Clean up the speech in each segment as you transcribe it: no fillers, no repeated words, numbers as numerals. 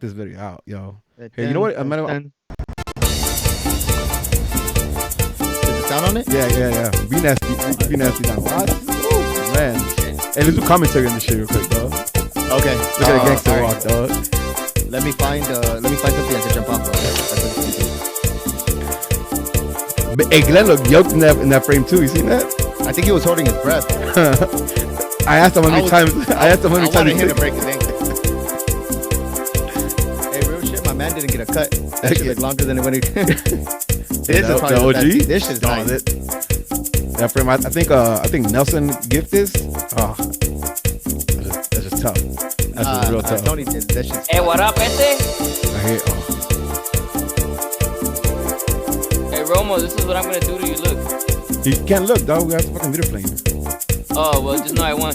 this video out, yo. Hey, you know what? I'm gonna. Does it sound on it? Yeah. Be nasty now. What? Ooh, man. Hey, let's do commentary on this shit real quick, dog. Okay. Look at the gangster walk, dog. Let me find something I can jump off of. But, hey, Glenn looked yoked in that frame too. You seen that? I think he was holding his breath. I asked him how many times. I asked him how many times. I wanted him to break his ankle. Hey, real shit, my man didn't get a cut. That shit looked longer than it when he. This is probably the OG. This is nice. That frame, I think Nelson gift is. Oh, that's just tough. That's just real tough. Tony did that shit. Hey, what up, Ete? I hear. Oh. Hey, Romo, this is what I'm gonna do to you. Look. You can't look, dog. We have the fucking video playing. Oh, well, just know I won.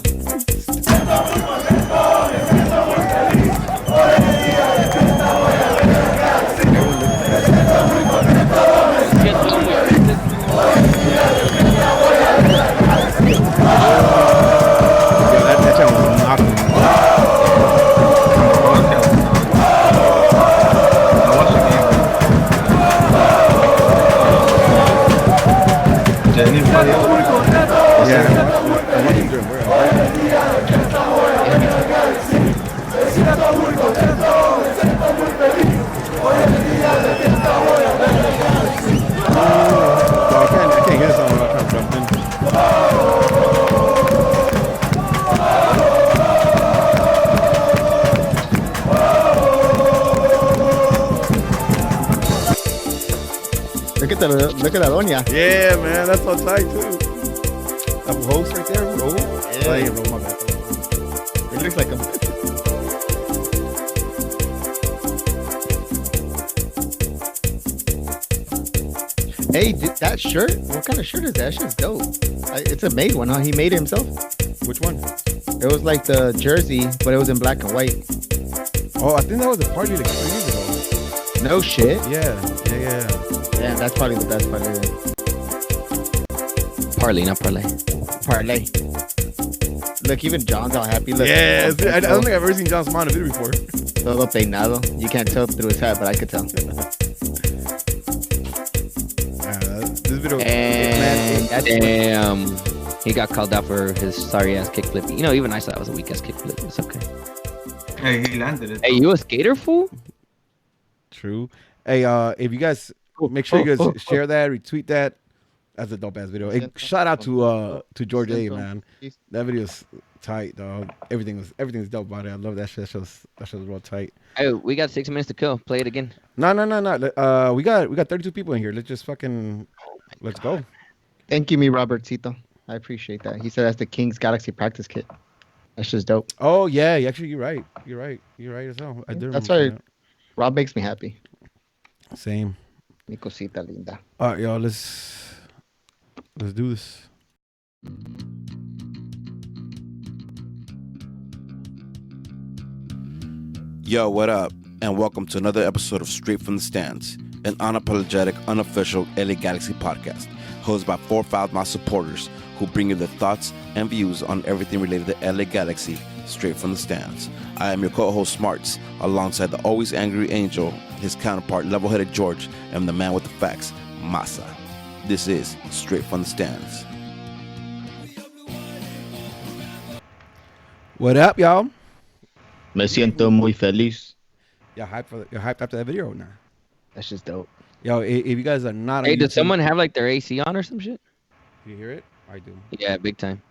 That time was knocking. I can't hear this song without trying to jump in. Look at that Doña. Yeah, man, that's so tight too. That host right there, roll. Yeah. Oh, yeah, roll my back. It looks like a. Hey, that shirt? What kind of shirt is that? That shit's dope. It's a made one, huh? He made it himself? Which one? It was like the jersey, but it was in black and white. Oh, I think that was a party like 3 years ago. No shit. Yeah. Yeah, that's probably the best part of it. Parlay, not parlay. Parlay. Look, even John's all happy. Look, Yeah, I don't think I've ever seen John Smile in a video before. Todo peinado. You can't tell through his hat, but I could tell. This video, And damn, he got called out for his sorry ass kickflip. You know, even I saw that was a weak ass kickflip. It's okay. Hey, he landed it. Hey, you a skater fool? True. Hey, if you guys make sure you guys share that, retweet that. That's a dope ass video. Hey, shout out to George A, man. That video's tight, dog. Everything's dope about it. I love that shit. That show's real tight. Hey, we got 6 minutes to kill. Play it again. No. We got 32 people in here. Let's just fucking let's go. Thank you, Robertito. I appreciate that. He said that's the King's Galaxy practice kit. That's just dope. Oh yeah, actually you're right. You're right as hell. I do. That's why Rob makes me happy. Same. Mi cosita linda. All right, y'all. Let's do this. Yo, what up? And welcome to another episode of Straight from the Stands, an unapologetic, unofficial LA Galaxy podcast, hosted by 4 Foul supporters who bring you their thoughts and views on everything related to LA Galaxy, straight from the stands. I am your co-host Smarts, alongside the always angry Angel, his counterpart level-headed George, and the man with the facts, Masa. This is Straight from the Stands. What up, y'all? Me siento muy feliz. You're hyped after that video or not? That's just dope. Yo, if you guys are not on Hey, did YouTube, someone have like their AC on or some shit? you hear it? I do. Yeah, big time.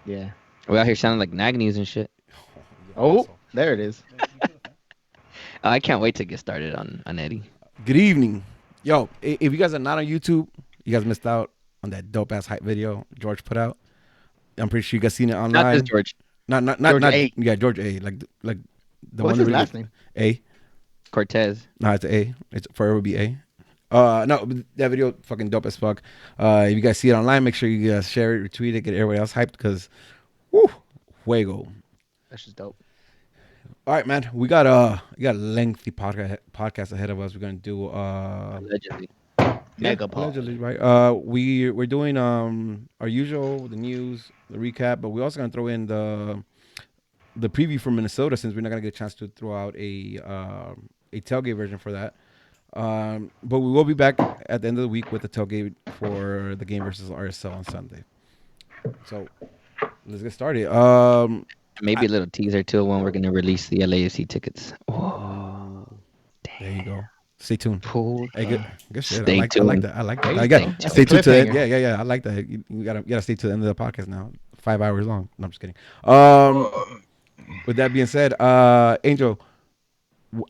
Yeah. We out here sounding like Nagneys and shit. Oh, there it is. I can't wait to get started on Eddie. Good evening. Yo, if you guys are not on YouTube, you guys missed out on that dope ass hype video George put out. I'm pretty sure you guys seen it online. Not this George. Not George A. Yeah, George A. Like the What's one his that last name? A. Cortez. No, it's A. It's forever be A. No, but that video fucking dope as fuck. If you guys see it online, make sure you guys share it, retweet it, get everybody else hyped because, whoo, fuego. That's just dope. All right, man. We got a lengthy podcast ahead of us. We're gonna do Allegedly. Mega Paul. allegedly, right? We're doing our usual, the news, the recap, but we're also gonna throw in the the preview for Minnesota, since we're not gonna get a chance to throw out a tailgate version for that. But we will be back at the end of the week with the tailgate for the game versus RSL on Sunday. So let's get started. Maybe a little teaser too when we're gonna release the LAFC tickets. Oh, there you go. Stay tuned. Hey, good shit. Stay tuned. I like that. I like that. Hey, I got stay stay tuned to cliffhanger. it. Yeah. I like that. You gotta stay to the end of the podcast now. 5 hours long. No, I'm just kidding. With that being said, Angel,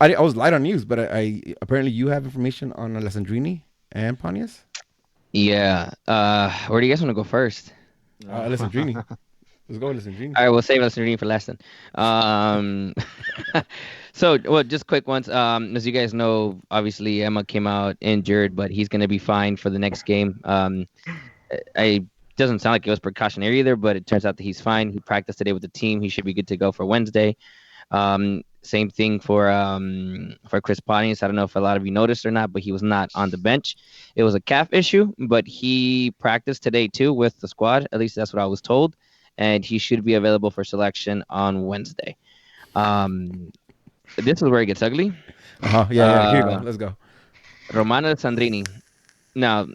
I was light on news, but I apparently you have information on Alessandrini and Pontius. Yeah. Where do you guys want to go first? Alessandrini. Let's go Alessandrini. All right, we'll save Alessandrini for last then. So, well, just quick ones. As you guys know, obviously Emma came out injured, but he's going to be fine for the next game. I doesn't sound like it was precautionary either, but it turns out that he's fine. He practiced today with the team. He should be good to go for Wednesday. Same thing for Chris Pontius. I don't know if a lot of you noticed or not, but he was not on the bench. It was a calf issue, but he practiced today too with the squad. At least that's what I was told. And he should be available for selection on Wednesday. This is where it gets ugly. Yeah. Here you go. Let's go. Romain Alessandrini. Now,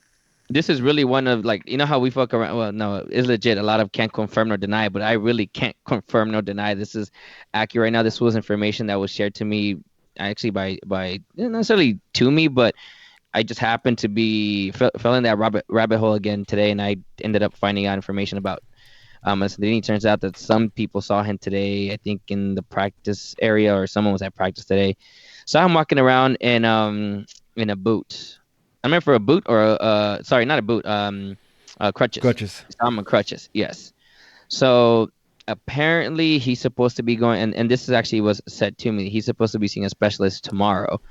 this is really one of, like, you know how we fuck around. Well, no, it's legit. A lot of can't confirm nor deny, but I really can't confirm nor deny this is accurate right now. This was information that was shared to me actually by not necessarily to me, but I just happened to be fell in that rabbit hole again today, and I ended up finding out information about Alessandrini. Turns out that some people saw him today, I think in the practice area, or someone was at practice today. Saw him walking around in a boot. I meant for a boot or sorry, not a boot. Crutches. Crutches. I'm on crutches. Yes. So apparently he's supposed to be going, and this is actually was said to me. He's supposed to be seeing a specialist tomorrow.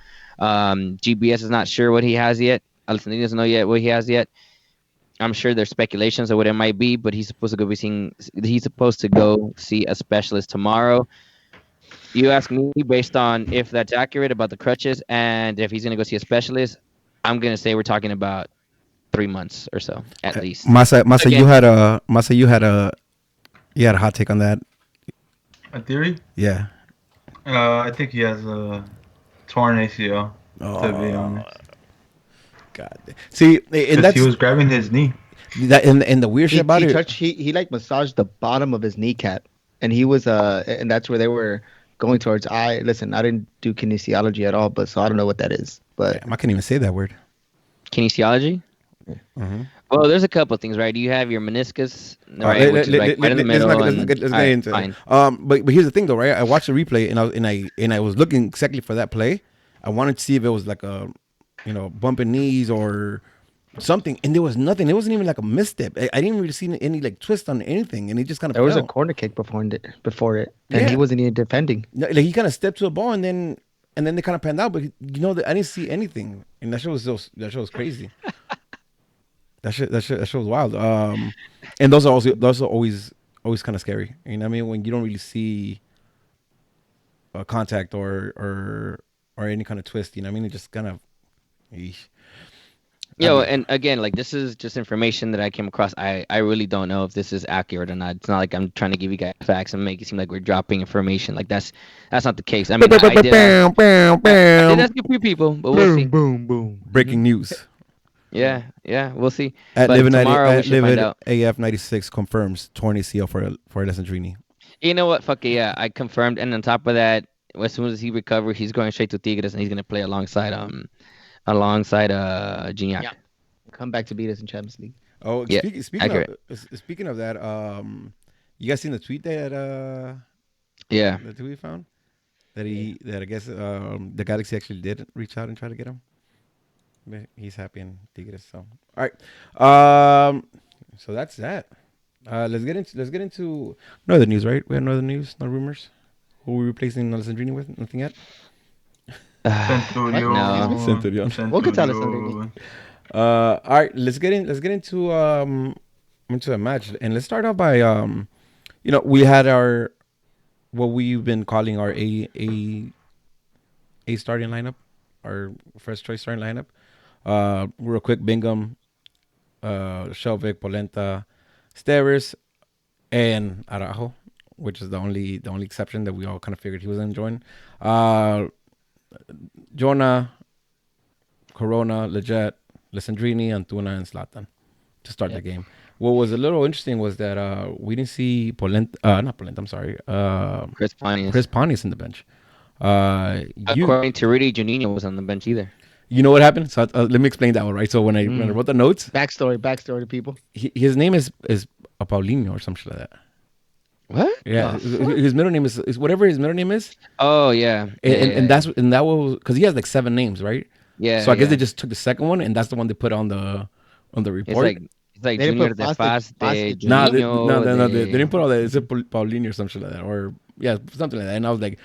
GBS is not sure what he has yet. Alessandrini doesn't know yet what he has yet. I'm sure there's speculations of what it might be, but he's supposed to go see a specialist tomorrow. You ask me based on if that's accurate about the crutches and if he's going to go see a specialist, I'm going to say we're talking about 3 months or so at least. Masa, again, you had a hot take on that. A theory? Yeah. I think he has a torn ACL. To be honest. God. See, and he was grabbing his knee. That and the weird shit about it. He like massaged the bottom of his kneecap, and he was and that's where they were going towards. I didn't do kinesiology at all, but so I don't know what that is. But I can't even say that word. Kinesiology. Mm-hmm. Well, there's a couple of things, right? You have your meniscus, right, which is right in the middle. Let's get into it. But here's the thing, though, right? I watched the replay, and I was looking exactly for that play. I wanted to see if it was like a, bumping knees or something, and there was nothing. It wasn't even like a misstep. I didn't really see any like twist on anything, and he just kind of. There was a corner kick before it, and he wasn't even defending. Like he kind of stepped to the ball, and then they kind of panned out, but I didn't see anything, and that show was crazy. That shit was wild. And those are always kind of scary. You know what I mean? When you don't really see a contact or any kind of twist. You know what I mean? It just kind of. Yo, and again, like, this is just information that I came across. I really don't know if this is accurate or not. It's not like I'm trying to give you guys facts and make it seem like we're dropping information. Like that's not the case. I mean, I did ask a few people, but we'll see. Boom. Breaking news. Yeah, we'll see. At but tomorrow we should find out. AF96 confirms torn ACL for Alessandrini. You know what? Fuck it, yeah. I confirmed, and on top of that, as soon as he recovers, he's going straight to Tigres, and he's gonna play alongside Gignac. Yeah. Come back to beat us in Champions League. Oh, yeah, speaking of that, you guys seen the tweet that the tweet found that I guess the Galaxy actually did reach out and try to get him. But he's happy in Tigres. So all right, so that's that. Let's get into no other news, right? We have no other news, no rumors. Who are we replacing Alessandrini with? Nothing yet. Centurion. We'll get to Alessandrini. All right, let's get into a match, and let's start off by we had our what we've been calling our A starting lineup, our first choice starting lineup. Real quick: Bingham, Shelvick, Polenta, Steres, and Araujo. which is the only exception that we all kind of figured he was going to join. Jonah, Corona, Leggett, Alessandrini, Antuna, and Zlatan to start the game. What was a little interesting was that we didn't see not Polenta, I'm sorry. Chris Pontius in the bench. According to Rudy, Juninho was on the bench either. You know what happened? So let me explain that one, right? So when I wrote the notes, backstory to people. His name is Paulinho or something like that. What? Yeah, his middle name is whatever his middle name is. Oh yeah, and that was because he has like 7 names, right? Yeah. So I guess they just took the second one, and that's the one they put on the report. It's like Junior de Fast. No, they didn't put all that. It's a Paulinho or something like that, or something like that. And I was like,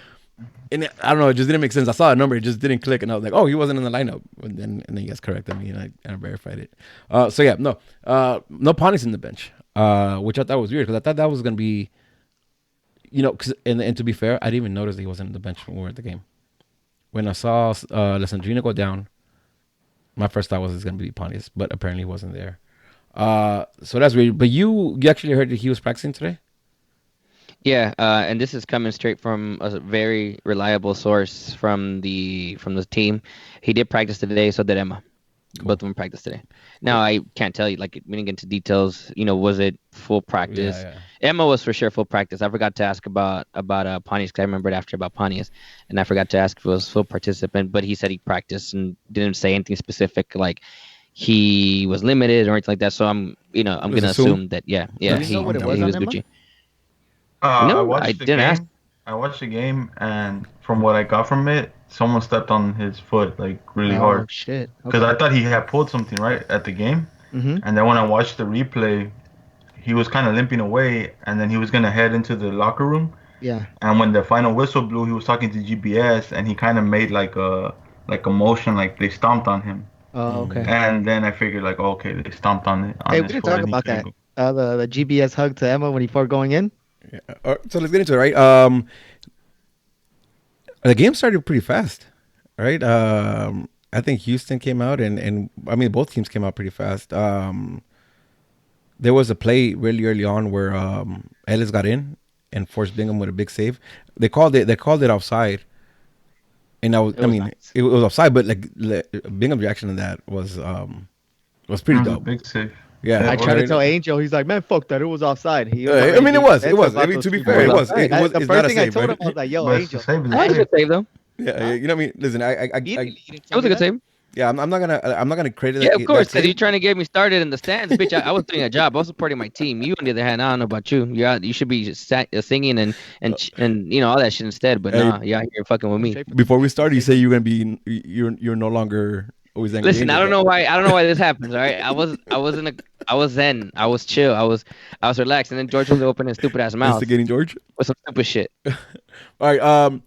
and I don't know, it just didn't make sense. I saw a number, it just didn't click, and I was like, oh, he wasn't in the lineup. And then you guys corrected me, and I verified it. No Pontius in the bench, which I thought was weird because I thought that was gonna be, and to be fair, I didn't even notice that he wasn't in the bench when we were at the game. When I saw Alessandrini go down, my first thought was it's gonna be Pontius, but apparently he wasn't there. So that's weird. But you actually heard that he was practicing today? Yeah, and this is coming straight from a very reliable source from the team. He did practice today, so did Emma. Cool. Both of them practiced today. Now I can't tell you, like, we didn't get into details. Was it full practice? Yeah. Emma was for sure full practice. I forgot to ask about Pontius because I remembered after about Pontius, and I forgot to ask if it was full participant. But he said he practiced and didn't say anything specific, like he was limited or anything like that. So I'm gonna assume that he was Gucci. I didn't ask. I watched the game, and from what I got from it, someone stepped on his foot like really hard. Oh shit! Because I thought he had pulled something right at the game, and then when I watched the replay, he was kind of limping away, and then he was gonna head into the locker room. Yeah. And when the final whistle blew, he was talking to GPS, and he kind of made like a motion, like they stomped on him. Oh, okay. And then I figured like, okay, they stomped on it. Hey, we didn't talk about that. The GPS hug to Emma before going in. Yeah. So let's get into it, right? The game started pretty fast, right? I think Houston came out, and I mean both teams came out pretty fast. There was a play really early on where Ellis got in and forced Bingham with a big save. They called it offside, and nice. It was offside, but like Bingham's reaction to that was pretty dope. Big save. Yeah, I tried to tell Angel. He's like, "Man, fuck that! It was offside." It was. I mean, to be fair, it was. The first thing I told him, I was like, "Yo, Angel." That was a good save, though. Yeah, you know what I mean. Listen, it was a good save. Yeah, I'm not gonna credit. Yeah, of course, because you're trying to get me started in the stands, bitch. I was doing a job. I was supporting my team. You, on the other hand, I don't know about you. You should be singing and all that shit instead. But you're fucking with me. Before we started, you say you're gonna be you're no longer. Listen, I don't know why this happens. All right, I was zen. I was chill. I was relaxed, and then George was opening his stupid ass mouth. Instigating George with some stupid shit. All right.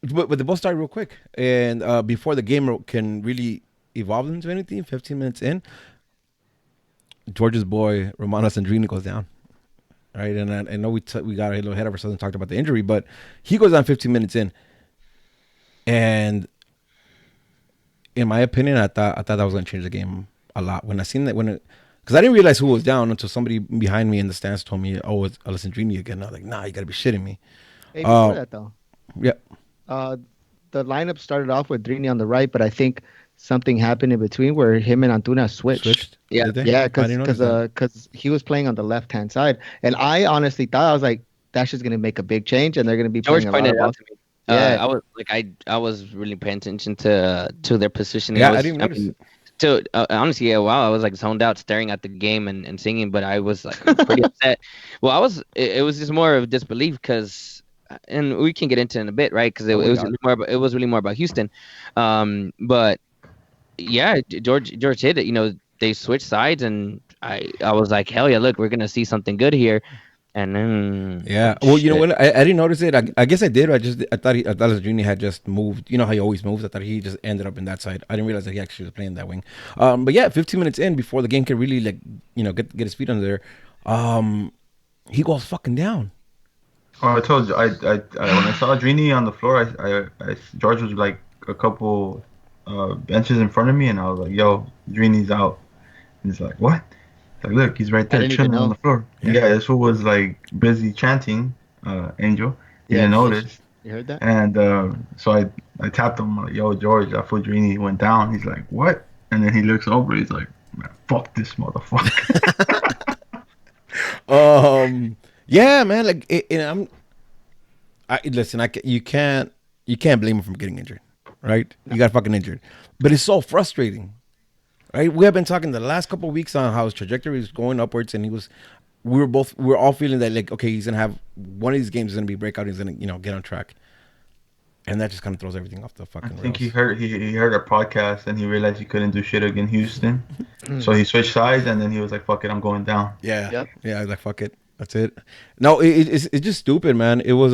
But they both started real quick, and before the game can really evolve into anything, 15 minutes in, George's boy Romain Alessandrini goes down. Right, and I know we got a little ahead of ourselves and talked about the injury, but he goes down 15 minutes in, and in my opinion, I thought that was going to change the game a lot. When I seen that, because I didn't realize who was down until somebody behind me in the stands told me, "Oh, it's Alessandrini again." I was like, "Nah, you got to be shitting me." Hey, before that though, yeah, the lineup started off with Drini on the right, but I think something happened in between where him and Antuna switched. Yeah, because he was playing on the left hand side, and I honestly thought, I was like, that's just going to make a big change, and they're going to be George playing pointed a lot it out to me. I was really paying attention to their positioning. Yeah, I didn't notice. Honestly, wow, I was like zoned out, staring at the game and singing, but I was like pretty upset. Well, it was just more of disbelief because, and we can get into it in a bit, right? Because it was really more about Houston, but yeah, George hit it. They switched sides, and I was like, hell yeah, look, we're gonna see something good here. And then well, you know what? I didn't notice it. I guess I did. I thought Alessandrini had just moved. You know how he always moves. I thought he just ended up in that side. I didn't realize that he actually was playing that wing. But yeah, 15 minutes in, before the game could really get his feet under there, he goes fucking down. Oh, I told you. I when I saw Drini on the floor, George was like a couple benches in front of me, and I was like, "Yo, Drini's out." And he's like, "What?" Like, look, he's right there chilling on the floor. Yeah, this fool was like busy chanting, Angel. He Yeah, didn't notice. you heard that? And so I tapped him like, "Yo, George, that Drini went down." He's like, "What?" And then he looks over. He's like, "Man, fuck this motherfucker." Yeah, man. Like, listen. You can't blame him for getting injured, right? You got fucking injured, but it's so frustrating, right? We have been talking the last couple of weeks on how his trajectory is going upwards, and we were all feeling that, like, okay, he's gonna have one of these games is gonna be breakout. He's gonna get on track, and that just kind of throws everything off the I fucking think rails. he heard a podcast and he realized he couldn't do shit against Houston, so he switched sides and then he was like, "Fuck it, I'm going down." Yeah, Yep. yeah. Like, fuck it, that's it. No, it's just stupid, man. It was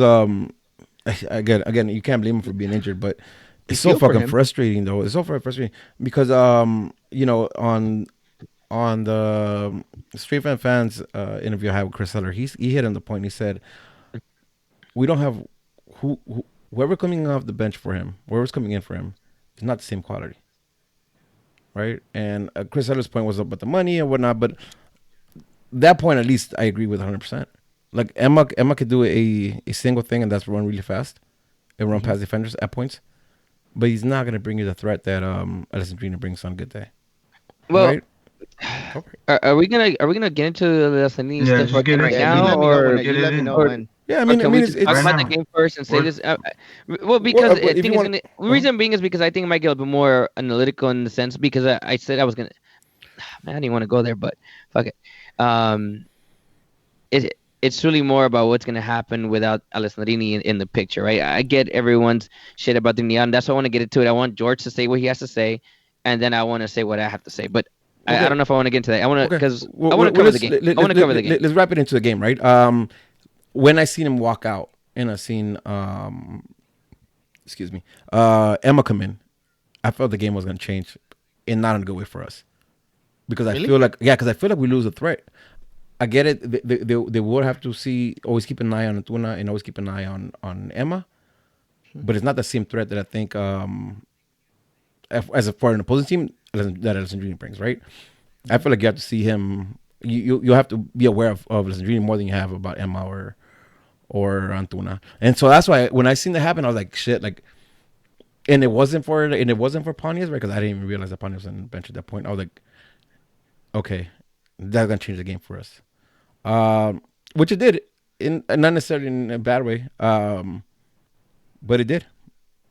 again, you can't blame him for being injured, but You it's so feel for fucking him. frustrating though. It's so fucking frustrating because on the Street Fans interview I had with Chris Heller, he hit on the point. He said we don't have whoever coming off the bench for him, whoever's coming in for him, is not the same quality, right? And Chris Heller's point was about the money and whatnot, but that point at least I agree with 100%. Like, Emma could do a single thing and that's run really fast and run past defenders at points, but he's not gonna bring you the threat that Alessandrini brings on a good day, Well, right? are we gonna get into the Alessandrini Yeah, stuff just get right it. Yeah, you now, let me know when. or You Get it let me in. know or when. Yeah, I or mean, can we just talk Right about the now. game first and say We're- this? Well, because I if think you it's want, gonna. The reason being is because I think it might get a bit more analytical in the sense because I said I was gonna. Man, I didn't want to go there, but fuck it. Um, it's really more about what's gonna happen without Alessandrini in the picture, right? I get everyone's shit about the Neon. That's why I want to get into it. I want George to say what he has to say, and then I want to say what I have to say. But I okay, don't know if I want to get into that. I want to okay. because Well, I want to well, cover the game. I want to cover the game. let's wrap it into the game, right? When I seen him walk out and I seen excuse me, Emma come in, I felt the game was gonna change, and not in a good way for us. Because Really? because I feel like we lose a threat. I get it. They would have to always keep an eye on Antuna and always keep an eye on Emma, but it's not the same threat that I think as a for an opposing team that Alessandrini brings. Right. I feel like you have to see him. You have to be aware of Alessandrini more than you have about Emma or Antuna, and so that's why when I seen that happen, I was like, shit, like. And it wasn't for Pontius, right? Because I didn't even realize that Pontius was on the bench at that point. I was like, okay, that's gonna change the game for us. Which it did, not necessarily in a bad way, but it did.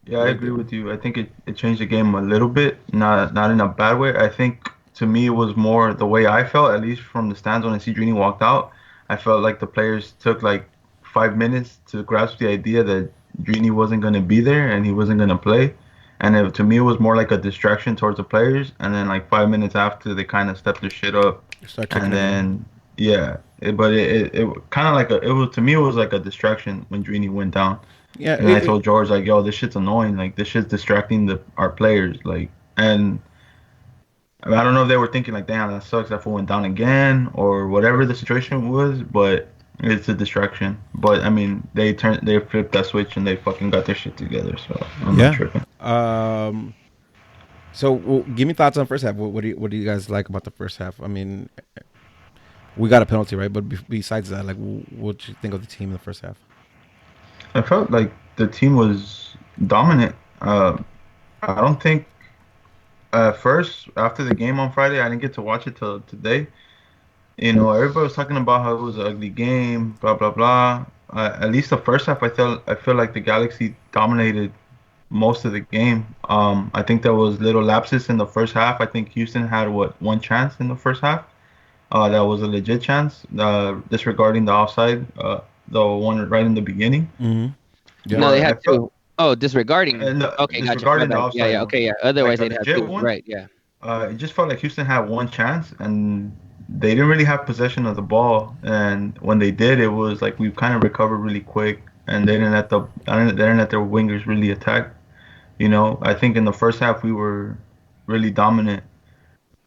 Yeah, I agree with you. I think it changed the game a little bit, not in a bad way. I think to me it was more the way I felt, at least from the stands when I see Drini walked out. I felt like the players took like 5 minutes to grasp the idea that Drini wasn't going to be there and he wasn't going to play. And to me, it was more like a distraction towards the players. And then like 5 minutes after, they kind of stepped their shit up. Start And kicking it in. then yeah, but it kind of like it was to me it was like a distraction when Drini went down. Yeah, And I told George like, "Yo, this shit's annoying. Like, this shit's distracting our players. Like, and I mean, I don't know if they were thinking like, damn, that sucks. That fool went down again, or whatever the situation was. But it's a distraction. But I mean, they flipped that switch, and they fucking got their shit together. So I'm not tripping. So give me thoughts on first half. What do you guys like about the first half? I mean, we got a penalty, right? But besides that, like, what do you think of the team in the first half? I felt like the team was dominant. I don't think first after the game on Friday, I didn't get to watch it till today. You know, everybody was talking about how it was an ugly game, blah blah blah. At least the first half, I feel like the Galaxy dominated most of the game. I think there was little lapses in the first half. I think Houston had one chance in the first half. That was a legit chance. Disregarding the offside, the one right in the beginning. Mm-hmm. Yeah. No, they had two. Oh, disregarding. Okay, gotcha. Disregarding the offside. Yeah, okay, yeah. Otherwise, like they'd have two. One, right, yeah. It just felt like Houston had one chance, and they didn't really have possession of the ball. And when they did, it was like we kind of recovered really quick, and they didn't let their wingers really attack. You know, I think in the first half we were really dominant.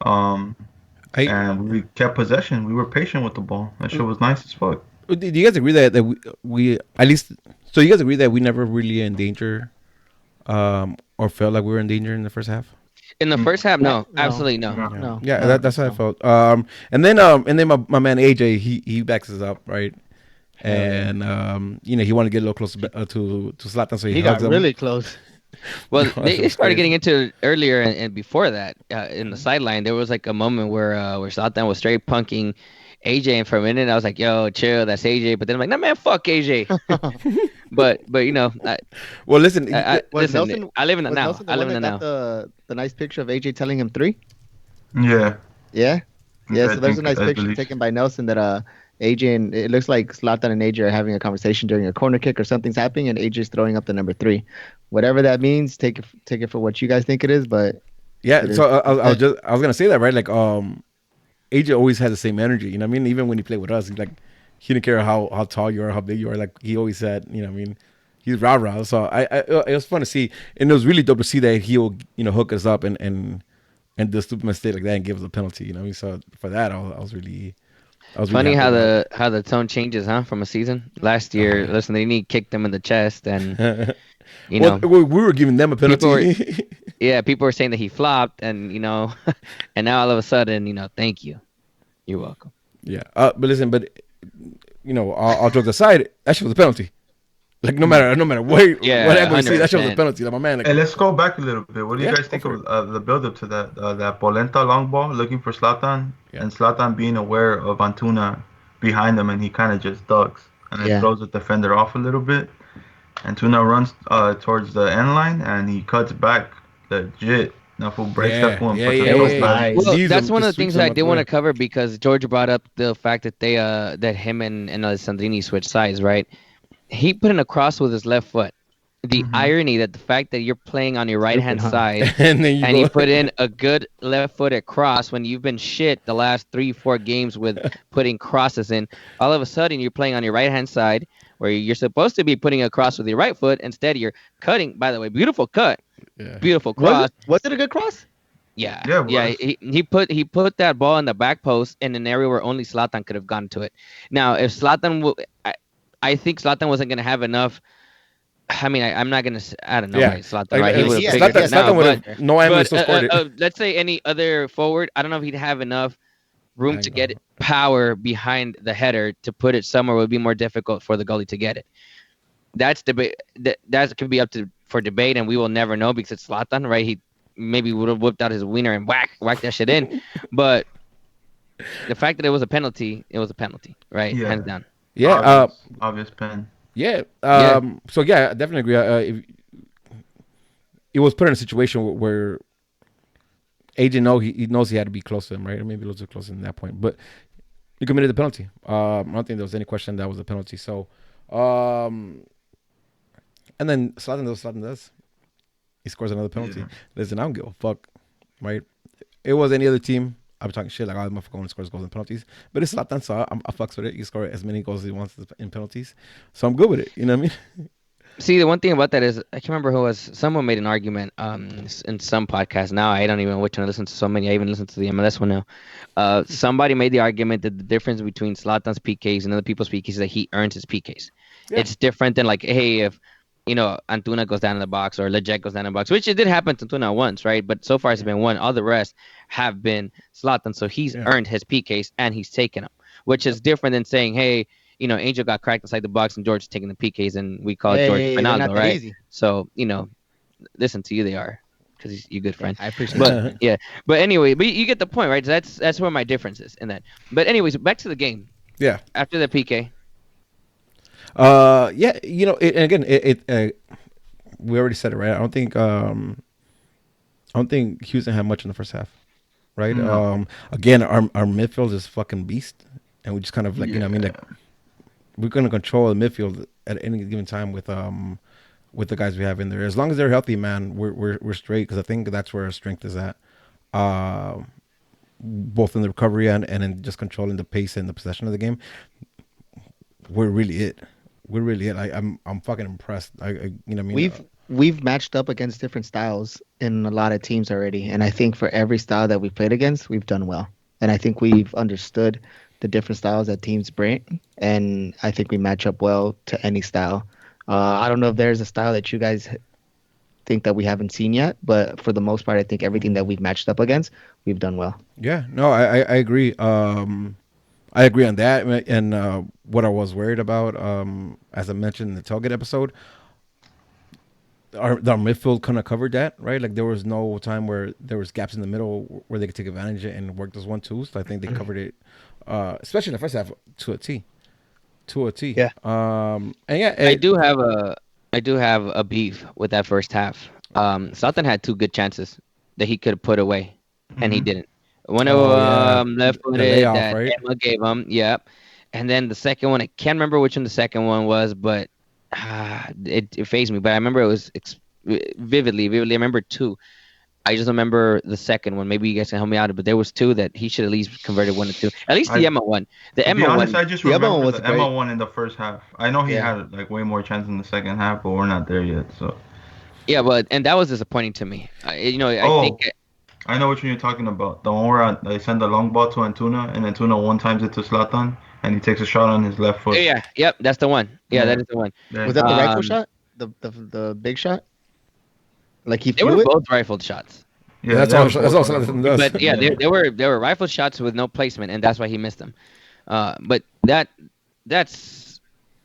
And we kept possession. We were patient with the ball. That shit was nice as fuck. Do you guys agree that we at least? So you guys agree that we never really in danger, or felt like we were in danger in the first half? In the first half, no, absolutely no. No. Yeah, that's how I felt. And then my man AJ, he backs us up, right? and he wanted to get a little closer to Zlatan, so he got hugs him. really close. Well, they started getting into it earlier, and before that, in the sideline, there was like a moment where Zlatan was straight punking AJ, and for a minute I was like, "Yo, chill, that's AJ." But then I'm like, "No, man, fuck AJ." but well, listen, listen, Nelson, I live in it now. Nelson the I live one in that it got now. the nice picture of AJ telling him 3? Yeah. Yeah. I So there's a think- nice I picture believe. taken by Nelson that AJ and it looks like Zlatan and AJ are having a conversation during a corner kick or something's happening, and AJ's throwing up the number 3. Whatever that means, take it for what you guys think it is, but yeah. So I was gonna say that, right? Like AJ always has the same energy. You know what I mean? Even when he played with us, he didn't care how tall you are, how big you are. Like he always said, you know what I mean? He's rah-rah. So it was fun to see, and it was really dope to see that he'll hook us up and do a stupid mistake like that and give us a penalty. You know what I mean? So for that, I was really Funny happy about how the tone changes, huh? From a season last year, Alessandrini kicked him in the chest, and well, we were giving them a penalty. people were saying that he flopped, and and now all of a sudden, thank you, you're welcome. Yeah, but listen, all jokes aside, that shit was a penalty. Like no matter what angle you see, that shit was a penalty. Like my man. Hey, let's go back a little bit. What do you guys think go of the build up to that Polenta long ball looking for Zlatan and Zlatan being aware of Antuna behind him and he kind of just ducks and then throws the defender off a little bit. Antuna runs towards the end line and he cuts back legit. Now who breaks that one? Well, that's one of the things that I did want to cover because George brought up the fact that that him and Alessandrini switched sides, right? He put in a cross with his left foot. The irony that the fact that you're playing on your right hand side and you put in a good left footed cross when you've been shit the last 3-4 games with putting crosses in, all of a sudden you're playing on your right hand side where you're supposed to be putting a cross with your right foot. Instead, you're cutting. By the way, beautiful cut, beautiful cross. Was it a good cross? Yeah. He put that ball in the back post in an area where only Zlatan could have gone to it. Now, if Zlatan I think Zlatan wasn't going to have enough. I mean, I'm not going to. I don't know. Zlatan, right? He would have figured it out. But no Emily still scored it. Let's say any other forward. I don't know if he'd have enough room to get power behind the header to put it somewhere. It would be more difficult for the goalie to get it. That's debate. That could be up for debate, and we will never know because it's Zlatan, right? He maybe would have whipped out his wiener and whack that shit in. But the fact that it was a penalty, right? Yeah. Hands down. Yeah, obvious pen. Yeah. So I definitely agree. It was put in a situation where AJ he knows he had to be close to him, right? Or maybe a little too close in that point, but he committed the penalty. I don't think there was any question that was a penalty. So, and then Zlatan does. He scores another penalty. Listen, I don't give a fuck, right? It was any other team. I'm talking shit like I motherfucker only scores goals in penalties, but it's Zlatan, so I fucks with it. He score as many goals as he wants in penalties, so I'm good with it. You know what I mean? See, the one thing about that is I can't remember who was. Someone made an argument in some podcast. Now I don't even know which one. I listen to so many. I even listen to the MLS one now. Somebody made the argument that the difference between Zlatan's PKs and other people's PKs is that he earns his PKs. Yeah. It's different than like, hey, if Antuna goes down in the box or Leggett goes down in the box, which it did happen to Antuna once, right? But so far it's been one. All the rest have been Zlatan. So he's earned his PKs and he's taken them, which is different than saying, hey, Angel got cracked inside the box and George is taking the PKs and we call it George Penaldo, right? Easy. So, listen to you, they are because you're a good friend. I appreciate that. But anyway, but you get the point, right? That's where my difference is in that. But anyways, back to the game. Yeah. After the PK. We already said it, right? I don't think Houston had much in the first half, right? No. Again, our midfield is fucking beast, and we just kind of we're gonna control the midfield at any given time with the guys we have in there. As long as they're healthy, man, we're straight because I think that's where our strength is at, both in the recovery and in just controlling the pace and the possession of the game. We're really it. I'm fucking impressed. We've matched up against different styles in a lot of teams already, and I think for every style that we played against, we've done well. And I think we've understood the different styles that teams bring, and I think we match up well to any style. I don't know if there's a style that you guys think that we haven't seen yet, but for the most part, I think everything that we've matched up against, we've done well. Yeah, no, I agree. I agree on that. And what I was worried about, as I mentioned in the tailgate episode, our midfield kind of covered that, right? Like there was no time where there was gaps in the middle where they could take advantage of it and work those 1-2s. So I think they covered it, especially in the first half, to a T. To a T. Yeah. And yeah, I do have a beef with that first half. Southampton had two good chances that he could have put away, and he didn't. One of left the footed layoff, that right? Emma gave him, yep. And then the second one, I can't remember which one the second one was, but it fazed me. But I remember it was vividly. I remember two. I just remember the second one. Maybe you guys can help me out, but there was two that he should at least converted 1 or 2. At least the Emma one. The To be Emma honest, one. I just The Emma one remember was the Emma great. one in the first half. I know he Yeah. had like way more chance in the second half, but we're not there yet. So. Yeah, and that was disappointing to me. I Oh, think. I know which one you're talking about. The one where they send the long ball to Antuna, and Antuna one times it to Zlatan, and he takes a shot on his left foot. Yeah, yep, that's the one. Yeah, that is the one. Was that the rifle Um, shot? The big shot? Like he They were flew it? both rifled shots. Yeah, that's all. That's all both Zlatan does. But yeah, they were rifle shots with no placement, and that's why he missed them. But that's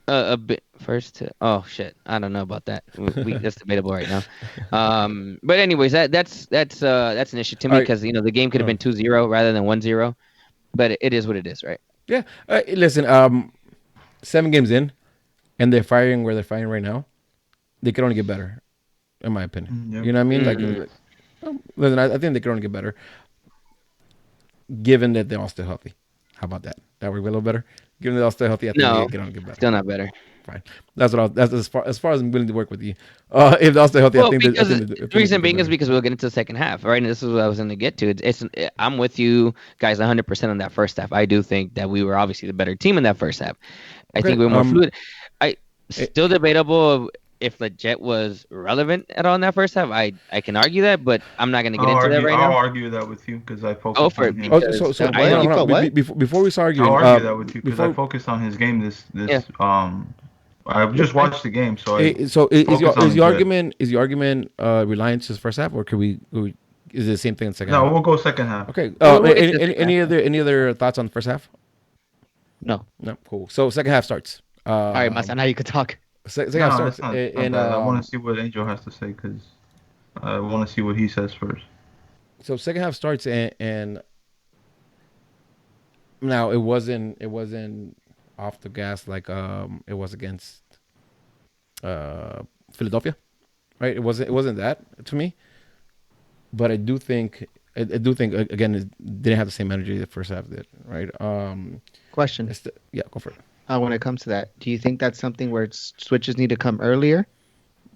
a bit first to. Oh shit, I don't know about that. That's debatable right now. But anyways, that's an issue to me because the game could have been 2-0 rather than 1-0. But it is what it is, right? Yeah. Listen, 7 games in, and they're firing where they're firing right now. They could only get better, in my opinion. Yep. You know what I mean? Like, listen, I think they could only get better, given that they're all still healthy. How about that? That work a little better. Given they're all still healthy, I think they could only get better. Still not better. Fine. That's what. That's as far as I'm willing to work with you. If they're all still healthy, Well, I think because the the reason being is because we'll get into the second half, right? And this is what I was going to get to. I'm with you guys 100% on that first half. I do think that we were obviously the better team in that first half. I think we were more fluid. Still debatable if Legit was relevant at all in that first half. I can argue that, but I'm not going to get into that right I'll now. argue that with you because I focused. Go for it. Before we start arguing, I'll argue that with you because I focused on his game. I just watched the game, so is the argument reliance his first half, or could we is it the same thing in the second half? No, we'll go second half. Okay. Any other thoughts on the first half? No. Cool. So second half starts. All right, Masan, now you could talk. Second half starts. I want to see what Angel has to say because I want to see what he says first. So second half starts and now it wasn't off the gas like it was against Philadelphia, right? It wasn't that to me, but I do think again it didn't have the same energy the first half did, right? Question. Yeah, go for it. When it comes to that, do you think that's something where switches need to come earlier?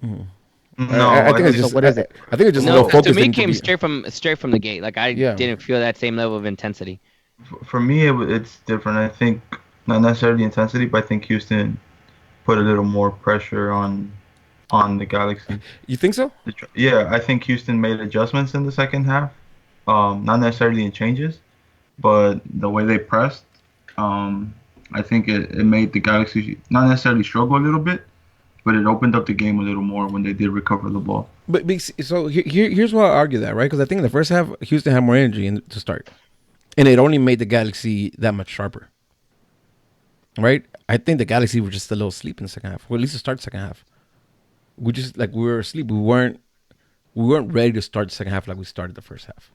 No, I think it's just. What is it? I think it's just a little focus. To me, it came straight from the gate. Like I didn't feel that same level of intensity. For me, it's different. I think not necessarily intensity, but I think Houston put a little more pressure on the Galaxy. You think so? Yeah, I think Houston made adjustments in the second half. Not necessarily in changes, but the way they pressed. I think it made the Galaxy not necessarily struggle a little bit, but it opened up the game a little more when they did recover the ball. But so here's why I argue that, right? Because I think in the first half, Houston had more energy to start, and it only made the Galaxy that much sharper, right? I think the Galaxy were just a little asleep in the second half, or at least to start the second half. We were asleep. We weren't ready to start the second half like we started the first half,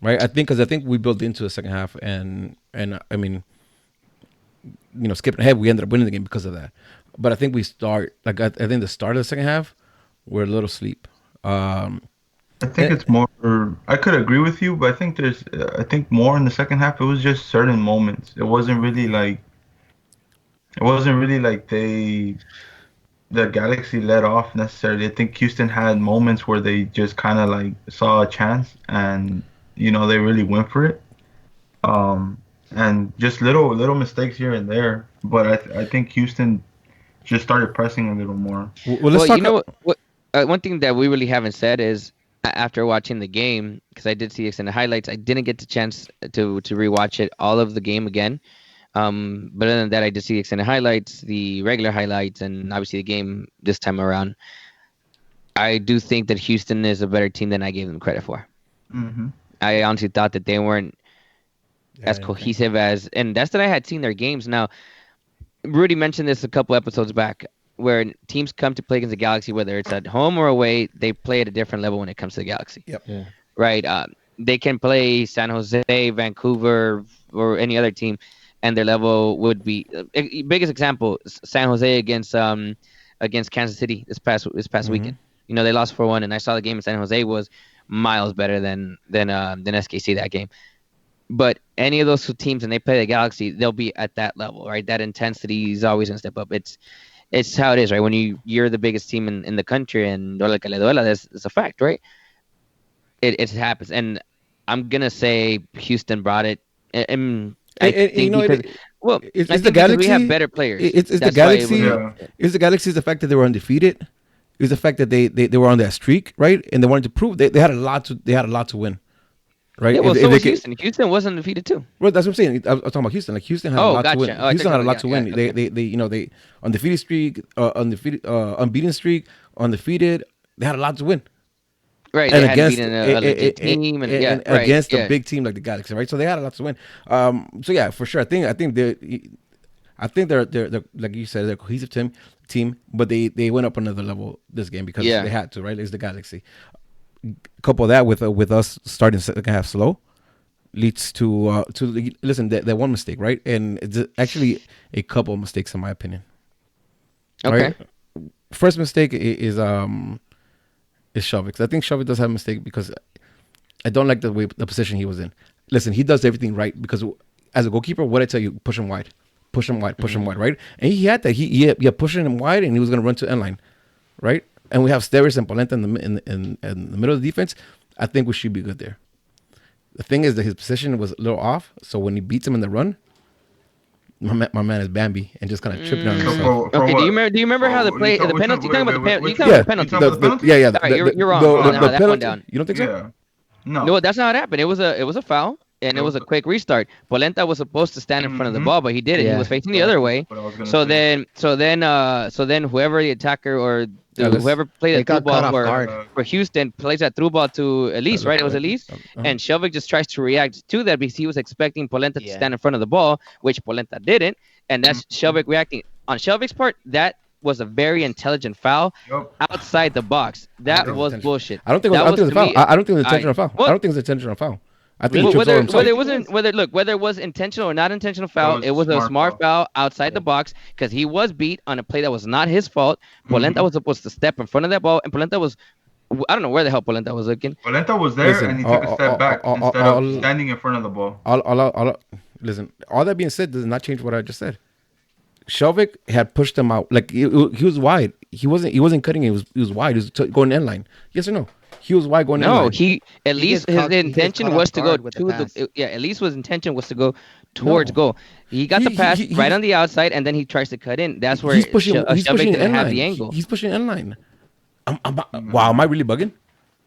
right? I think we built into the second half, and I mean, skipping ahead, we ended up winning the game because of that. But I think we start I think the start of the second half, we're a little asleep. I think it's more. I could agree with you, but I think more in the second half. It was just certain moments. It wasn't really like the Galaxy let off necessarily. I think Houston had moments where they just kind of like saw a chance and they really went for it. And just little mistakes here and there, but I think Houston just started pressing a little more. One thing that we really haven't said is after watching the game, because I did see extended highlights, I didn't get the chance to rewatch it all of the game again. But other than that, I did see extended highlights, the regular highlights, and obviously the game this time around. I do think that Houston is a better team than I gave them credit for. Mm-hmm. I honestly thought that they weren't as cohesive as, and that's that I had seen their games. Now, Rudy mentioned this a couple episodes back, where teams come to play against the Galaxy, whether it's at home or away, they play at a different level when it comes to the Galaxy. Yep. Yeah. Right. They can play San Jose, Vancouver, or any other team, and their level would be biggest example. San Jose against Kansas City this past weekend. You know, they lost 4-1, and I saw the game in San Jose was miles better than SKC that game. But any of those two teams, and they play the Galaxy, they'll be at that level, right? That intensity is always gonna step up. It's how it is, right? When you're the biggest team in the country, and duela que le duela, that's a fact, right? It happens, and I'm gonna say Houston brought it. And I think you know, it's the Galaxy. We have better players. It's the Galaxy. It's the Galaxy. Is the fact that they were undefeated. It's the fact that they were on that streak, right? And they wanted to prove they had a lot to win, right? Yeah, well, so was Houston. Houston was undefeated too. Well, that's what I'm saying. I'm talking about Houston. Like Houston had a lot to win. Houston had a lot to win. They undefeated streak, unbeaten streak, undefeated. They had a lot to win. Right, and they against had beaten a legit team, and against a big team like the Galaxy, right? So they had a lot to win. So yeah, for sure. I think they're like you said, they're a cohesive team, but they went up another level this game because they had to, right? It's the Galaxy. Couple that with us starting second half slow leads to listen that one mistake, right? And it's actually a couple of mistakes in my opinion. Okay. Right? First mistake is Shovik. I think Shovik does have a mistake because I don't like the position he was in. Listen, he does everything right because as a goalkeeper, what I tell you, push him wide, right? And he had that. He pushing him wide, and he was going to run to end line, right? And we have Steres and Polenta in the middle of the defense. I think we should be good there. The thing is that his position was a little off, so when he beats him in the run, my man is Bambi and just kind of tripping on himself. Okay, do you remember how the penalty? You talking about the penalty? Yeah. Sorry, you're wrong. The penalty, down. You don't think so? Yeah. No. No, that's not what happened. It was a foul, and it was a quick restart. Polenta was supposed to stand in front of the ball, but he didn't. He was facing the other way. So then whoever the attacker or whoever played the through ball for Houston plays that through ball to Elise, right? It was Elise, and Shelvick just tries to react to that because he was expecting Polenta to stand in front of the ball, which Polenta didn't, and that's Shelvick reacting. On Shelvick's part, that was a very intelligent foul outside the box. That was bullshit. I don't think it was a foul. I don't think it was intentional foul. I don't think it was intentional foul. I think whether it was intentional or not intentional foul, it was a smart foul outside the box because he was beat on a play that was not his fault. Polenta was supposed to step in front of that ball, and Polenta was, I don't know where the hell Polenta was looking. Polenta was there, and he took a step back instead of standing in front of the ball. Listen, all that being said does not change what I just said. Shelvick had pushed him out. Like he was wide. He wasn't cutting it. He was wide. He was going end line. Yes or no? He was wide going end line. No, at least his intention was to go to the at least his intention was to go towards goal. He got the pass right on the outside, and then he tries to cut in. That's where he's pushing didn't have the angle. He's pushing end line. Wow, am I really bugging?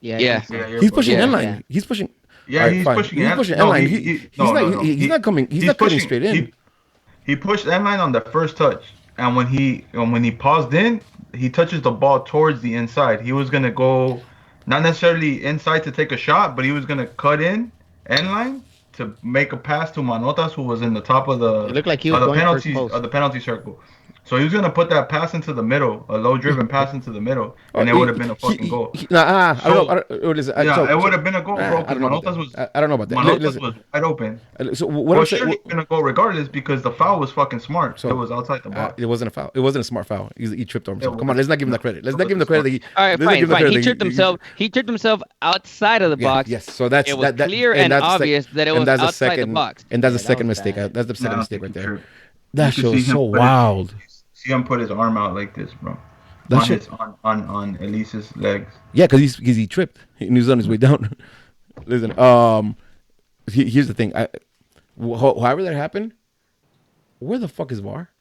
Yeah. He's pushing end line. He's pushing. Yeah, he's pushing end line. He's not coming. He's not cutting straight in. He pushed end line on the first touch, and when he paused in, he touches the ball towards the inside. He was gonna go, not necessarily inside to take a shot, but he was gonna cut in end line to make a pass to Manotas, who was in the top of the penalty circle. So he was gonna put that pass into the middle, a low-driven pass into the middle, and it would have been a fucking goal. I don't know. It would have been a goal, bro. I don't know about that. Manotas was wide open. So what I'm saying, surely gonna go regardless because the foul was fucking smart. So it was outside the box. It wasn't a foul. It wasn't a smart foul. He tripped over himself. Come on, let's not give him the credit. Let's not give him the credit. All right, fine. He tripped himself. He tripped himself outside of the box. Yes. So that's it was clear and obvious that it was outside the box. And that's the second mistake. That's the second mistake right there. That show's so wild. See him put his arm out like this, bro. On Elise's legs. Yeah, because he tripped. He was on his way down. Listen, here's the thing. However that happened, where the fuck is VAR?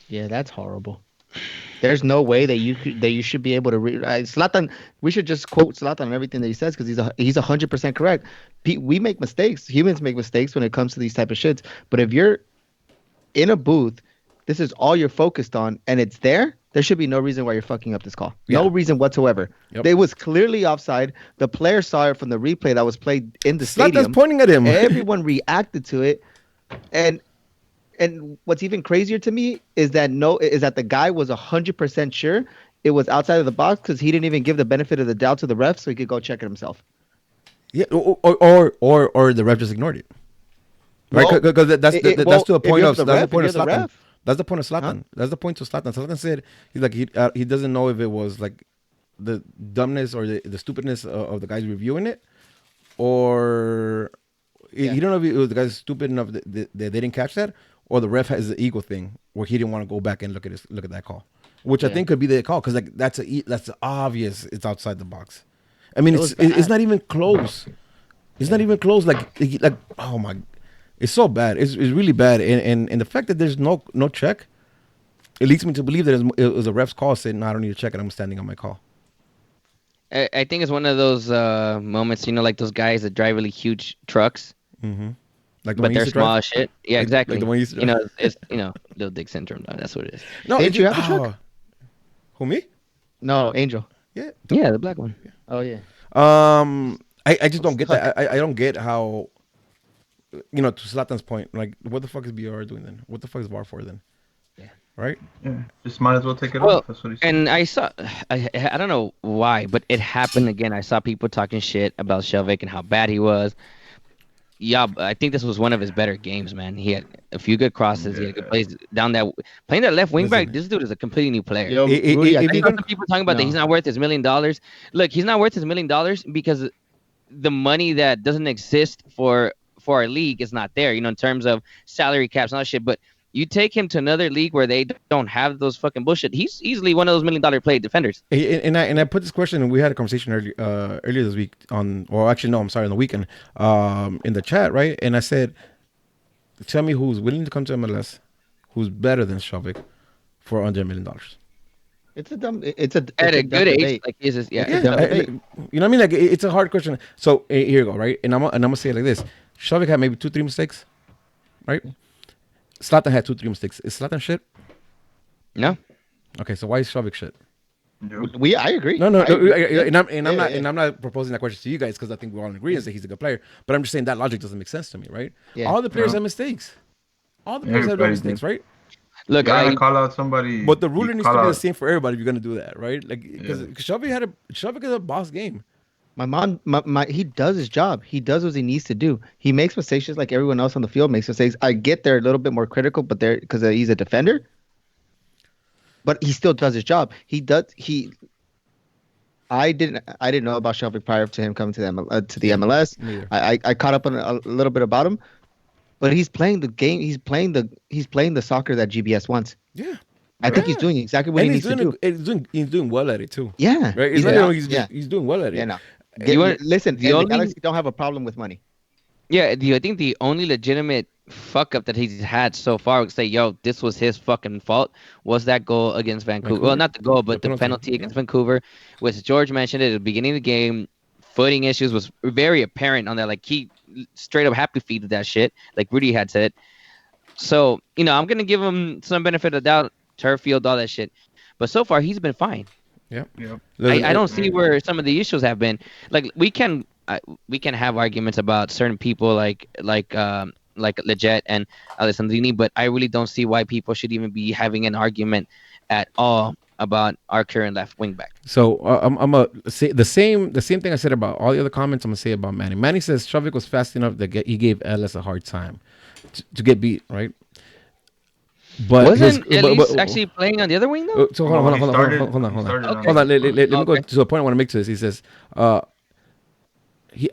Yeah, that's horrible. There's no way that you should be able to Zlatan. We should just quote Zlatan on everything that he says because he's 100% correct. We make mistakes. Humans make mistakes when it comes to these type of shits. But if you're in a booth, this is all you're focused on, and it's there, there should be no reason why you're fucking up this call. Yeah. No reason whatsoever. Yep. It was clearly offside. The player saw it from the replay that was played in the Zlatan's stadium. pointing at him. Everyone reacted to it, and what's even crazier to me is that the guy was 100% sure it was outside of the box because he didn't even give the benefit of the doubt to the ref, so he could go check it himself. Yeah, or the ref just ignored it. Right, because that's to the point of Zlatan. That's the point of Zlatan. Huh? That's the point of Zlatan. Zlatan said he doesn't know if it was like the dumbness or the stupidness of the guys reviewing it, or he don't know if it was the guys stupid enough that they didn't catch that, or the ref has the ego thing where he didn't want to go back and look at that call, which I think could be the call because like that's obvious. It's outside the box. I mean, it's not even close. It's not even close. Like oh my. It's so bad. It's really bad, and the fact that there's no check, it leads me to believe that it was a ref's call saying, "No, I don't need to check it. I'm standing on my call." I think it's one of those moments, like those guys that drive really huge trucks, like but they're small as shit. Yeah, exactly. Like the one it's little dick syndrome. That's what it is. No, did you have a truck? Who, me? No, Angel. Yeah, the black one. Yeah. Oh yeah. I just don't get that. I don't get how. To Zlatan's point, like, what the fuck is BR doing then? What the fuck is VAR for then? Yeah. Right? Yeah. Just might as well take it off. That's what he said. And I saw, I don't know why, but it happened again. I saw people talking shit about Shelvik and how bad he was. Yeah, I think this was one of his better games, man. He had a few good crosses. He had good plays down that. Playing that left wing back, this dude is a completely new player. I think people talking about that he's not worth his $1 million. Look, he's not worth his $1 million because the money that doesn't exist for our league is not there, in terms of salary caps and all that shit. But you take him to another league where they don't have those fucking bullshit. He's easily one of those $1 million play defenders. And I put this question, and we had a conversation earlier this week on the weekend, in the chat, right? And I said, tell me who's willing to come to MLS, who's better than Shelvik for under $1 million. It's a good age, debate. like you know what I mean? Like it's a hard question. So here you go, right? And I'm gonna say it like this: Shelvik had maybe 2-3 mistakes, right? Zlatan had 2-3 mistakes. Is Zlatan shit? No. Okay, so why is Shelvik shit? I agree. No. I'm not proposing that question to you guys because I think we're all in agreement that he's a good player. But I'm just saying that logic doesn't make sense to me, right? Yeah. All the players have mistakes. All the players have mistakes, right? Look, I call out somebody. But the ruler needs to be the same for everybody if you're gonna do that, right? Like, because Shelvik is a boss game. My he does his job. He does what he needs to do. He makes mistakes just like everyone else on the field makes mistakes. I get they're a little bit more critical, but they're because he's a defender. But he still does his job. I didn't know about Shelvik prior to him coming to the MLS. I caught up on a little bit about him. But he's playing the game. He's playing the soccer that GBS wants. Yeah, I think he's doing exactly what he needs to do. He's doing well at it too. Yeah, right. He's doing well at it. Yeah, no. Listen, the Galaxy don't have a problem with money. Yeah, I think the only legitimate fuck up that he's had so far would say, "Yo, this was his fucking fault." Was that goal against Vancouver? Well, not the goal, but the penalty against Vancouver, which George mentioned it at the beginning of the game. Footing issues was very apparent on that. Like he straight up happy feet with that shit, like Rudy had said. So I'm gonna give him some benefit of the doubt, turf field, all that shit. But so far he's been fine. Yeah. I don't see where some of the issues have been. Like we can have arguments about certain people like Leggett and Alessandrini, but I really don't see why people should even be having an argument at all about our current left wing back. So I'm gonna say the same thing I said about all the other comments. I'm gonna say about Manny. Manny says Shelvik was fast enough that he gave Ellis a hard time to get beat, right? But wasn't Ellis actually playing on the other wing though? So hold on. Let me go to the point I want to make to this. He says, I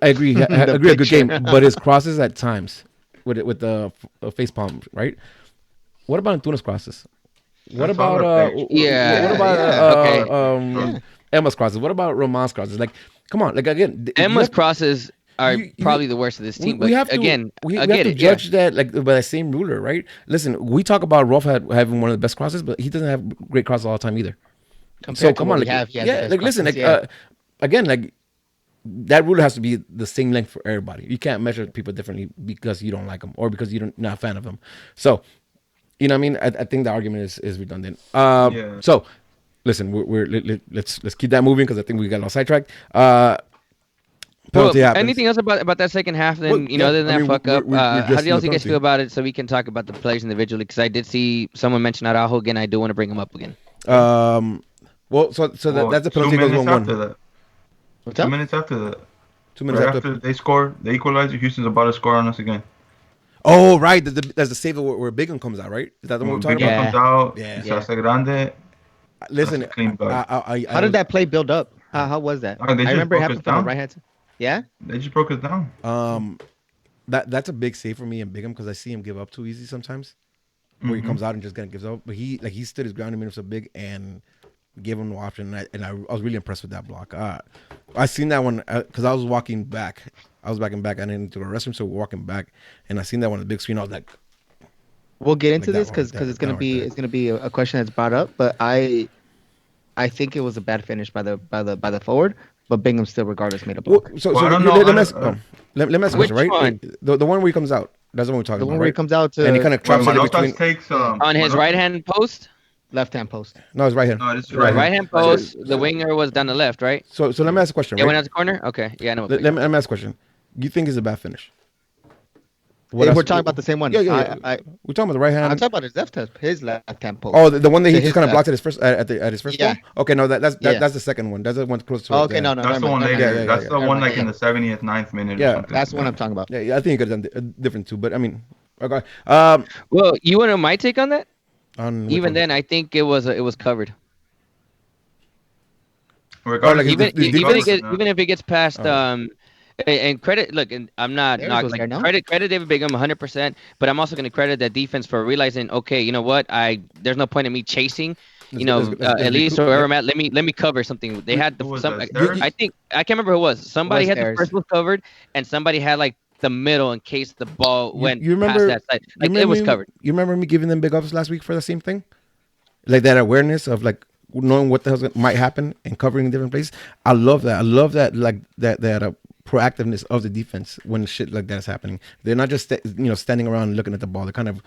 agree. I agree. A good game, but his crosses at times with the face palm, right? What about Antunes crosses? What about Emma's crosses? What about Romain's crosses? Like, come on, like again, Emma's crosses are probably the worst of this team. But we have to judge that like by the same ruler, right? Listen, we talk about Rolf having one of the best crosses, but he doesn't have great crosses all the time either. Come on, listen, again, like that ruler has to be the same length for everybody. You can't measure people differently because you don't like them or because you're not a fan of them. So. You know what I mean? I think the argument is redundant. So listen, let's keep that moving because I think we got a little sidetracked. Well, Penalty happens. anything else about that second half? Then Well, yeah, other than I that mean, fuck up, we're how just do in you the guys penalty. feel about it? So we can talk about the players individually because I did see someone mention Araujo again. I do want to bring him up again. Well, so that's the penalty goes 1-1. What's 2 up? minutes after that. 2 minutes Right after they score, the equalizer, Houston's about to score on us again. Oh, right. That's the save where Bigham comes out, right? Is that the one we're talking Big about? comes out. Yeah. Se hace grande. Listen, That's a clean bug. How did that play build up? How was that? Oh, they I just remember it broke us happened from the down. right hand side. Yeah. They just broke us down. That's a big save for me and Bigham because I see him give up too easy sometimes, where he comes out and just kind of gives up. But he stood his ground in minutes so big and gave him no option. And I was really impressed with that block. I seen that one because I was walking back. I was back. I didn't to the restroom, so we're walking back, and I seen that one on the big screen. I was like, we'll get into this that because it's gonna be a question that's brought up. But I think it was a bad finish by the forward. But Bingham still, regardless, made a block. I don't know. Let me ask a question, right? One? The one where he comes out. That's the one we're talking The about, one where he right? comes out to And he kind of traps it in Manotas between. takes On his right hand post, left hand post. No, it's right hand. No, this is the right. right hand post, the winger was down the left, right? So let me ask a question, It right? went out the corner. Okay, yeah, I know. Let me ask a question. You think it's a bad finish? We're talking about the same one. Yeah. We're talking about the right hand. I'm talking about his left hand post. Oh, the one that he To just his kind of blocked left. at his first Yeah. goal. Okay, no, that's Yeah. the second one. That's the one close to. Oh, okay, no, That's the one never later. mind. That's the one like Yeah. in the 70th, 9th minute. Yeah. Or something. That's the one I'm talking about. Yeah, I think you could have done different too, but I mean, okay. Well, you want to know my take on that? On which Even one? then, I think it was covered. Regardless, like, Even it's defense? even if it gets past and credit. Look, and I'm not There it not goes like right now. credit David Bingham 100%, but I'm also going to credit that defense for realizing, okay, you know what? There's no point in me chasing. At least or wherever I'm at, let me cover something. They had Who was some. that, Stairs? I think I can't remember who it was. Somebody had Stairs. the first one covered, and somebody had like the middle in case the ball went you remember, past that side. Like it was covered. You remember me giving them big ups last week for the same thing, like that awareness of like knowing what the hell might happen and covering in different places. I love that. Like that proactiveness of the defense when shit like that is happening. They're not just standing around looking at the ball. They're kind of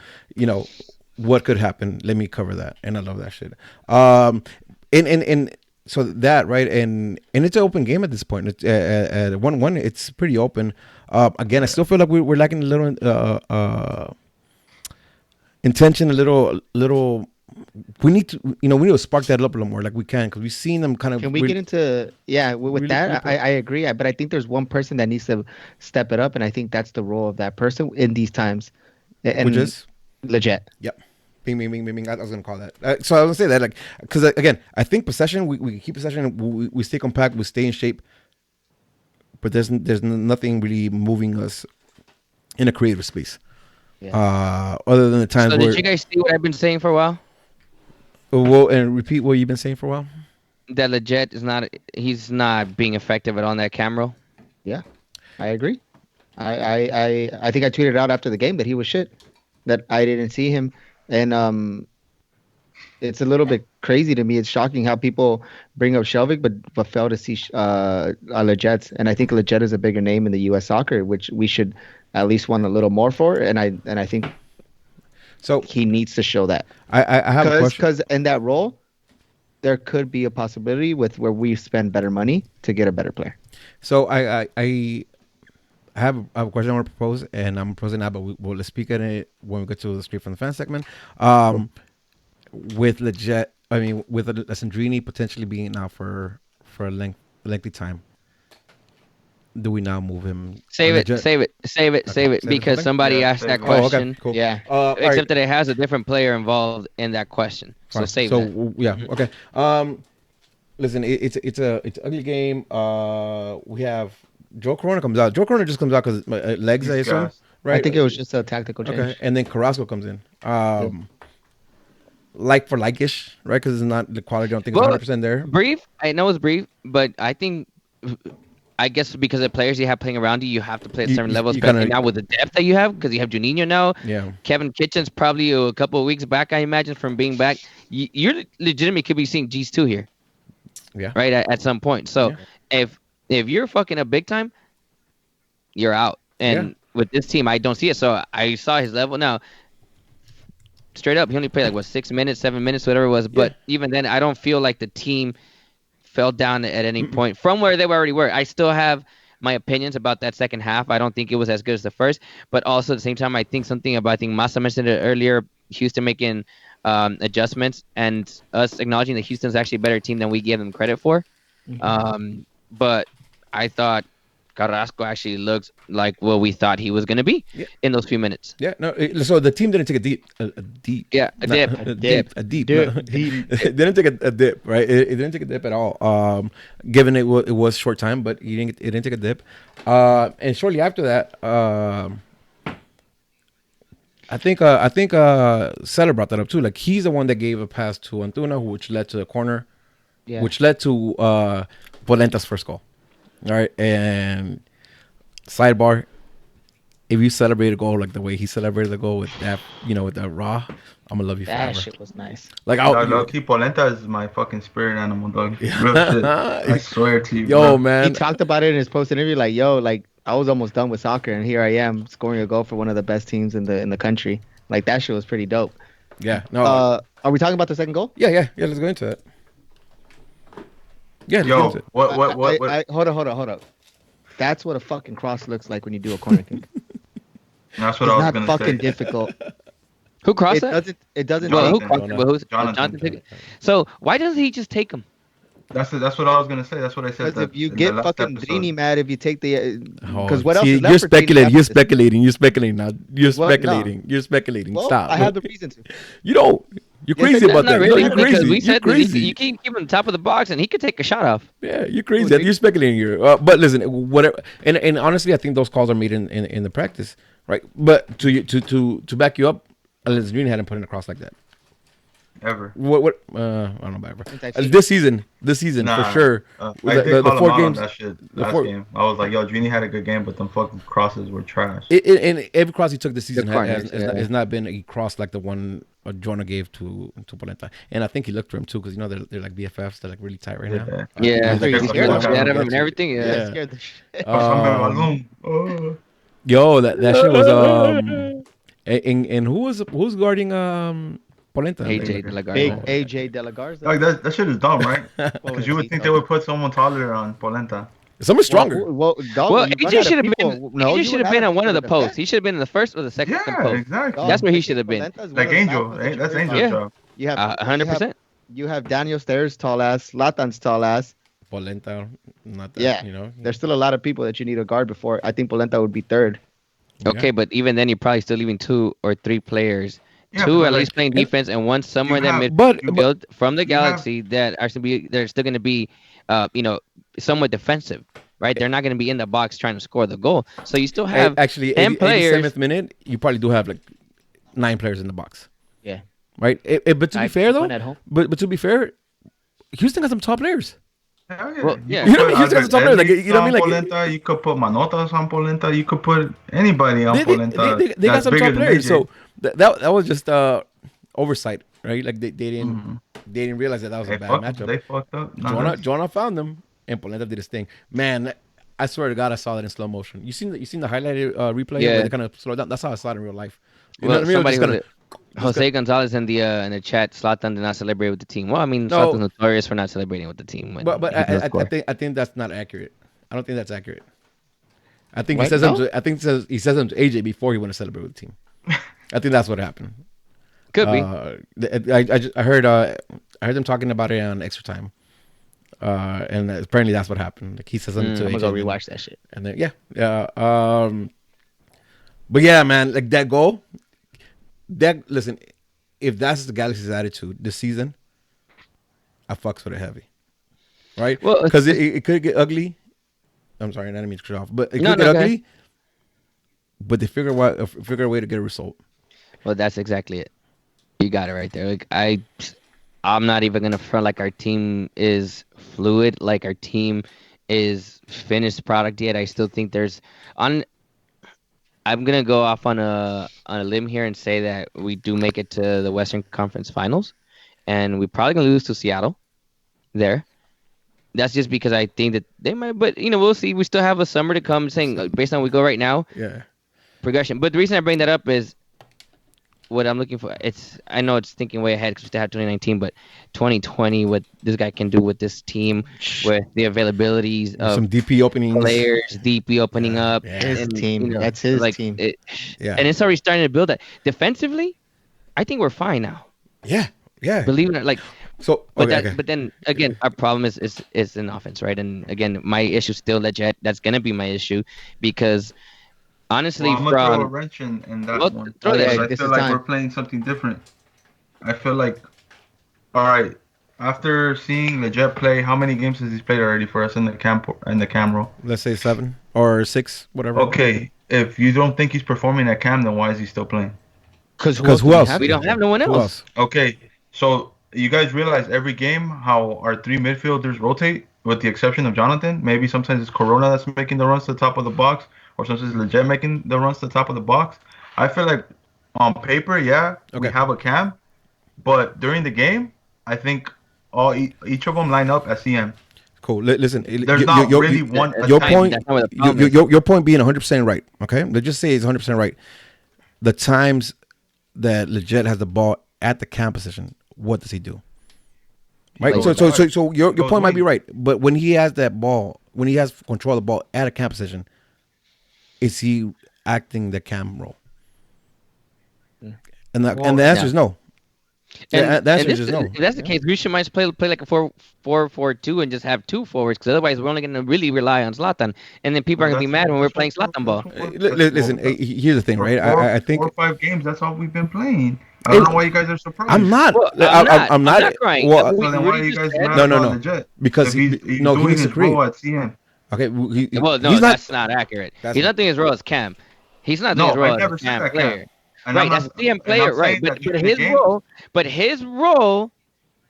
what could happen. Let me cover that, and I love that shit. And so that right, and it's an open game at this point. It's at 1-1. It's pretty open. Again, I still feel like we're lacking a little intention, a little. We need to spark that up a little more, like we can, because we've seen them kind of. Can we get into with really that? I agree, but I think there's one person that needs to step it up, and I think that's the role of that person in these times. And which is legit. Yep. Bing, bing, bing, bing, bing. I was gonna call that. So I was gonna say that, like, because again, I think possession. We keep possession. We stay compact. We stay in shape. But there's nothing really moving us in a creative space. Yeah. Other than the times So where. did you guys see what I've been saying for a while? Well, and repeat what you've been saying for a while. That Legit he's not being effective at on that camera. Yeah, I agree. I think I tweeted out after the game that he was shit. That I didn't see him, and it's a little bit crazy to me. It's shocking how people bring up Shelvik, but fail to see Legit. And I think Legit is a bigger name in the U.S. soccer, which we should at least want a little more for. And I think so. He needs to show that. I have a question. Because in that role, there could be a possibility where we spend better money to get a better player. So I have a question I want to propose, and I'm proposing now, but we'll speak on it when we get to the Straight from the Fan segment. With Legit, I mean, with Alessandrini potentially being out for a lengthy time, do we now move him? Save it, because somebody asked that question. Okay, cool. Yeah. Except that it has a different player involved in that question. So Fine. save that. Yeah, okay. Listen, it's an ugly game. We have Joe Corona comes out. Joe Corona just comes out because legs, I assume. Right. I think it was just a tactical change. Okay, and then Carrasco comes in. Like for like-ish, right? Because it's not the quality. I don't think it's 100% there. Brief. I know it's brief, but I guess because of players you have playing around you, you have to play at certain levels. But now with the depth that you have, because you have Juninho now, Kevin Kitchens probably a couple of weeks back, I imagine, from being back. You're legitimately could be seeing G's 2 here. Yeah. Right at some point. So if you're fucking up big time, you're out. And with this team, I don't see it. So I saw his level now. straight up. He only played like 6 minutes, 7 minutes, whatever it was. But even then, I don't feel like the team fell down at any point from where they already were. I still have my opinions about that second half. I don't think it was as good as the first, but also at the same time, I think Massa mentioned it earlier, Houston making adjustments and us acknowledging that Houston's actually a better team than we give them credit for. But I thought Carrasco actually looked like what we thought he was going to be in those few minutes. Yeah, no. So the team didn't take a deep. Yeah, a dip. It didn't take a dip, right? It didn't take a dip at all. Given it was short time, but it didn't take a dip. And shortly after that, I think Seller brought that up too. Like he's the one that gave a pass to Antuna, which led to the corner, which led to Polenta's first goal. All right, and sidebar, if you celebrate a goal like the way he celebrated the goal with that, with that raw, I'm gonna love you forever. That shit was nice. Like, Polenta is my fucking spirit animal, dog. Real shit. I swear to you. Yo, man. He talked about it in his post interview, like, yo, like I was almost done with soccer, and here I am scoring a goal for one of the best teams in the country. Like that shit was pretty dope. Yeah. No. Are we talking about the second goal? Yeah. Let's go into it. Yeah. Yo, what? Hold up. That's what a fucking cross looks like when you do a corner kick. That's what I was gonna say. It's not fucking difficult. Who crossed that? It doesn't. Well, Jonathan took it. So why doesn't he just take him? That's what I was gonna say. That's what I said. Because if you get fucking Drini mad if you take the, because what else? You're speculating. You're speculating now. You're speculating. Well, Stop. I have the reason to. You don't. You're crazy about that. Really, you're crazy. We said crazy. You can't keep him on top of the box, and he could take a shot off. Yeah, you're crazy. You're speculating here. But listen, whatever. And honestly, I think those calls are made in the practice, right? But to back you up, Alessandrini hadn't put in a cross like that. Ever. What? I don't know about ever. This season for sure. I did call 4 games. That shit last game. I was like, yo, Drini had a good game, but them fucking crosses were trash. And every cross he took this season has not been a cross like the one Jonah gave to Polenta. And I think he looked for him too, because they're like BFFs. They're like really tight right now. Yeah, he's scared of him and everything. Yeah. Scared the shit. Yo, that shit was and who's guarding Polenta? AJ De La Garza. Like that shit is dumb, right? Because you would think they would put someone taller on Polenta. Someone stronger. Well, AJ should have been. No, he should have been on one of the posts. He should have been in the first or the second post. Yeah, exactly. That's where he should have been. Like Angel. That's Angel's job. You have 100%. You have Daniel Stairs, tall ass. Latan's tall ass. Polenta, not that. Yeah, there's still a lot of people that you need to guard before. I think Polenta would be third. Okay, but even then, you're probably still leaving 2 or 3 players. 2 at least playing defense, and 1 somewhere in that midfield from the Galaxy that are they're still going to be, somewhat defensive, right? They're not going to be in the box trying to score the goal. So you still have actually 10 players. 87th minute, you probably do have like 9 players in the box. Yeah. Right. But to be fair though, but to be fair, Houston got some top players. Well, yeah. You know what I mean? Houston got some top players. Like, you know what I mean? Like, Polenta, you could put Manotas on Polenta. You could put anybody on Polenta. They got some top players. So that was just oversight, right? Like they didn't realize that was a bad matchup. They fucked up. Jonah found them, and Polenta did his thing. Man, I swear to God, I saw that in slow motion. You seen the highlighted replay? Yeah. Where they kind of slow down. That's how I saw it in real life. You Well, know what I mean? Jose Gonzalez in the chat, Zlatan did not celebrate with the team. Well, I mean, Zlatan's notorious for not celebrating with the team. But I think that's not accurate. I don't think that's accurate. I think he says he says them to AJ before he went to celebrate with the team. I think that's what happened. Could be. I heard them talking about it on Extra Time, and apparently that's what happened. Like he says something to AJ. I'm gonna go rewatch that shit. And then but yeah, man, like that goal. Listen, if that's the Galaxy's attitude this season, I fucks with it heavy, right? Well, because it could get ugly. I'm sorry, I didn't mean to cut off, but it could get ugly. But they figure a way to get a result. Well, that's exactly it. You got it right there. Like I'm not even gonna front like our team is fluid, like our team is finished product yet. I still think I'm gonna go off on a limb here and say that we do make it to the Western Conference Finals, and we're probably gonna lose to Seattle. There, that's just because I think that they might. But we'll see. We still have a summer to come. Saying based on where we go right now, yeah, progression. But the reason I bring that up is what I'm looking for. I know it's thinking way ahead because we still have 2019, but 2020, what this guy can do with this team, with the availabilities of Some DP openings. players, DP opening up, His and team. That's his like team. Yeah. and it's already starting to build that. Defensively, I think we're fine now. Yeah. Yeah. Believe it or not, So, okay. but then again, our problem is in offense, right? And again, my issue still legit. That's gonna be my issue because honestly, Well, I'm gonna throw a wrench in that one throw that. because I this feel is like time. we're playing something different. I feel like, all right, after seeing Leggett play, how many games has he played already for us in the cam role? Let's say 7 or 6, whatever. Okay, if you don't think he's performing at cam, then why is he still playing? Because who else? We don't have no one Who else. Okay, so you guys realize every game how our 3 midfielders rotate, with the exception of Jonathan. Maybe sometimes it's Corona that's making the runs to the top of the box, or sometimes it's Leggett making the runs to the top of the box. I feel like on paper, we have a cam, but during the game, I think each of them line up as CM. Cool. Listen, There's not really one. Your point. Your point being 100% right. Okay, let's just say it's 100% right. The times that Leggett has the ball at the cam position, what does he do? Right. So your point might be right, but when he has that ball, when he has control of the ball at a cam position, is he acting the cam role? And the answer is no. And the answer is no. If that's the case, we should might play like a 4-4-2 and just have 2 forwards, because otherwise we're only going to really rely on Zlatan, and then people are going to be mad when we're playing Zlatan ball. Listen, here's the thing, right? I think 4 or 5 games. That's all we've been playing. I don't know why you guys are surprised. I'm not. Well, I'm not crying. Well, so then why are you guys mad no. about Leggett? Because he's he doing needs to his create. role at CM. Okay, No, that's not accurate. He's not doing his role as Cam. He's not doing his role I never as said Cam that, player. And Right, that's a CM player, right? But his role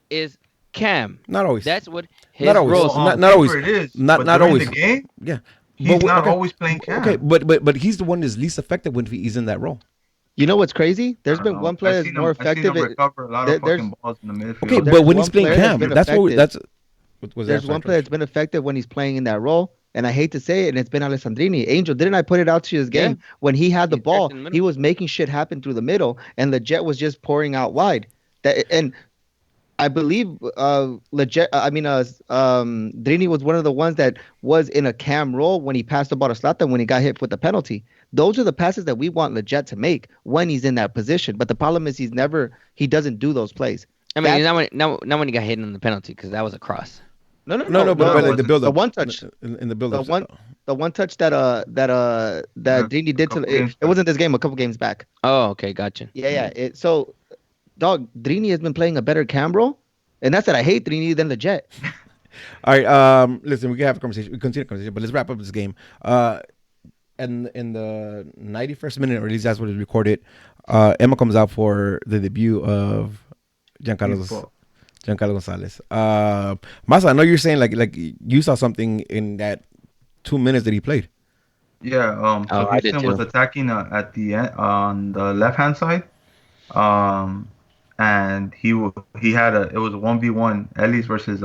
is Cam. Not always. That's what his not always. role. Not always. It is. Not during always. The game, yeah, he's not always playing Cam. Okay, but he's the one that's least effective when he's in that role. You know what's crazy? There's been one player that's more effective. I've seen him recover a lot of fucking balls in the midfield. Okay, but when he's playing Cam, that's there's one player that's been effective when he's playing in that role. And I hate to say it, and it's been Alessandrini. Angel, didn't I put it out to his game? Yeah. When he had the ball, he was making shit happen through the middle, and Leggett was just pouring out wide. And I believe Drini was one of the ones that was in a Cam role when he passed the ball to Zlatan when he got hit with the penalty. Those are the passes that we want Leggett to make when he's in that position. But the problem is he doesn't do those plays. I mean, not when he got hit in the penalty, because that was a cross. No, but like the build up. The one touch in the build up. The one touch that Drini did to it wasn't this game, a couple games back. Oh, okay, gotcha. Yeah. So, dog, Drini has been playing a better cam role, and that's that I hate Drini than Leggett. All right, listen, we can have a conversation. We continue the conversation, but let's wrap up this game. And in the 91st minute, or at least that's what is recorded, Emma comes out for the debut of Giancarlo Gonzalez. Masa, I know you're saying like you saw something in that 2 minutes that he played. Yeah. So Houston was attacking at the end on the left hand side. And it was a 1v1 Elise versus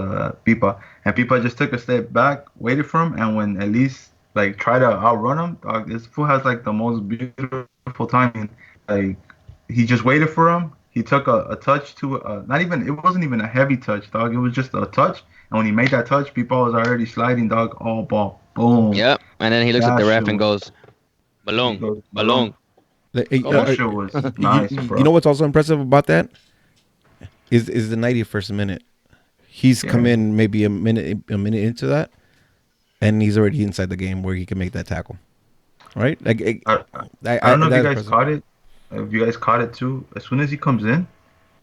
Pipa, and Pipa just took a step back, waited for him, and when Elise like tried to outrun him, dog, this fool has like the most beautiful timing. Like he just waited for him. He took a touch to it wasn't even a heavy touch, dog. It was just a touch, and when he made that touch, Pipa was already sliding, dog. All ball, boom. Yep, and then he looks at the ref and goes, "Balong." That shit was nice, bro. You know what's also impressive about that is the 91st minute. He's come in maybe a minute into that, and he's already inside the game where he can make that tackle. Right? Like I don't know if you guys caught it. If you guys caught it too, as soon as he comes in,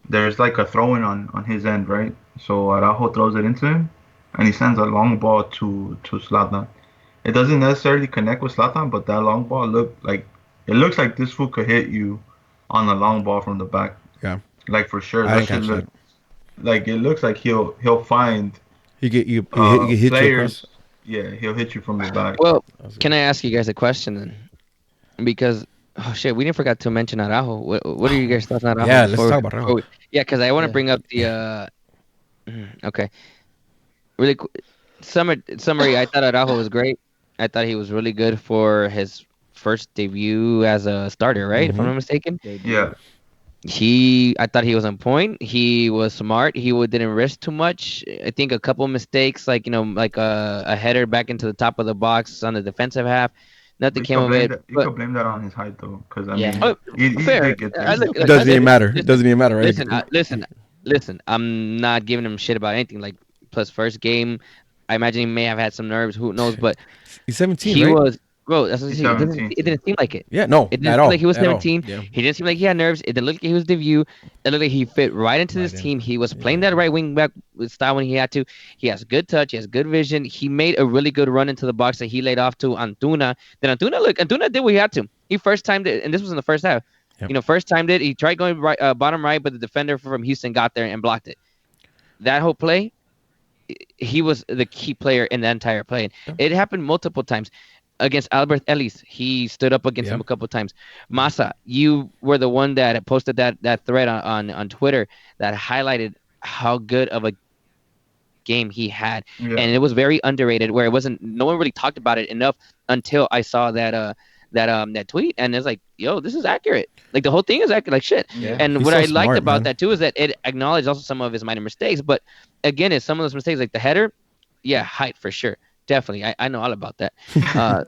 there's like a throw-in on his end, right? So Araujo throws it into him, and he sends a long ball to Zlatan. It doesn't necessarily connect with Zlatan, but that long ball looks like this fool could hit you on a long ball from the back. Yeah, like for sure. I didn't catch that. Like it looks like he'll find he hit players. Yeah, he'll hit you from the back. Well, can I ask you guys a question then? Because we didn't forget to mention Araujo. What are you guys thoughts on Araujo? Yeah, let's talk about Araujo. Yeah, because I want to bring up the okay. Really summary. I thought Araujo was great. I thought he was really good for his first debut as a starter, right? Mm-hmm. If I'm not mistaken. Yeah. I thought he was on point. He was smart. Didn't risk too much. I think a couple mistakes, like like a header back into the top of the box on the defensive half. Nothing We came could of blame it. that. You But could blame that on his height though, because I Yeah. mean, he fair. did get I there. look. It doesn't even matter. It Listen, doesn't even matter, right? listen. I'm not giving him shit about anything. Like plus first game, I imagine he may have had some nerves. Who knows? But He's 17, he right? was, bro. That's what I He's say. It 17. didn't seem like it. Yeah, no, It at didn't seem like all, he was at all. 17. Yeah, He didn't seem like he had nerves. It didn't look like he was debut. It looked like he fit right into this right in. team. He was playing Yeah. that right wing back style when he had to. He has good touch. He has good vision. He made a really good run into the box that he laid off to Antuna. Then Antuna did what he had to. He first timed it, and this was in the first half. Yep. First timed it. He tried going right, bottom right, but the defender from Houston got there and blocked it. That whole play, he was the key player in the entire play. Yep. It happened multiple times against Albert Ellis. He stood up against him a couple times. Massa, you were the one that posted that thread on Twitter that highlighted how good of a game he had, Yeah. and it was very underrated. Where no one really talked about it enough until I saw that tweet, and it's like, yo, this is accurate. Like the whole thing is accurate, like shit. Yeah. And He's what so I liked smart, about man. that too is that it acknowledged also some of his minor mistakes, but again, it's some of those mistakes like the header. Yeah, height for sure. Definitely. I know all about that.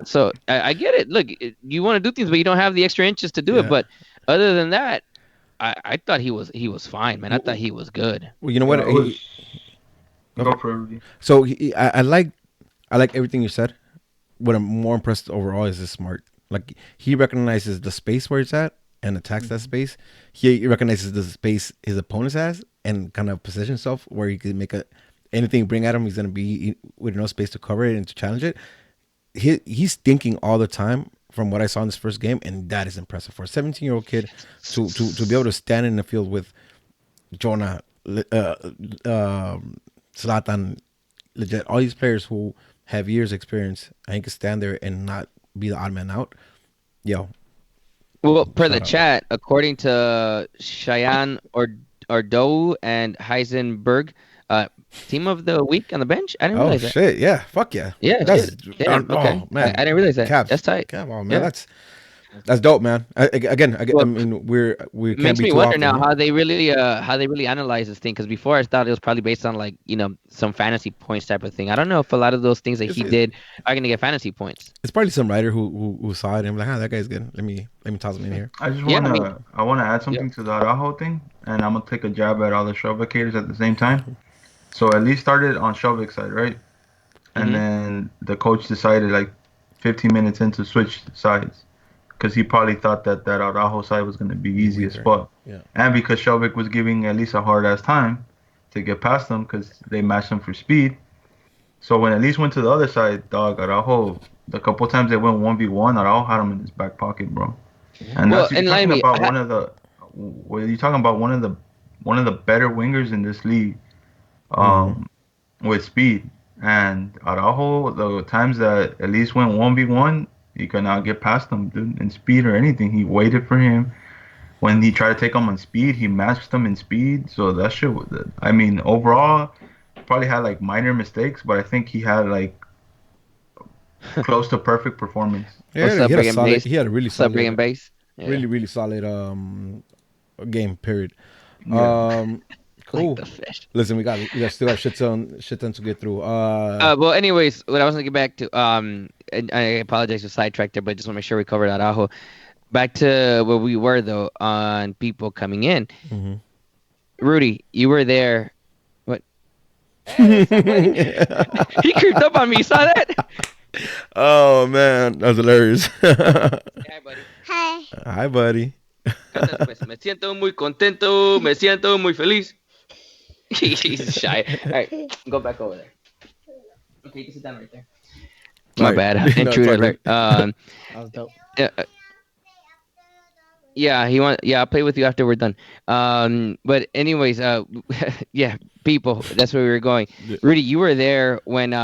So I get it. Look, you want to do things, but you don't have the extra inches to do it. Yeah. But other than that, I thought he was fine, man. I thought he was good. Well, you know what? Yeah, it was- Go for it, Rudy. So I like everything you said. What I'm more impressed overall is his smart. Like he recognizes the space where it's at and attacks that space. He recognizes the space his opponent has and kind of position himself where he can make anything bring at him. He's gonna be with no space to cover it and to challenge it. He's thinking all the time. From what I saw in this first game, and that is impressive for a 17-year-old kid to be able to stand in the field with Jonah, Zlatan, legit, all these players who have years experience, and he can stand there and not be the odd man out. Yo, Well, per the Shout out. chat, according to Cheyenne Ordo and Heisenberg, team of the week on the bench. I didn't oh realize that. shit, yeah, fuck yeah, Yeah, that's shit. Damn, okay. oh man, I didn't realize that. Caps, That's tight. Cap, oh man, Yeah. that's dope, man. Again, I Well, mean, we It can't makes be me too wonder often. now Yeah? how they really analyze this thing. Because before I thought it was probably based on like some fantasy points type of thing. I don't know if a lot of those things that he did are gonna get fantasy points. It's probably some writer who saw it and like, that guy's good. Let me toss him in here. I just Yeah, wanna add something to the Araujo thing, and I'm gonna take a jab at all the Shelvicators at the same time. So at least started on Shelvic's side, right? And Mhm. then the coach decided like 15 minutes in to switch sides because he probably thought that Araujo side was gonna be easy as Weaker. fuck. Yeah. And because Shelvic was giving at least a hard ass time to get past them because they matched him for speed. So when at least went to the other side, dog, Araujo, the couple times they went 1v1, Araujo had him in his back pocket, bro. And Well, that's you're enlighten talking me. about you're talking about one of the better wingers in this league, with speed. And Araujo, the times that at least went 1v1, he could not get past him, dude, in speed or anything. He waited for him. When he tried to take him on speed, he matched him in speed. So that shit I mean, overall, probably had like minor mistakes, but I think he had like close to perfect performance. Yeah, What's up, he had a Brigham solid. Base? He had a really What's up, Brigham solid, Base? Yeah. really solid game. Period. Yeah. Cool. Like the fish. Listen, we still got shit ton to get through. Well, anyways, what I was gonna get back to, and I apologize for sidetracked there, but just want to make sure we covered Araujo. Back to where we were though, on people coming in. Mhm. Rudy, you were there. What? He creeped up on me. You saw that? Oh man, that was hilarious. Hi, buddy. Hi. Hi, buddy. Me siento muy contento. Me siento muy feliz. He's shy. All right, go back over there. Okay, you can sit down right there. My Right. bad. No, it's Intruder all alert. That was dope. I'll play with you after we're done. But anyways, yeah, people, that's where we were going. Yeah. Rudy, you were there when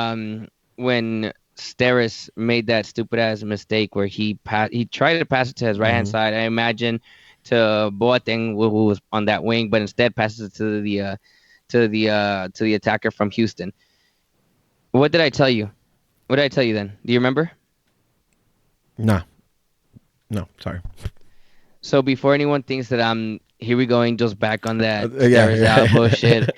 Steris made that stupid ass mistake where he tried to pass it to his right hand side. I imagine to Boateng who was on that wing, but instead passes it to the attacker from Houston. What did I tell you? What did I tell you then? Do you remember? Nah. No, sorry. So before anyone thinks that here we go, Angels back on that Yeah, Steres out bullshit.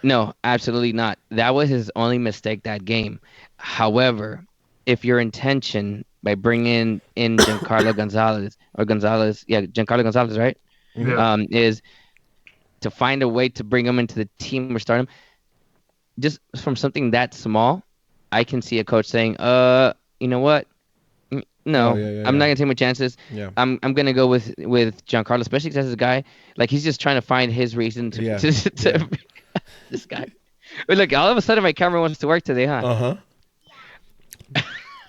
No, absolutely not. That was his only mistake that game. However, if your intention by bringing in Giancarlo Gonzalez or Gonzalez, yeah, Giancarlo Gonzalez, right, Yeah. is to find a way to bring him into the team or start him, just from something that small, I can see a coach saying, you know what? Oh No, yeah, yeah, I'm not yeah. gonna take my chances. Yeah. I'm gonna go with Giancarlo, especially because this guy, like he's just trying to find his reason to Yeah. to Yeah. this guy. But look, all of a sudden my camera wants to work today, huh? Uh-huh.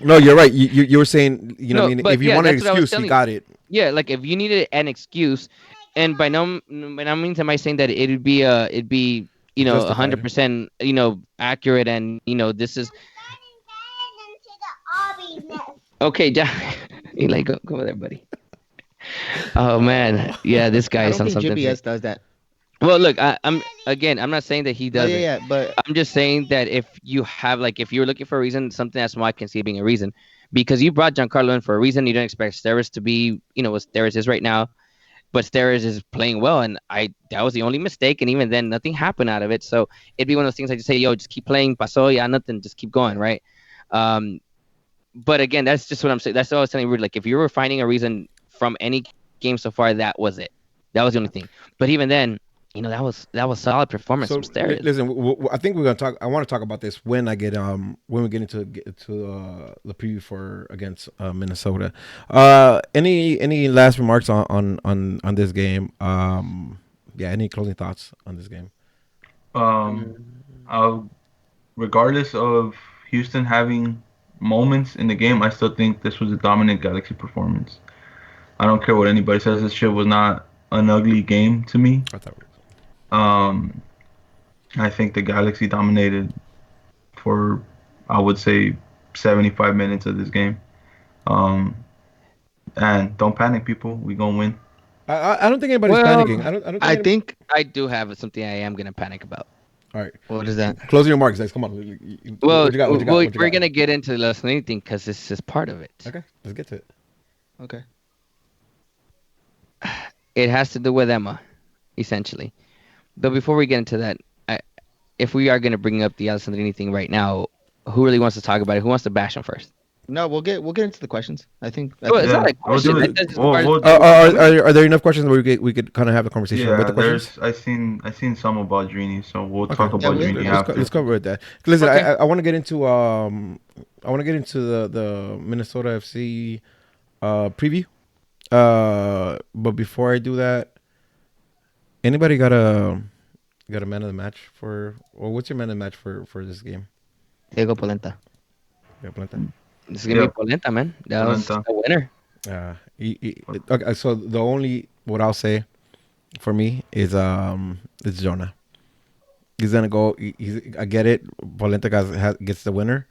No, you're right. You were saying, you know, what I No, mean, if but you yeah, wanted an that's what I was excuse, you telling. got it. Yeah, like if you needed an excuse, and by no means am I saying that it'd be Justified. 100% accurate, and this is okay. You like go over there, buddy. Oh man, yeah, this guy I is don't on think something. GBS does that. Well, look, I'm not saying that he No, yeah, doesn't. yeah, but I'm just saying that if you have like if you're looking for a reason, something that's small, I can see it being a reason, because you brought Giancarlo in for a reason. You don't expect Steres to be what Steres is right now, but Steres is playing well, and that was the only mistake, and even then nothing happened out of it. So it'd be one of those things I just say, yo, just keep playing, pasó, yeah, nothing, just keep going, right? Um, but again, that's just what I'm saying. That's what I was telling you. Like if you were finding a reason from any game so far, that was it. That was the only thing. But even then, that was solid performance So from Steres. listen, I think we're gonna talk. I want to talk about this when when we get into the preview for against Minnesota. Any last remarks on this game? Yeah, any closing thoughts on this game? I'll, regardless of Houston having moments in the game, I still think this was a dominant Galaxy performance. I don't care what anybody says. This shit was not an ugly game to me. I thought. Um, I think the Galaxy dominated for, I would say, 75 minutes of this game. And don't panic, people. We gonna win. I don't think anybody's Well, panicking. I don't. I think I do have something I am gonna panic about. All right. what is that? Closing remarks, guys. Come on. Well, What you got? What you got? What you we're got? gonna get into less than anything because this is part of it. Okay, let's get to it. Okay. It has to do with Emma, essentially. But before we get into that, if we are gonna bring up the Alessandrini thing right now, who really wants to talk about it? Who wants to bash him first? No, we'll get into the questions. I think. Well, it's Yeah, not a we'll do question. it. That's just We'll- part of- we'll- Are there enough questions where we could kind of have a conversation with Yeah, the questions? I seen some about Drini, so we'll Okay. talk Yeah, about we- Drini Let's, after. let's cover that. Listen, Okay. I want to get into the Minnesota FC preview. But before I do that, anybody got a man of the match or what's your man of the match for this game? Diego Polenta. Yeah, Planta? This is gonna Yeah. be Polenta, man. That was Polenta. a winner. Okay, so the only what I'll say for me is Jonah. He's gonna go. I get it. Polenta gets the winner,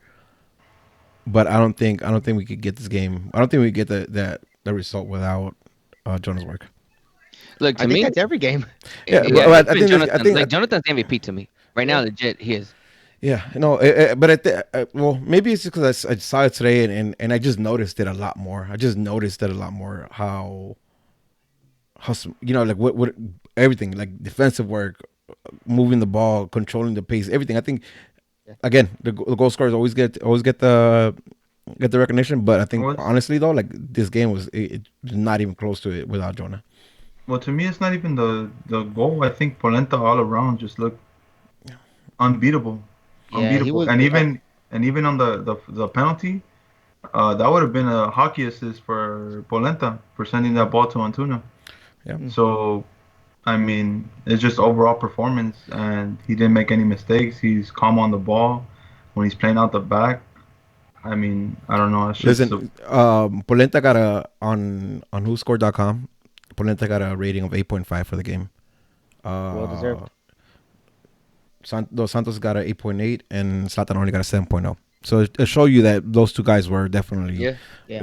but I don't think we could get this game. I don't think we get the result without Jonah's work. Look, I to think me, that's every game. Yeah, yeah, but I it's been think Jonathan, Jonathan's the MVP to me right now. Legit, he is. yeah, no, but well, maybe it's just because I saw it today and I just noticed it a lot more. I just noticed it a lot more how like what everything like defensive work, moving the ball, controlling the pace, everything. I think again the goal scorers always get the recognition, but I think Well, honestly though, like this game was not even close to it without Jonah. Well, to me, it's not even the goal. I think Polenta all around just looked unbeatable, Yeah, he was. and even on the penalty, that would have been a hockey assist for Polenta for sending that ball to Antuna. Yeah. So, I mean, it's just overall performance, and he didn't make any mistakes. He's calm on the ball when he's playing out the back. I mean, I don't know. It's just Listen, Polenta got on whoscored.com. Polenta got a rating of 8.5 for the game. Well deserved. Dos Santos got a 8.8 and Zlatan only got a 7.0. So it show you that those two guys were definitely, Yeah. the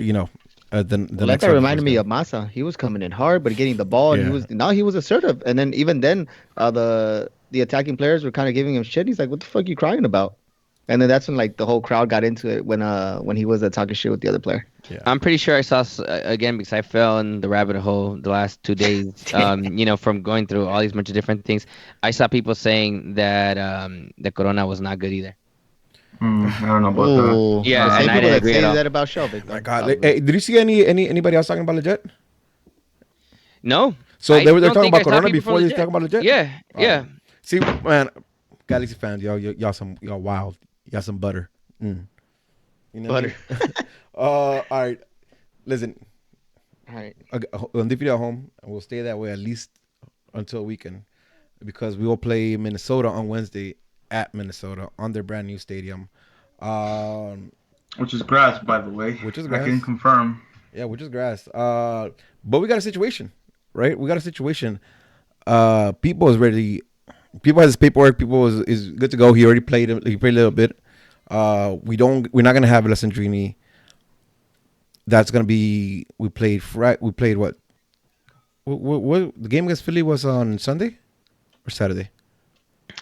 next Polenta level reminded for me this of Massa. He was coming in hard, but getting the ball, and Yeah. he was assertive. And then even then, the attacking players were kind of giving him shit. He's like, "What the fuck are you crying about?" And then that's when like the whole crowd got into it when he was talking shit with the other player. Yeah. I'm pretty sure I saw again because I fell in the rabbit hole the last 2 days. From going through all these bunch of different things, I saw people saying that the Corona was not good either. I don't know about that. Ooh, Yeah, the and same I people didn't that agree at say all. that about Shelvick. My Though, God, probably. hey, did you see anybody else talking about legit? No. So I they're don't talking think about I saw Corona people from before they legit. talking about legit. Yeah, yeah. See, man, Galaxy fans, y'all wild. Y'all some butter. Mm. You know Butter. all right. Listen, All right. undefeated at home, and we'll stay that way at least until weekend, because we will play Minnesota on Wednesday at Minnesota on their brand new stadium. Which is grass, by the way. Which is I can grass. confirm. Yeah, which is grass. But we got a situation, right? We got a situation. People is ready. People has his paperwork. People is good to go. He already played. He played a little bit. We're not gonna have Alessandrini. That's gonna be. We played. We played what? What? The game against Philly was on Sunday or Saturday.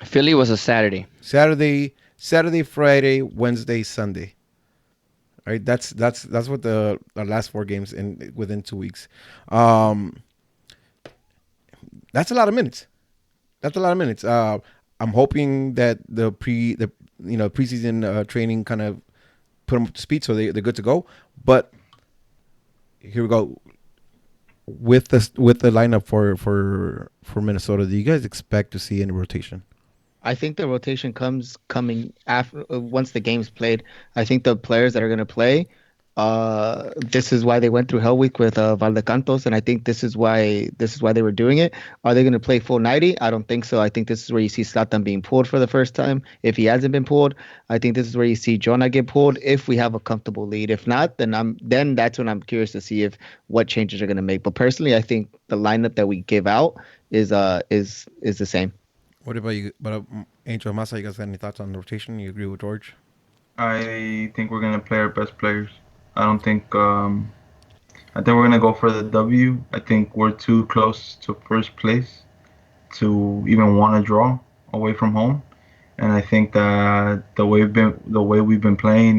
Philly was a Saturday. Saturday, Friday, Wednesday, Sunday. Right. That's what the last 4 games within 2 weeks. That's a lot of minutes. I'm hoping that the preseason training kind of put them up to speed so they're good to go. But here we go with the lineup for Minnesota. Do you guys expect to see any rotation? I think the rotation coming after once the game's played. I think the players that are going to play, this is why they went through Hell Week with Valdecantos, and I think this is why they were doing it. Are they going to play full 90? I don't think so. I think this is where you see Zlatan being pulled for the first time. If he hasn't been pulled, I think this is where you see Jonah get pulled. If we have a comfortable lead, if not, then that's when I'm curious to see if what changes are going to make. But personally, I think the lineup that we give out is the same. What about you? But Angel Massa, you guys got any thoughts on the rotation? You agree with George? I think we're gonna play our best players. I don't think. I think we're gonna go for the W. I think we're too close to first place to even want to draw away from home, and I think that the way we've been playing,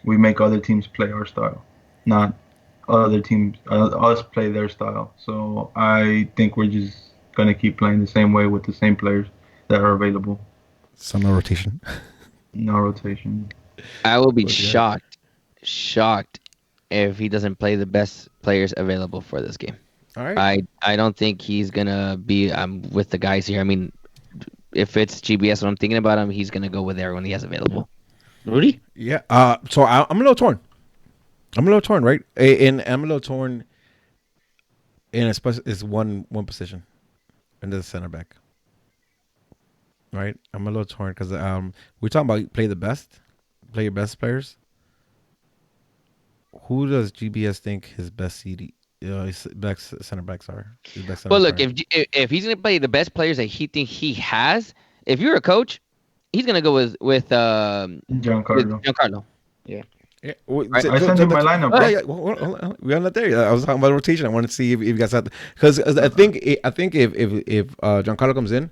we make other teams play our style, not other teams us play their style. So I think we're just gonna keep playing the same way with the same players that are available. So no rotation. No rotation. I will be shocked if he doesn't play the best players available for this game. All right. I don't think he's gonna be with the guys here. I mean, if it's GBS, what I'm thinking about him, he's gonna go with everyone he has available. Rudy? Yeah. So I'm a little torn. Right? And I'm a little torn in is one position, and that's center back. Right. I'm a little torn because we're talking about play your best players. Who does GBS think his best his best center backs are? Well, look, if he's gonna play the best players that he thinks he has, if you're a coach, he's gonna go with Giancarlo. Yeah. Yeah, I sent you my lineup, bro. Yeah, well, we're not there yet. I was talking about rotation. I wanted to see if you guys had, because I think if Giancarlo comes in,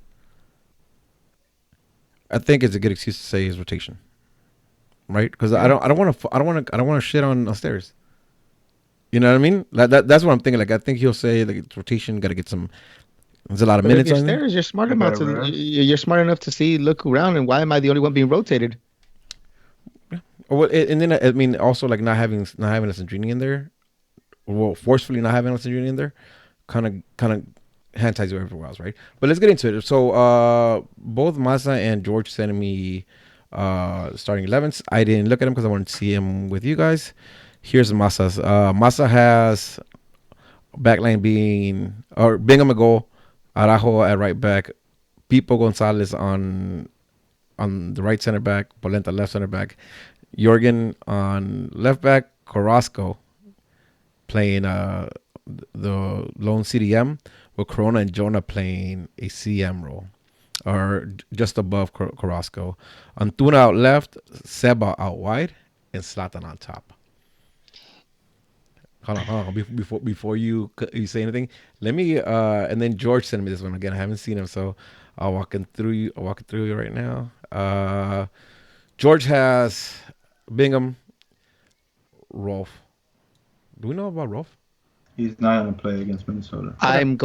I think it's a good excuse to say his rotation, right? Because I don't want to shit on Stairs. You know what I mean? That's what I'm thinking. Like I think he'll say like it's rotation. Got to get some. There's a lot of minutes if on you're Stairs, you're smart enough to see, look around, and why am I the only one being rotated? Well, and then I mean also like not having Alessandrini in there, well, forcefully not having Alessandrini in there, kind of hand ties you everywhere else, right? But let's get into it. So both Massa and George sent me starting 11s. I didn't look at them because I wanted to see him with you guys. Here's Massa's. Massa has backline being Bingham at goal, Araujo at right back, Pipo Gonzalez on the right center back, Polenta left center back, Jorgen on left back, Carrasco playing the lone CDM, with Corona and Jonah playing a CM role, or just above Carrasco. Antuna out left, Seba out wide, and Zlatan on top. Hold on. Before you say anything, let me and then George sent me this one again. I haven't seen him, so I'll walk it through you right now. George has Bingham, Rolf. Do we know about Rolf? He's not gonna play against Minnesota. I'm Okay.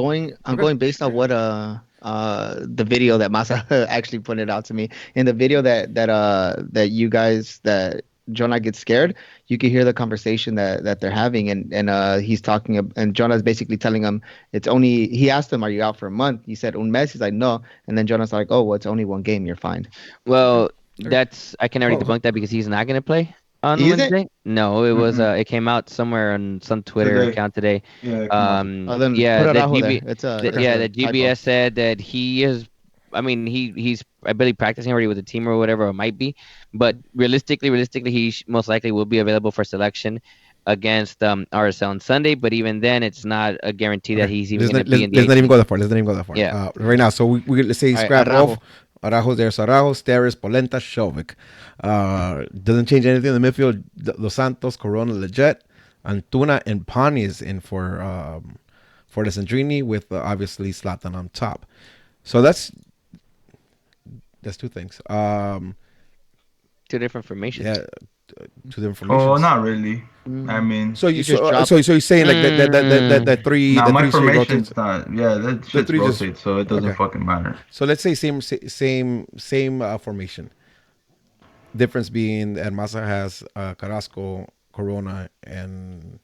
going based on what the video that Masa actually pointed out to me. In the video that you guys that Jonah gets scared, you can hear the conversation that they're having, and he's talking and Jonah's basically telling him it's only. He asked him, "Are you out for a month?" He said, "Un mes." He's like, "No," and then Jonah's like, "Oh, well, it's only one game. You're fine." Well, Okay. that's I can already Oh, debunk that because he's not gonna play on He isn't. Wednesday. No, it was Mm-mm. it came out somewhere on some Twitter Today. account today. Yeah, it came out today. Oh, then Yeah, put the Araujo there. GB, It's yeah, a the typo. GBS said that he is. I mean, he's I believe practicing already with the team or whatever it might be, but realistically, he most likely will be available for selection against RSL on Sunday. But even then, it's not a guarantee that okay. he's even going to Let's, be in the let's not even 18. go that far. Let's not even go that far. Yeah. Right now, so let's say All right, scrap Araujo. Rolf. Araujo, there's Araujo, Steres, Polenta, Shovik. Doesn't change anything in the midfield. Los Santos, Corona, Leggett, Antuna, and Pani is in for Alessandrini with obviously Zlatan on top. So that's two things. Two different formations. Yeah, two different Oh, formations. not really. I mean, So you just so, drop- so you're saying like that three now that my three straight rotates. formation's not. Yeah, that The shit's three just rotate, so it doesn't okay. fucking matter. So let's say same formation. Difference being that Massa has Carrasco, Corona, and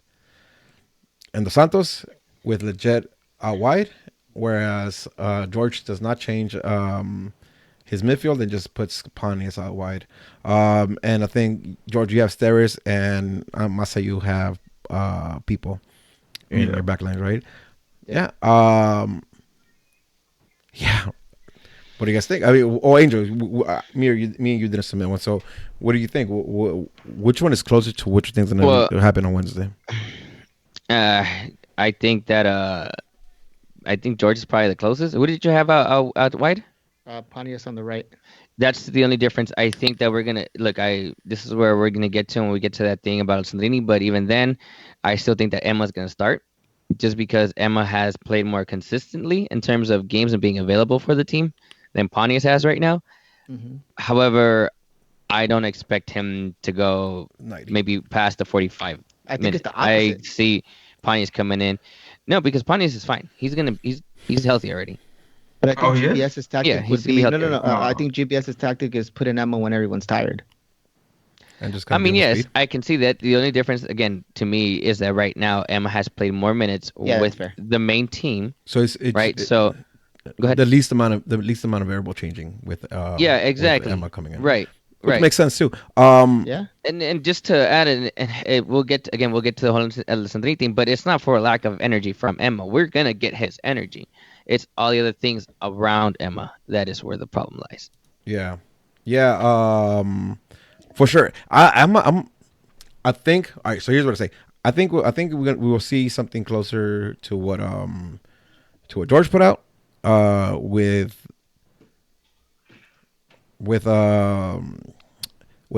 the Santos with Leggett out wide, whereas George does not change his midfield and just puts Pontius out wide. And I think George, you have Steres, and Massa, you have people in Yeah. your back line, right? Yeah. Yeah. What do you guys think? I mean, Angel, me and you didn't submit one. So, what do you think? Which one is closer to what you think is going to happen on Wednesday? I think that I think George is probably the closest. Who did you have out wide? Pontius on the right. That's the only difference. I think that we're gonna look. This is where we're gonna get to when we get to that thing about Alessandrini. But even then, I still think that Emma's gonna start, just because Emma has played more consistently in terms of games and being available for the team than Pontius has right now. Mm-hmm. However, I don't expect him to go 90. maybe past the 45 I think minutes. it's the I opposite. see Pontius coming in. No, because Pontius is fine. He's healthy already. But I think Oh, he is? GBS's tactic Yeah, he's would gonna be be no. healthier. I Oh. think GBS's tactic is put in Emma when everyone's tired. And just I mean, yes, speed? I can see that. The only difference, again, to me, is that right now Emma has played more minutes Yeah, that's with fair. the main team, So it's right? So, go ahead. the least amount of variable changing with Yeah, with exactly. Emma coming in, Right, which right. makes sense too. Yeah. And just to add, we'll get to the whole Alessandrini thing, but it's not for a lack of energy from Emma. We're gonna get his energy. It's all the other things around Emma that is where the problem lies. Yeah, for sure. I think. All right. So here's what I say. I think we will see something closer to what George put out with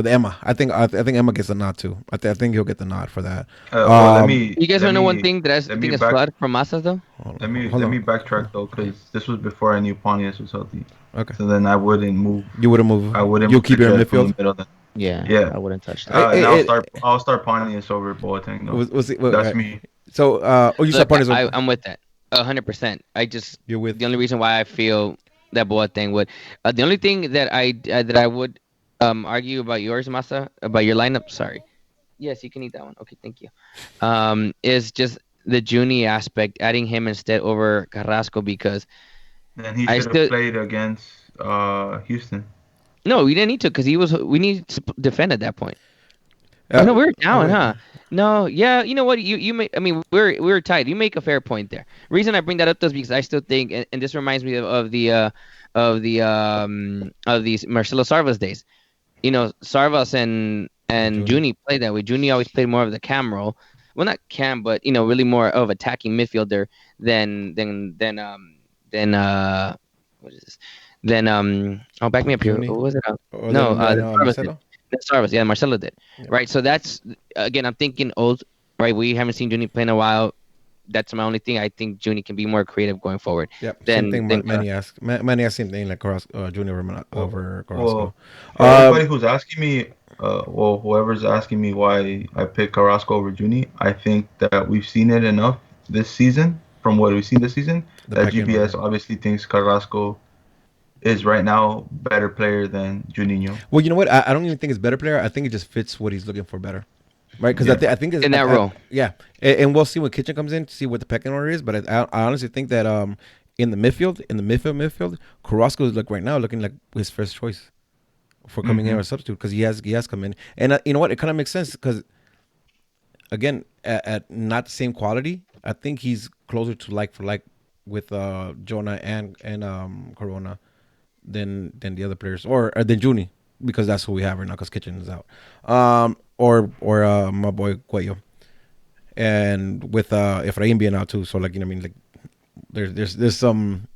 Emma. I think Emma gets a nod too. I think he'll get the nod for that. Let me. You guys let want to know one me- thing that I let me think is back- flawed from Masas though? Let me Hold on. backtrack though, because this was before I knew Pontius was healthy. Okay. So then I wouldn't move. You wouldn't move. I wouldn't. You'll move keep your Leggett from midfield. the middle then. Yeah. Yeah. I wouldn't touch that. I- And I'll start Pontius over Boateng though. That's right. me. So you said Look, partners. I'm with that 100%. You're with. The only reason why I feel that Boateng would, the only thing that I would argue about yours, Masa, about your lineup. Sorry. Yes, you can eat that one. Okay, thank you. Is just the Juni aspect, adding him instead over Carrasco because Then he I should still- have played against Houston. no, we didn't need to because we needed to defend at that point. Uh, No, we were down, wait. huh? No, yeah, you know what? You make. I mean, we were tied. You make a fair point there. Reason I bring that up though is because I still think, and this reminds me of these Marcelo Sarvas days. You know, Sarvas and Juni played that way. Juni always played more of the cam role. Well, not cam, but really more of attacking midfielder than what is this? Oh, back me up here. Juni? What was it? Or No, then, Sarvas Marcelo? did. Sarvas, yeah, Marcelo did. Yeah. Right, so that's again, I'm thinking old. Right, we haven't seen Juni play in a while. That's my only thing. I think Junie can be more creative going forward. Yep. Same Than thing. Many ask. Many ask same thing like Junior over Carrasco. Well, for everybody who's asking me, whoever's asking me why I picked Carrasco over Juni, I think that we've seen it enough this season, from what we've seen this season, The that pecking GPS order. obviously thinks Carrasco is right now better player than Juninho. Well, you know what? I don't even think it's better player. I think it just fits what he's looking for better. Right, because Yeah. I think it's, in that role. yeah, and we'll see when Kitchen comes in to see what the pecking order is. But I honestly think that in the midfield, Carrasco is right now looking like his first choice for coming in or substitute because he has come in, and you know what? It kind of makes sense because again, at not the same quality, I think he's closer to like for like with Jonah and Corona than the other players or than Juni because that's who we have right now because Kitchen is out. Or my boy Cuello, and with Efrain being out too. So like what I mean, like there's some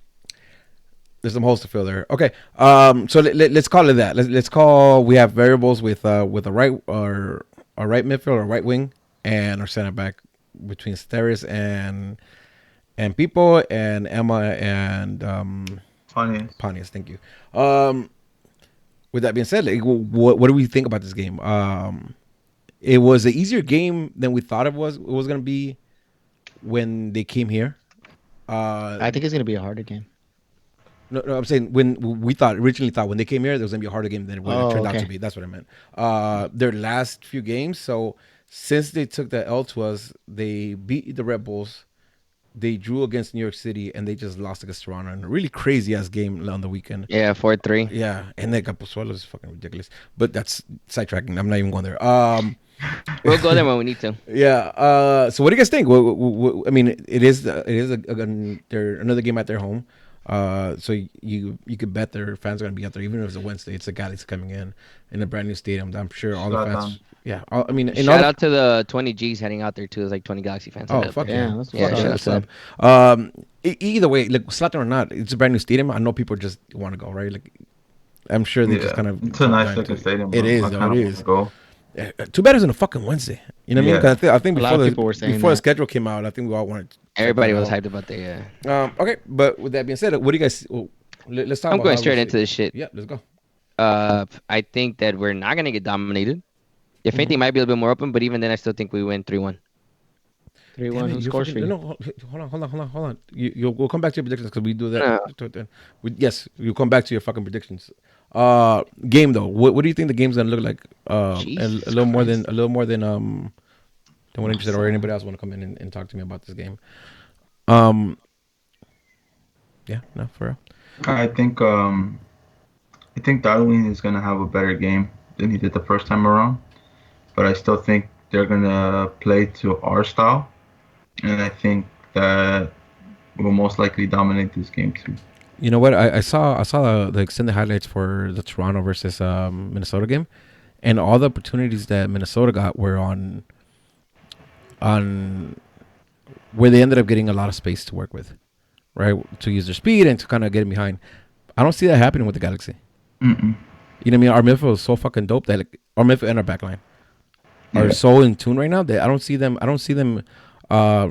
holes to fill there. Okay, so let's call it that. Let's call we have variables with a right or a right midfield or right wing and our center back between Steris and Pipo and Emma and Panias. Thank you. With that being said, like, what do we think about this game? It was an easier game than we thought it was going to be when they came here. I think it's going to be a harder game. No, I'm saying when we originally thought when they came here, there was going to be a harder game than what it turned out to be. That's what I meant. Their last few games. So since they took the L to us, they beat the Red Bulls. They drew against New York City, and they just lost against Toronto in a really crazy-ass game on the weekend. Yeah, 4-3. Yeah, and then Capozuelo is fucking ridiculous. But that's sidetracking. I'm not even going there. We'll go there when we need to. Yeah. So what do you guys think? I mean, it is another game at their home. So you could bet their fans are going to be out there, even if it's a Wednesday. It's a Galaxy coming in a brand new stadium. I'm sure all the fans. Yeah, I mean, shout out to the 20 Gs heading out there too. It's like 20 Galaxy fans. Oh fuck yeah! That's what's up. Either way, like Slatan or not, it's a brand new stadium. I know people just want to go, right? Like, I'm sure they just kind of. It's a nice looking stadium. It is. It is. Go. Too bad it's on a fucking Wednesday. You know what I mean? Because I think before the schedule came out, I think we all wanted. Everybody was hyped about that. Yeah. Okay, but with that being said, what do you guys? Let's talk. I'm going straight into this shit. Yeah, let's go. I think that we're not gonna get dominated. If anything, it might be a little bit more open, but even then, I still think we win 3-1. 3-1. Who scores for you? No, hold on. We'll come back to your predictions because we do that. Yes, you'll come back to your fucking predictions. Game though, what do you think the game's gonna look like? A little more than what you said, or anybody else want to come in and talk to me about this game? Yeah, no, for real. I think Darwin is gonna have a better game than he did the first time around, but I still think they're gonna play to our style, and I think that we'll most likely dominate this game too. You know what? I saw the extended highlights for the Toronto versus Minnesota game, and all the opportunities that Minnesota got were on where they ended up getting a lot of space to work with, right? To use their speed and to kind of get in behind. I don't see that happening with the Galaxy. Mm-mm. You know what I mean? Our midfield is so fucking dope that our midfield and our backline are so in tune right now that I don't see them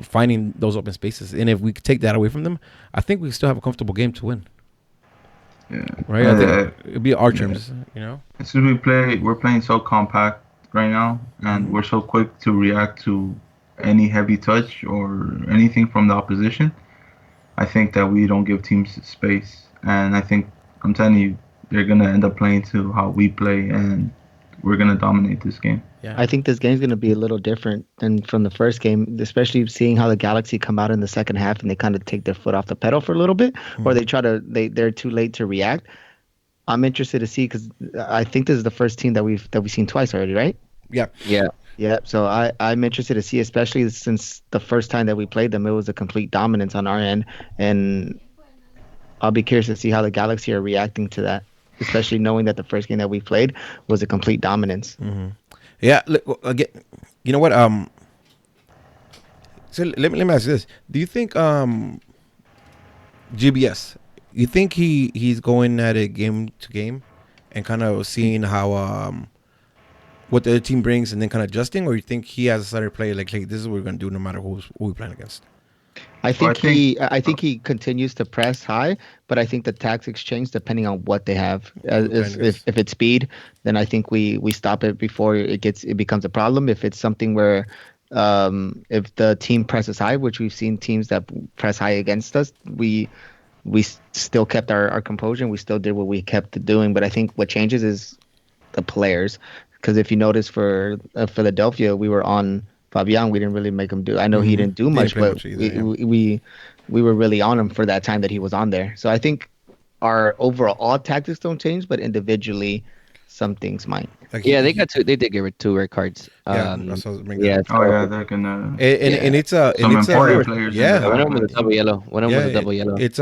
finding those open spaces. And if we could take that away from them, I think we still have a comfortable game to win. Yeah. Right? I think it'd be our terms, you know? Since we're playing so compact right now, and we're so quick to react to any heavy touch or anything from the opposition, I think that we don't give teams space. And I think, I'm telling you, they're going to end up playing to how we play, and we're going to dominate this game. Yeah. I think this game's going to be a little different than from the first game, especially seeing how the Galaxy come out in the second half and they kind of take their foot off the pedal for a little bit, or they're too late to react. I'm interested to see because I think this is the first team that we've seen twice already, right? Yeah. So I'm interested to see, especially since the first time that we played them, it was a complete dominance on our end, and I'll be curious to see how the Galaxy are reacting to that, especially knowing that the first game that we played was a complete dominance. Mm-hmm. Yeah, look, again, you know what? So let me ask you this: do you think GBS? You think he's going at it game to game, and kind of seeing how what the other team brings, and then kind of adjusting, or you think he has a starter play like, hey, this is what we're gonna do no matter who we're playing against? I So I think think he continues to press high, but I think the tactics change depending on what they have. If it's speed, then I think we stop it before it becomes a problem. If it's something where if the team presses high, which we've seen teams that press high against us, we still kept our composure and we still did what we kept doing. But I think what changes is the players, because if you notice for Philadelphia, we were on Fabian. We didn't really make him do. I know he didn't do much, but we were really on him for that time that he was on there. So I think our overall tactics don't change, but individually, some things might. Like they got two. They did get rid 2 red cards. Yeah, they're gonna. And it's some important players. Yeah, one of them was a double yellow. One of them was a double yellow. It's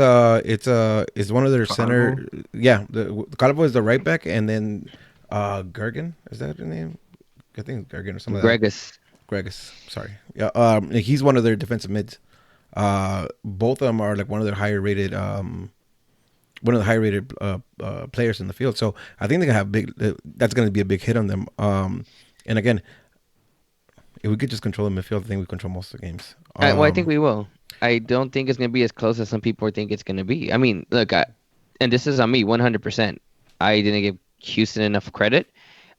one of their center. Yeah, the Calvo is the right back, and then Gergen, is that the name? I think it's Gergen or something. Gregus. Sorry. Yeah. He's one of their defensive mids. Both of them are like one of the higher rated players in the field. So I think they're gonna have that's gonna be a big hit on them. And again, if we could just control the midfield, I think we control most of the games. Well, I think we will. I don't think it's gonna be as close as some people think it's gonna be. I mean, look, and this is on me, 100%. I didn't give Houston enough credit.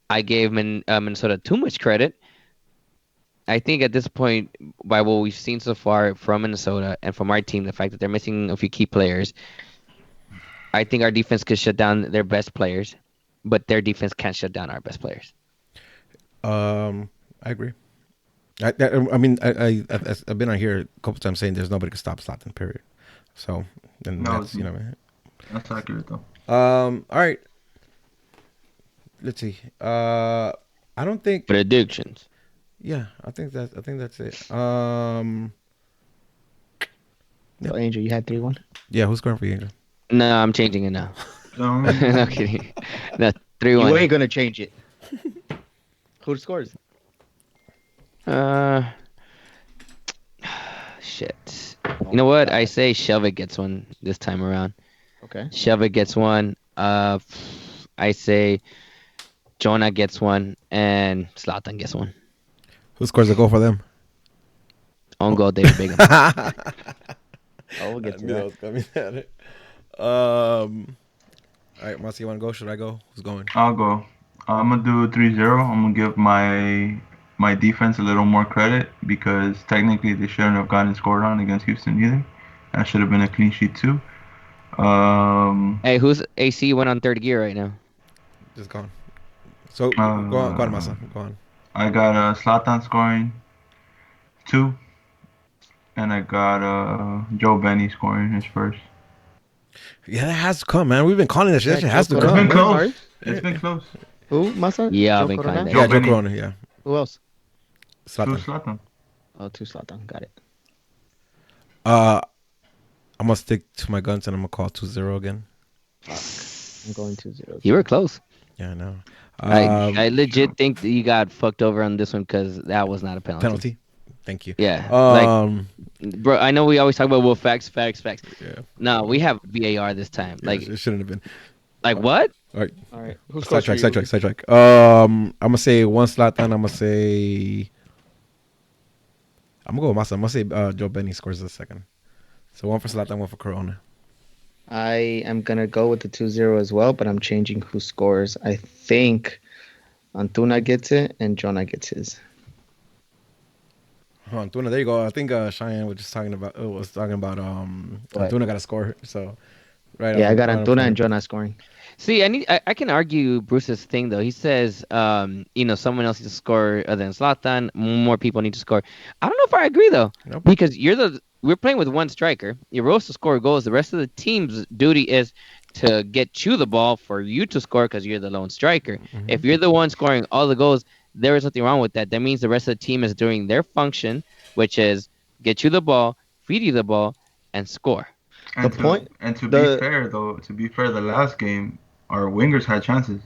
I gave Minnesota too much credit. I think at this point, by what we've seen so far from Minnesota and from our team, the fact that they're missing a few key players, I think our defense could shut down their best players, but their defense can't shut down our best players. I agree. I mean, I've been on here a couple times saying there's nobody can stop Zlatan, period. So, then that's, that's accurate though. All right. Let's see. I don't think predictions. Yeah, I think that's it. So Angel, you had 3-1. Yeah, who's going for you, Angel? No, I'm changing it now. No kidding. No, 3-1. You ain't gonna change it. Who scores? Shit. You know what? I say Shelvik gets one this time around. Okay. Shelvik gets one. I say Jonah gets one, and Zlatan gets one. Who scores a goal for them? On goal, David Bingham. We'll get to that. All right, Marcy, you want to go? Should I go? Who's going? I'll go. I'm going to do 3-0. I'm going to give my defense a little more credit because technically they shouldn't have gotten scored on against Houston either. That should have been a clean sheet too. Hey, who's AC went on third gear right now? Just gone. So, go on, Masa. Go on. I got Zlatan scoring 2. And I got Joe Benny scoring his first. Yeah, that has to come, man. We've been calling that shit. That shit has to come. It's been close. It's been close. Who? Masa? Yeah, I've been calling that. Yeah, Joe Corona, yeah. Who else? Zlatan. Oh, 2 Zlatan. Got it. I'm going to stick to my guns and I'm going to call 2-0 again. I'm going 2-0. You were close. Yeah, I know. I legit think that you got fucked over on this one because that was not a penalty. Thank you. Yeah. Bro, I know we always talk about facts. Yeah. No, we have VAR this time. Yeah, it shouldn't have been. Like what? All right. Who's Sidetrack. I'm gonna say 1 Zlatan. I'm gonna go with Masa. I'm gonna say Joe Benny scores the second. So 1 for Zlatan, 1 for Corona. I am gonna go with the 2-0 as well, but I'm changing who scores. I think Antuna gets it and Jonah gets his. Antuna, there you go. I think Cheyenne was just talking about. Antuna got a score. So, right. Yeah, I got Antuna and Jonah scoring. See, I can argue Bruce's thing though. He says, someone else needs to score other than Zlatan. More people need to score. I don't know if I agree though, because we're playing with 1 striker. You're supposed to score goals. The rest of the team's duty is to get you the ball for you to score because you're the lone striker. Mm-hmm. If you're the one scoring all the goals, there is nothing wrong with that. That means the rest of the team is doing their function, which is get you the ball, feed you the ball, and score. And to be fair, the last game, our wingers had chances.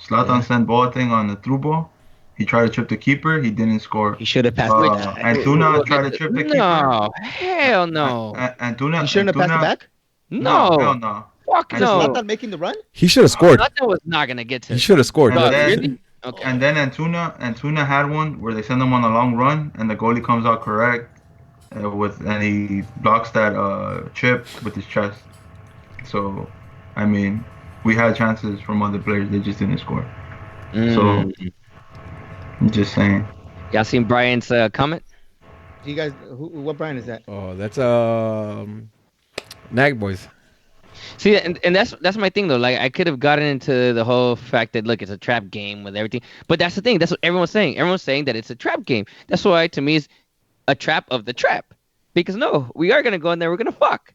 Zlatan sent Boateng on the through ball. He tried to trip the keeper. He didn't score. He should have passed it. Antuna tried to trip the keeper. No, hell no. Antuna. He shouldn't have passed it back? No. Hell no. Fuck no. Is Zlatan making the run? He should have scored. Zlatan was not going to get to He should have scored. Really? Okay. And then Antuna had one where they send him on a long run and the goalie comes out correct. and he blocks that chip with his chest. So, I mean, we had chances from other players. They just didn't score. So, I'm just saying. Y'all seen Brian's comment? Do you guys? What Brian is that? Oh, that's Nag Boys. See, and that's my thing though. Like I could have gotten into the whole fact that look, it's a trap game with everything, but that's the thing. That's what everyone's saying. Everyone's saying that it's a trap game. That's why to me it's a trap of the trap. Because no, we are gonna go in there. We're gonna fuck.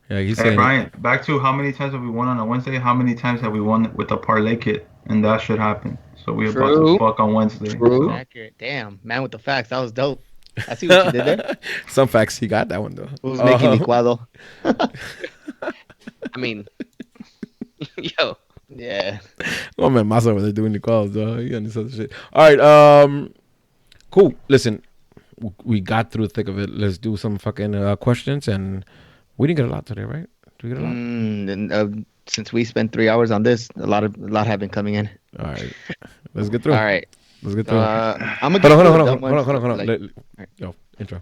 Yeah, he's Hey, saying. Brian, back to how many times have we won on a Wednesday? How many times have we won with a parlay kit? And that should happen. So we're about to fuck on Wednesday. True. So. Accurate. Damn, man with the facts. That was dope. I see what you did there. Some facts, he got that one though. Who's making licuado? I mean, yo. Yeah. Oh man, Masa over there doing the calls, though. You understand the shit. All right, cool. Listen, we got through the thick of it. Let's do some fucking questions, and we didn't get a lot today, right? Did we get a lot? And, since we spent 3 hours on this, a lot have been coming in. All right, let's get through. All right. Let's get through. I'm gonna hold on. Yo, intro.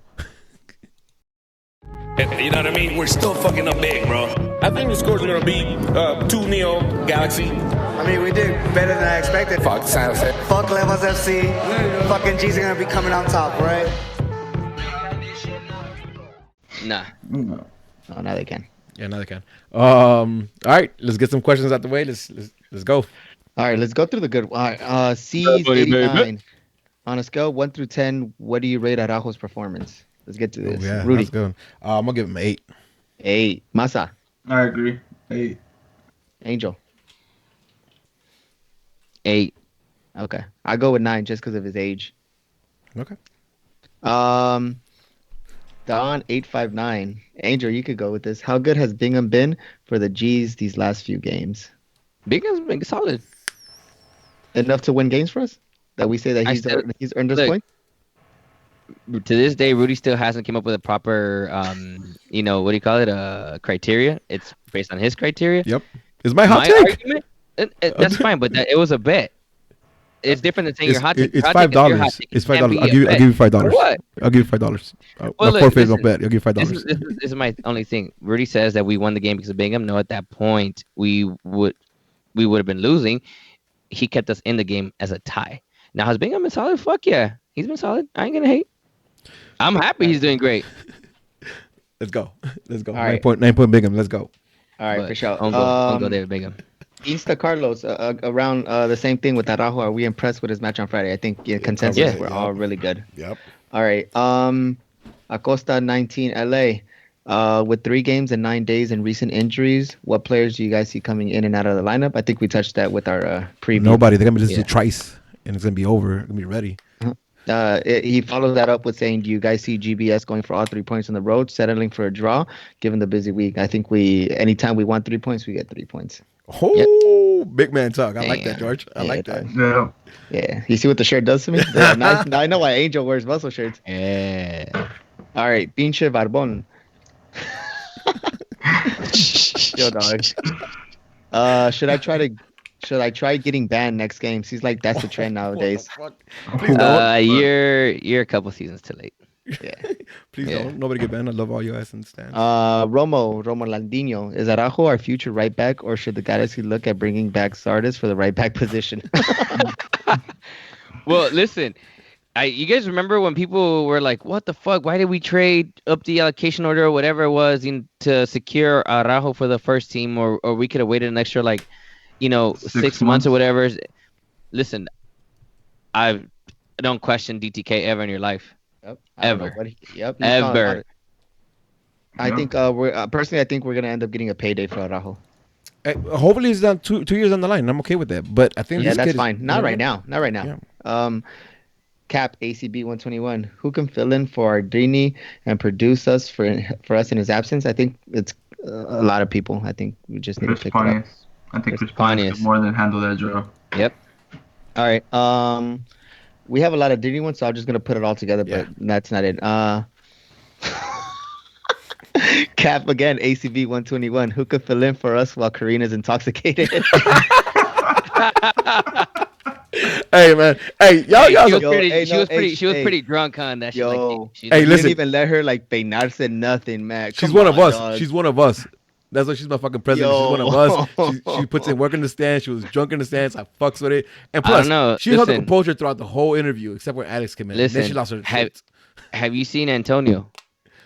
You know what I mean? We're still fucking up big, bro. I think the score's gonna be 2-0 Galaxy. I mean, we did better than I expected. Fuck San Jose. Fuck Levels FC. Fucking G's are gonna be coming on top, right? Nah. Oh, now they can. Yeah, now they can. All right, let's get some questions out the way. Let's go. All right, let's go through the good. All right, C's 89. On a scale of 1 through 10, what do you rate Araujo's performance? Let's get to this. Oh, yeah, Rudy. that's good. I'm gonna give him 8. 8. Masa. I agree. 8. Angel. 8. Okay, I go with 9 just because of his age. Okay. Don 859. Angel, you could go with this. How good has Bingham been for the G's these last few games? Bingham's been solid. Enough to win games for us? That we say that he's earned this point? To this day, Rudy still hasn't come up with a proper, what do you call it? Criteria. It's based on his criteria. Yep. Is my hot take? Argument, that's fine, but it was a bet. It's different than saying your hot take. It's $5. It's $5. I'll give you $5. What? I'll give you $5. Well, my forfeit don't bet. I'll give you $5. This is my only thing. Rudy says that we won the game because of Bingham. No, at that point we would have been losing. He kept us in the game as a tie. Now has Bingham been solid? Fuck yeah, he's been solid. I ain't gonna hate. I'm happy he's doing great. Let's go. All right. 9 point Bingham. Let's go. All right, for sure. I'll go David Bingham. Insta Carlos, around the same thing with Araujo. Are we impressed with his match on Friday? I think consensus we're all really good. Yep. All right. Acosta 19 LA. With 3 games in 9 days and recent injuries, what players do you guys see coming in and out of the lineup? I think we touched that with our preview. Nobody. They're gonna be listening to Trice, and it's gonna be over. It's gonna be ready. He followed that up with saying, do you guys see GBS going for all 3 points on the road, settling for a draw, given the busy week? I think anytime we want 3 points, we get 3 points. Oh, Big man talk. I like that, George. I like that. Yeah. Yeah. You see what the shirt does to me? Yeah, nice. Now I know why Angel wears muscle shirts. Yeah. All right. Pinche Barbon. Yo, dog. Should I try getting banned next game? Seems like that's the trend nowadays. You're a couple seasons too late. Yeah. Please don't. Nobody get banned. I love all you guys in the stands. Romo Landino. Is Araujo our future right back, or should the Galaxy look at bringing back Sardis for the right back position? Well, listen. You guys remember when people were like, what the fuck? Why did we trade up the allocation order or whatever it was to secure Araujo for the first team, or we could have waited an extra 6 months or whatever. Listen, I don't question DTK ever in your life. Yep. Ever. Ever. I think personally, I think we're gonna end up getting a payday for Araujo. Hopefully, it's done 2 years on the line. I'm okay with that. But I think that's fine. Not right now. Yeah. Cap ACB 121. Who can fill in for Ardrini and produce us for us in his absence? I think it's a lot of people. I think we just need to pick it up. I think Chris Pontius can more than handle that job. Yep. All right. We have a lot of Diddy ones, so I'm just gonna put it all together, but that's not it. Cap again, ACB 121. Who could fill in for us while Karina's intoxicated? Hey man, hey y'all, Hey, y'all. she was pretty drunk, huh? That shit, like, Yo, she Hey, you listen. didn't even let her like peinarse nothing, man. She's Come one of on, us. dog. She's one of us. That's why she's my fucking president. She's one of us. She puts in work in the stands. She was drunk in the stands. I fucks with it. And I don't plus, know. she held the composure throughout the whole interview, except when Alex came in. And then she Listen. lost her shit. Have you seen Antonio?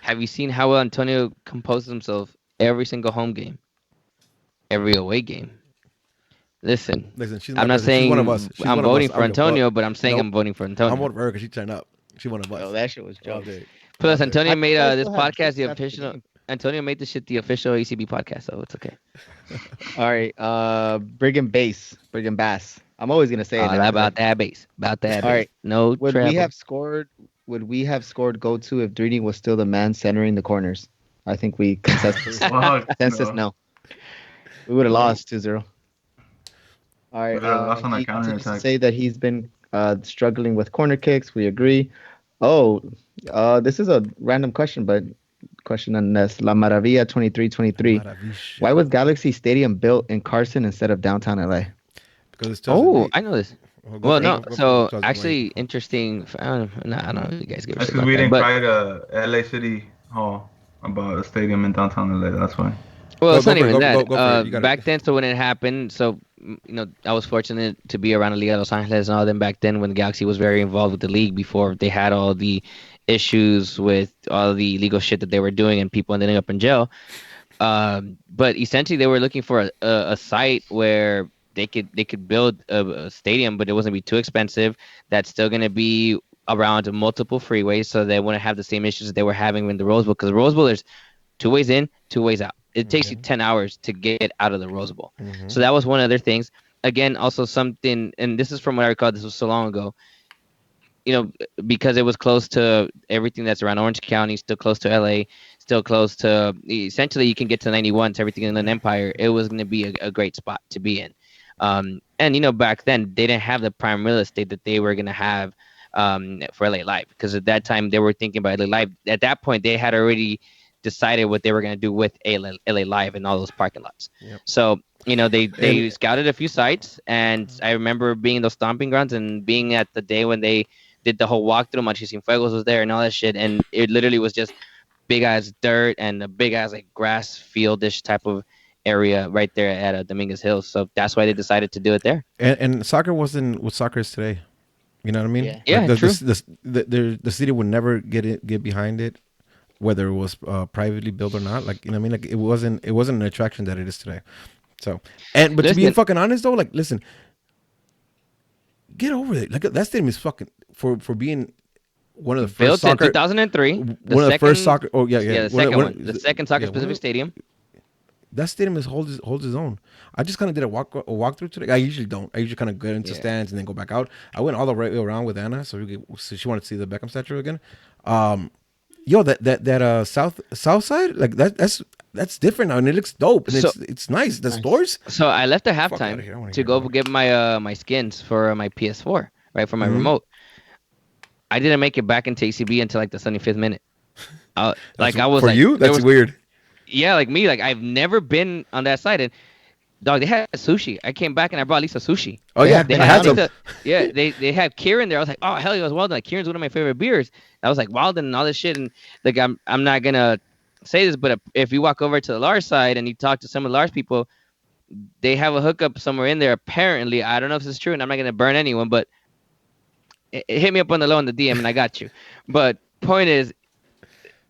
Have you seen how well Antonio composes himself every single home game, every away game? Listen, She's my I'm not president. She's one of saying us. She's I'm one of us. voting I for don't give a fuck. Antonio, but I'm saying Nope. I'm voting for I'm Antonio. voting for her because she turned up. She one of us. Yo, that shit was All joke. day. Plus, All day. Antonio made I this still have podcast the drinks after the official. game. Antonio made this shit the official ACB podcast, so it's okay. All right, Brigham Bass. I'm always gonna say it. now, About right? that base. About that All base. right. No Would trouble. we have scored? Would we have scored goal 2 if Drini was still the man centering the corners? I think we consensus no. We would have lost 2-0. All right. We would've lost on that He continues to counterattack. say that he's been struggling with corner kicks. We agree. Oh, this is a random question, but question on this. La Maravilla 2323. Why was Galaxy Stadium built in Carson instead of downtown LA? Because it's Oh, I know this. Well, no. Go So for it. actually, interesting. I don't know if you guys give a That's shit because about we that, didn't but cry to LA City Hall about a stadium in downtown LA. That's why. well, it's Go not for it, even go- that. go for it. You got Back it. then, so when it happened, so I was fortunate to be around the Liga de Los Angeles and all them back then when the Galaxy was very involved with the league before they had all the issues with all the illegal shit that they were doing and people ending up in jail. But essentially, they were looking for a site where they could build a stadium, but it wasn't be too expensive. That's still gonna be around multiple freeways, so they wouldn't have the same issues that they were having in the Rose Bowl. Because the Rose Bowl, there's 2 ways in, 2 ways out. It takes you 10 hours to get out of the Rose Bowl. So that was one of their things. Again, also something, and this is from what I recall. This was so long ago. Because it was close to everything that's around Orange County, still close to LA, still close to essentially you can get to 91 to everything in an empire. It was going to be a great spot to be in. And back then they didn't have the prime real estate that they were going to have for LA Live, because at that time they were thinking about LA Live. At that point, they had already decided what they were going to do with LA Live and all those parking lots. Yep. So they scouted a few sites, and I remember being in those stomping grounds and being at the day when they did the whole walkthrough. Muchísimo Fuegos was there and all that shit, and it literally was just big ass dirt and a big ass like grass fieldish type of area right there at Dominguez Hills. So that's why they decided to do it there. And soccer wasn't what soccer is today. You know what I mean? Yeah, true. The city would never get behind it, whether it was privately built or not. Like, you know what I mean? Like, it wasn't an attraction that it is today. So, but to be fucking honest though, like, listen, get over it. Like, that stadium is fucking for being one of the first built soccer in 2003. one of the first soccer. Oh yeah, the second one, the second soccer specific stadium. That stadium holds its own. I just kind of did a walkthrough today. I usually don't. I usually kind of get into stands and then go back out. I went all the way around with Anna, so she wanted to see the Beckham statue again. Yo, that south side, like that's different now, and it looks dope. And it's nice. The stores. So I left at halftime to go get my skins for my PS4, right, for my remote. I didn't make it back into ACB until like the 75th minute. I was for you. That's weird. Yeah, like me, like I've never been on that side, and dog, they had sushi. I came back and I brought Lisa sushi. Oh yeah, they had Lisa, yeah, they had Kieran there. I was like, oh hell, yeah, it was Walden. Like Kieran's one of my favorite beers. I was like Walden and all this shit, and like I'm not gonna say this, but if you walk over to the Lars side and you talk to some of the Lars people, they have a hookup somewhere in there. Apparently, I don't know if this is true, and I'm not gonna burn anyone, but it hit me up on the low in the DM, and I got you. But point is,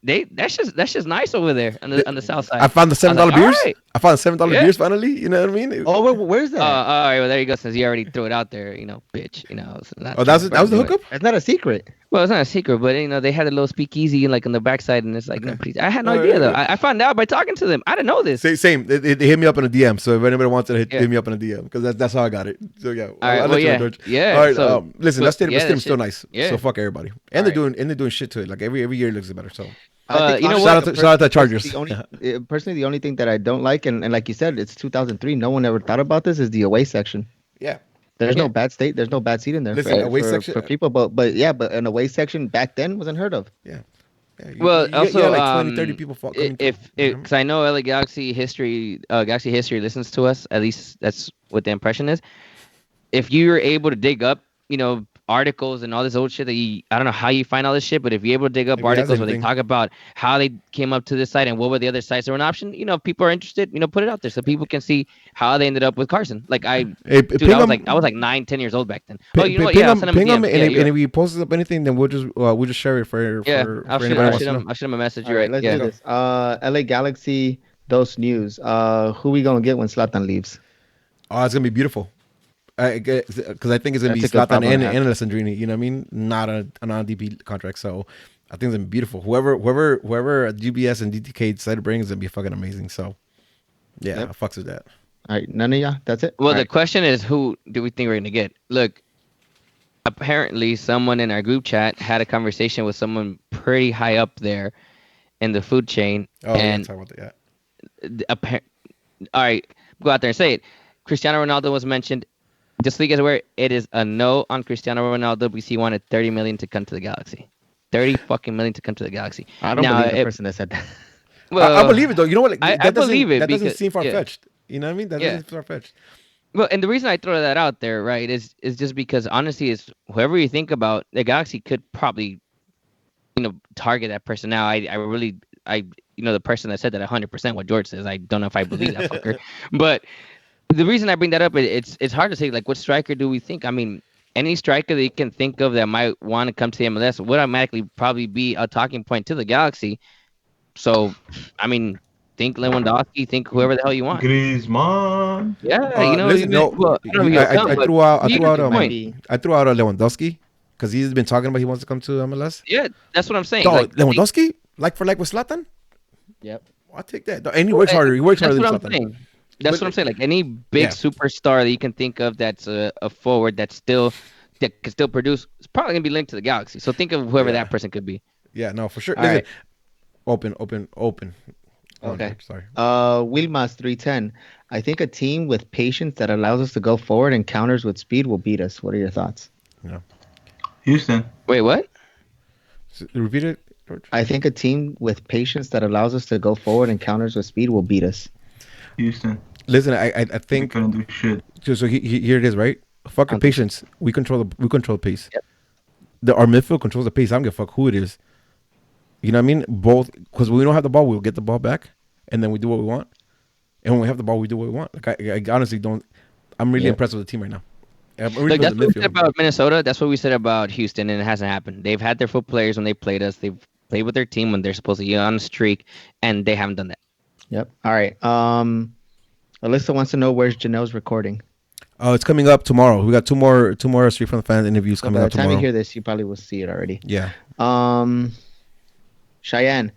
that's just nice over there on the south side. I found the $7 beers. Right. I found the $7 beers finally. You know what I mean? Oh, where's that? All right, well there you go. Since you already threw it out there, bitch. So that was the hookup. It's not a secret. Well, it's not a secret, but they had a little speakeasy like on the backside, and it's like, please. I had no idea though. I found out by talking to them. I didn't know this. Same. They hit me up in a DM. So if anybody wants to hit me up in a DM, because that's how I got it. So yeah. All right. Well, yeah. All right. So, listen, that stadium's still nice. Yeah. So fuck everybody. And they're doing shit to it. Like every year it looks better. So. Shout out to Chargers. Personally, the only thing that I don't like, and like you said, it's 2003. No one ever thought about this. Is the away section? Yeah. There's no bad state. There's no bad seat in there. Listen, away section for people, but an away section back then was unheard of. Yeah. Well, also, like 20, 30 people. Because I know LA Galaxy history listens to us. At least that's what the impression is. If you're able to dig up articles and all this old shit that I don't know how you find all this shit, but if you're able to dig up If he has articles where they anything. talk about how they came up to this site and what were the other sites that were an option, if people are interested, put it out there so people can see how they ended up with Carson. Like Hey, dude, ping I was him. like 9-10 years old back then. Oh, you know what? Ping Yeah, I'll him, send him a ping him, DM. Yeah, you're and right. if he posts up anything, then we'll just share it for Yeah, for I'll shoot, anybody I'll who wants shoot to him. know. I'll shoot him a message. All You're right, right. let's Yeah. do this. LA Galaxy, those news. Who we gonna get when Zlatan leaves? Oh, it's gonna be beautiful. Because I think it's gonna be That's a good Zlatan problem and to have. Alessandrini. You know what I mean? Not a non-DP contract. So I think it's gonna be beautiful. Whoever GBS and DTK decide to bring is gonna be fucking amazing. So yeah, Yep. I fucks with that. All right, none of y'all. That's it. Well, All the right. question is, who do we think we're gonna get? Look, apparently, someone in our group chat had a conversation with someone pretty high up there in the food chain, Oh yeah, and talk about that. all right, go out there and say it. Cristiano Ronaldo was mentioned. Just so you guys are aware, it is a no on Cristiano Ronaldo because he wanted 30 million to come to the Galaxy. 30 fucking million to come to the Galaxy. I don't believe the person that said that. I believe it though. You know what? Like, I that doesn't believe it that doesn't because seem far fetched. You know what I mean? That Yeah. doesn't seem far fetched. Well, and the reason I throw that out there, right, is just because honestly, is whoever you think about, the Galaxy could probably, target that person. Now, the person that said that 100% what George says, I don't know if I believe that fucker, but the reason I bring that up, it's hard to say like what striker do we think? I mean, any striker that you can think of that might want to come to the MLS would automatically probably be a talking point to the Galaxy. So, I mean, think Lewandowski, think whoever the hell you want. Griezmann. Yeah, Listen, no, well, I don't know if he'll come, I but threw out he gets the point. I threw out a Lewandowski because he's been talking about he wants to come to MLS. Yeah, that's what I'm saying. Dog, Like, Lewandowski, like for like with Zlatan. Yep. I'll take that. Dog, and he works harder. He works harder that's than what I'm Zlatan. saying. That's But- what I'm saying. Like any big superstar that you can think of that's a forward that can still produce, it's probably gonna be linked to the Galaxy. So think of whoever that person could be. Yeah, no, for sure. All Listen, right. open. Okay. Sorry. Wilmas 310. I think a team with patience that allows us to go forward and counters with speed will beat us. What are your thoughts? No. Houston. Wait, what? Repeat it, George. I think a team with patience that allows us to go forward and counters with speed will beat us. Houston. Listen, I They think couldn't do shit. so. Here it is, right? Fucking patience. We control the pace. Yep. Our midfield controls the pace. I don't give a fuck who it is. You know what I mean? Both, because when we don't have the ball, we'll get the ball back, and then we do what we want. And when we have the ball, we do what we want. Like I honestly don't. I'm really impressed with the team right now. I'm really Like that's impressed what with we the said midfield. about Minnesota. That's what we said about Houston, and it hasn't happened. They've had their full players when they played us. They've played with their team when they're supposed to be on a streak, and they haven't done that. Yep. All right. Alyssa wants to know where's Janelle's recording. Oh, it's coming up tomorrow. We got two more Street from the Fans interviews So coming by up the time tomorrow. you hear this, you probably will see it already. Yeah. Cheyenne,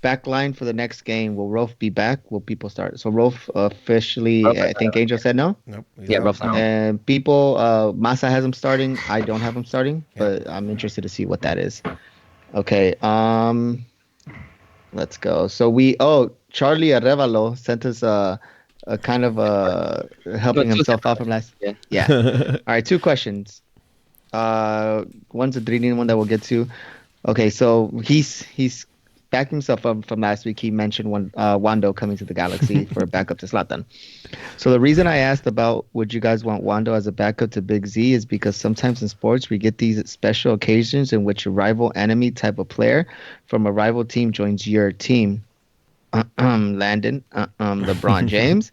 back line for the next game. Will Rolf be back? Will people start? So Rolf officially, I think Angel said no. Nope. Yeah, Rolf's not. And people, Massa has him starting. I don't have him starting, but I'm interested to see what that is. Okay. Let's go. So Charlie Arevalo sent us a kind of helping himself out from last. Yeah. All right. 2 questions. One's a Drini, one that we'll get to. Okay. So he's backed himself up from last week. He mentioned Wando coming to the Galaxy for a backup to Zlatan. So the reason I asked about would you guys want Wando as a backup to Big Z is because sometimes in sports we get these special occasions in which a rival enemy type of player from a rival team joins your team. Landon, LeBron James.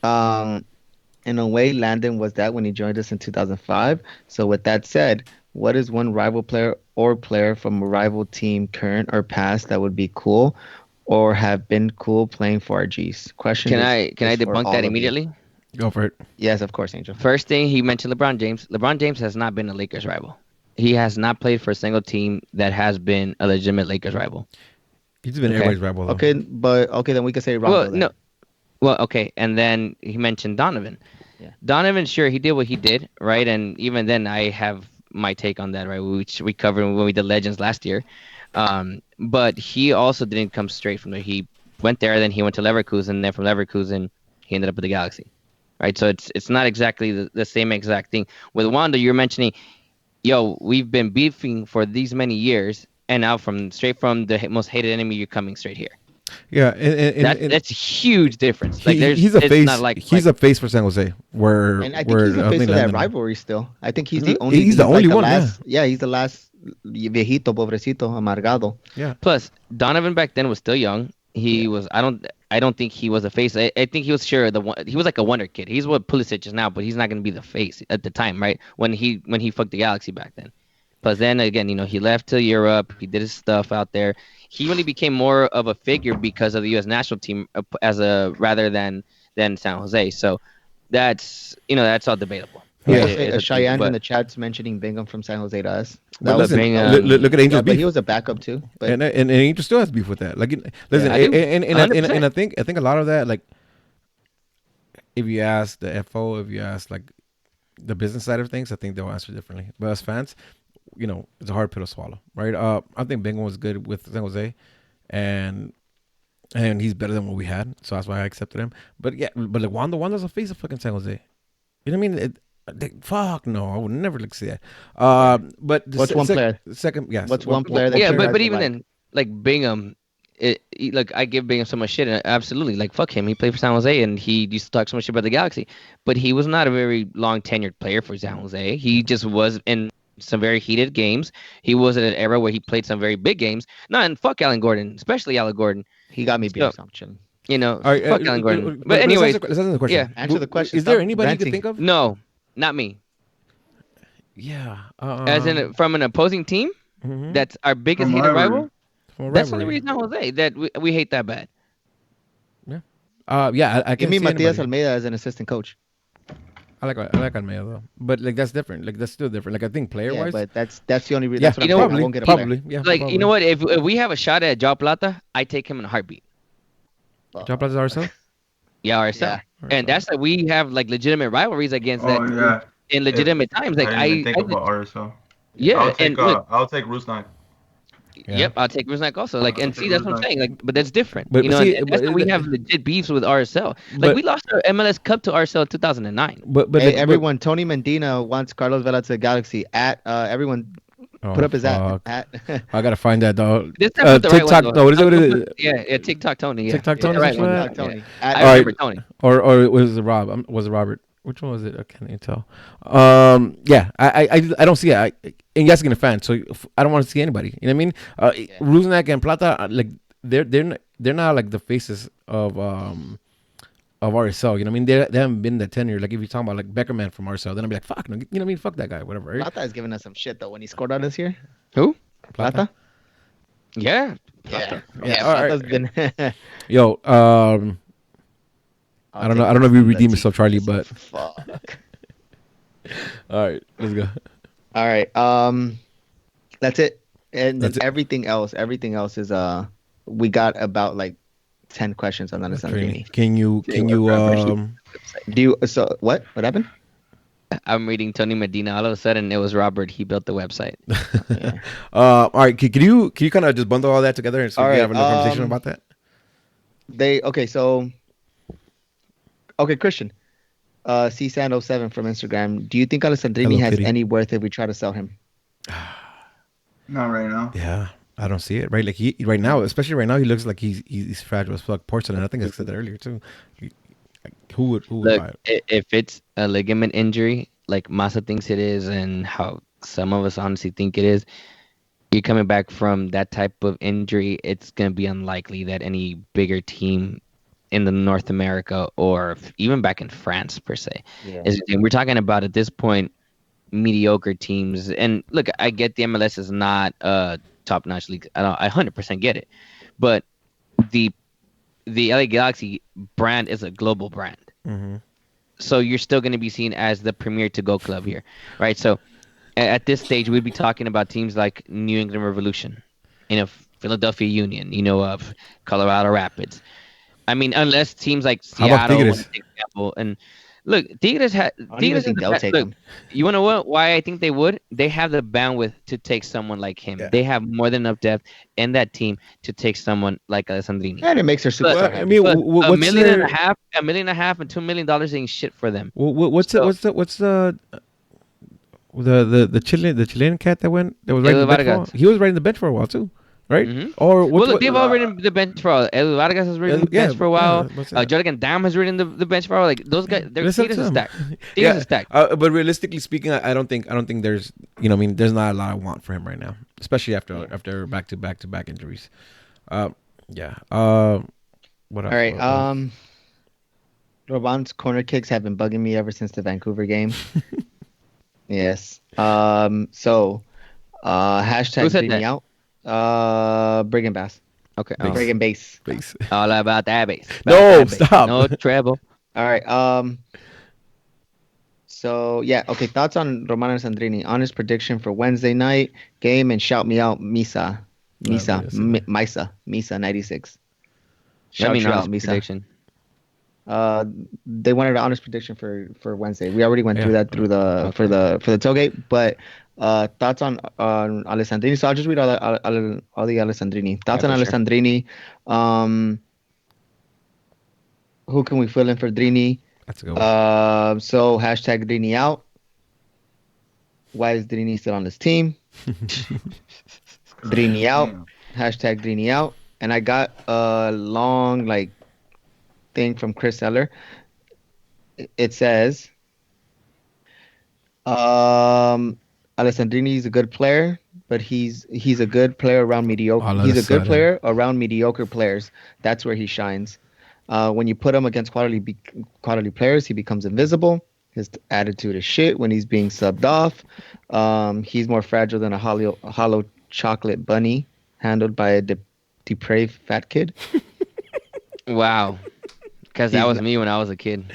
In a way, Landon was that when he joined us in 2005. So with that said, what is one rival player or player from a rival team, current or past, that would be cool or have been cool playing for our G's? Question. Can I is for debunk all that of you. immediately? Go for it. Yes, of course, Angel. First thing, he mentioned LeBron James. LeBron James has not been a Lakers rival. He has not played for a single team that has been a legitimate Lakers rival. He's been everybody's rival though. Okay, but then we can say Rondo. Well, no. Well, okay, and then he mentioned Donovan. Yeah. Donovan, sure, he did what he did, right? And even then, I have my take on that, right? Which we covered when we did Legends last year. But he also didn't come straight from there. He went there, then he went to Leverkusen, and then from Leverkusen, he ended up with the Galaxy, right? So it's not exactly the same exact thing. With Wanda, you're mentioning, we've been beefing for these many years, and now straight from the most hated enemy, you're coming straight here. Yeah, That's a huge difference. Like he's a it's face. not like He's a face for San Jose. And I think he's the face of that rivalry still. I think he's the only. He's the only one. Yeah, he's the last viejito, pobrecito, amargado. Yeah. Plus, Donovan back then was still young. He was. I don't think he was a face. I think he was sure he was like a wonder kid. He's what Pulisic is now, but he's not going to be the face at the time, right? When he fucked the Galaxy back then. Plus, then again, he left to Europe. He did his stuff out there. He really became more of a figure because of the U.S. national team rather than San Jose. So that's all debatable. Yeah, Cheyenne in the chat's mentioning Bingham from San Jose to us. But listen, look at Angel's beef. But he was a backup too. But and Angel still has beef with that. Like, listen, and I think a lot of that, like, if you ask the FO, if you ask like the business side of things, I think they'll answer differently. But as fans, it's a hard pill to swallow, right? I think Bingham was good with San Jose, and he's better than what we had, so that's why I accepted him. But yeah, like Wanda's a face of fucking San Jose. You know what I mean? Fuck no, I would never like see that. But what's one player? Second, yes. What's one player? That but even then, like Bingham, I give Bingham so much shit. And absolutely, like fuck him. He played for San Jose, and he used to talk so much shit about the Galaxy. But he was not a very long tenured player for San Jose. He just was in some very heated games. He was in an era where he played some very big games. And fuck Alan Gordon, especially Alan Gordon. He got me beat assumption. Fuck Alan Gordon. But anyways, let's answer the question. Yeah, answer the question. Is there anybody you can think of? No. Not me. Yeah. As in from an opposing team, that's our biggest hated rival. That's the only reason Jose that we hate that bad. Yeah. I can give me see Matias anybody. Almeida as an assistant coach. I like Almeida though, but like that's different. Like that's still different. Like I think player wise, but that's the only reason. Yeah, that's what I'm saying. I won't get a probably. player. Yeah, like probably. you know what? If we have a shot at Joao Plata, I take him in a heartbeat. Joao Plata's RSL. Yeah, RSL. And that's that we have like legitimate rivalries against that. In legitimate times, like I didn't think about RSL. Yeah, I'll take Rusnak. Yeah. Yep, I'll take Rusnak also. Like, and see, that's what I'm saying. Like, but that's different. But see, and that's why we have legit beefs with RSL. Like, we lost our MLS Cup to RSL in 2009. But hey, everyone, Tony Medina wants Carlos Vela to the Galaxy. Everyone, put up his at. I gotta find that dog. TikTok. Right what is it? Yeah, TikTok Tony. Yeah. TikTok Tony. Right TikTok Tony. I remember Tony. Or was it Rob? Was it Robert? Which one was it? I can't even tell. Yeah, I don't see it. And yes, I'm a fan, so I don't want to see anybody. You know what I mean? Rusnak and Plata, like they're not like the faces of RSL. You know what I mean? They haven't been the tenure. Like if you're talking about like Beckerman from RSL, then I'll be like, fuck, no, you know what I mean? Fuck that guy, whatever. Right? Plata is giving us some shit though when he scored on us here. Who? Plata? Yeah. Plata's been. Yo, I don't know if we redeem yourself, Charlie, but fuck. All right, let's go. All right, that's it. And That's it. everything else is we got about like 10 questions on Alessandrini. Can you do you what happened? I'm reading Tony Medina. All of a sudden, it was Robert. He built the website. All right, can you kind of just bundle all that together and so we have a conversation about that? Okay, Christian. CSand07 from Instagram. Do you think Alessandrini has any worth if we try to sell him? Not right now. Yeah, I don't see it. Right, like right now, especially right now, he looks like he's fragile as fuck. Porcelain. I think I said that earlier too. Who would buy it? If it's a ligament injury, like Massa thinks it is, and how some of us honestly think it is, you're coming back from that type of injury. It's gonna be unlikely that any bigger team in the North America or even back in France per se. We're talking about at this point mediocre teams. And look, I get the MLS is not a top-notch league. I 100% get it. But the LA Galaxy brand is a global brand. Mm-hmm. So you're still going to be seen as the premier to-go club here, right? So at this stage, we'd be talking about teams like New England Revolution, Philadelphia Union, of Colorado Rapids. I mean, unless teams like Seattle, for example, and look, Tigres I don't even think they'll take him. You want to know why I think they would? They have the bandwidth to take someone like him. Yeah. They have more than enough depth in that team to take someone like Alessandrini. And it makes her super. I mean, $1.5 million, $1.5 million, and $2 million ain't shit for them. What's the Chilean cat that was riding the bench for a while? He was riding the bench for a while too. right? Mm-hmm. Or well, look, they've all ridden the bench for a while. El Vargas has ridden the bench for a while. Jordan Dam has ridden the bench for a while. Like those guys, their Tigres is stacked. Tigres is stacked. But realistically speaking, I don't think there's there's not a lot I want for him right now, especially after back to back injuries. Yeah. What else? All right. Romain's corner kicks have been bugging me ever since the Vancouver game. Yes. So, hashtag Who said beat me that? out. Brigham Bass. Okay. Brigham Bass. All about that bass. No, stop. No treble. All right. So yeah. Okay. Thoughts on Romain Alessandrini? Honest prediction for Wednesday night game and shout me out, Misa 96. Shout you out, Misa. Prediction. They wanted an honest prediction for Wednesday. We already went through that for the tailgate, but thoughts on Alessandrini. So I'll just read all the Alessandrini. Thoughts on Alessandrini. Who can we fill in for Drini? That's a good one. So hashtag Drini out. Why is Drini still on this team? Drini out. Hashtag Drini out. And I got a long thing from Chris Eller. It says, Alessandrini is a good player, but he's a good player around mediocre. He's a good player around mediocre players. That's where he shines. When you put him against quality players, he becomes invisible. His attitude is shit when he's being subbed off. He's more fragile than a hollow chocolate bunny handled by a depraved fat kid. Wow. Because that was me when I was a kid.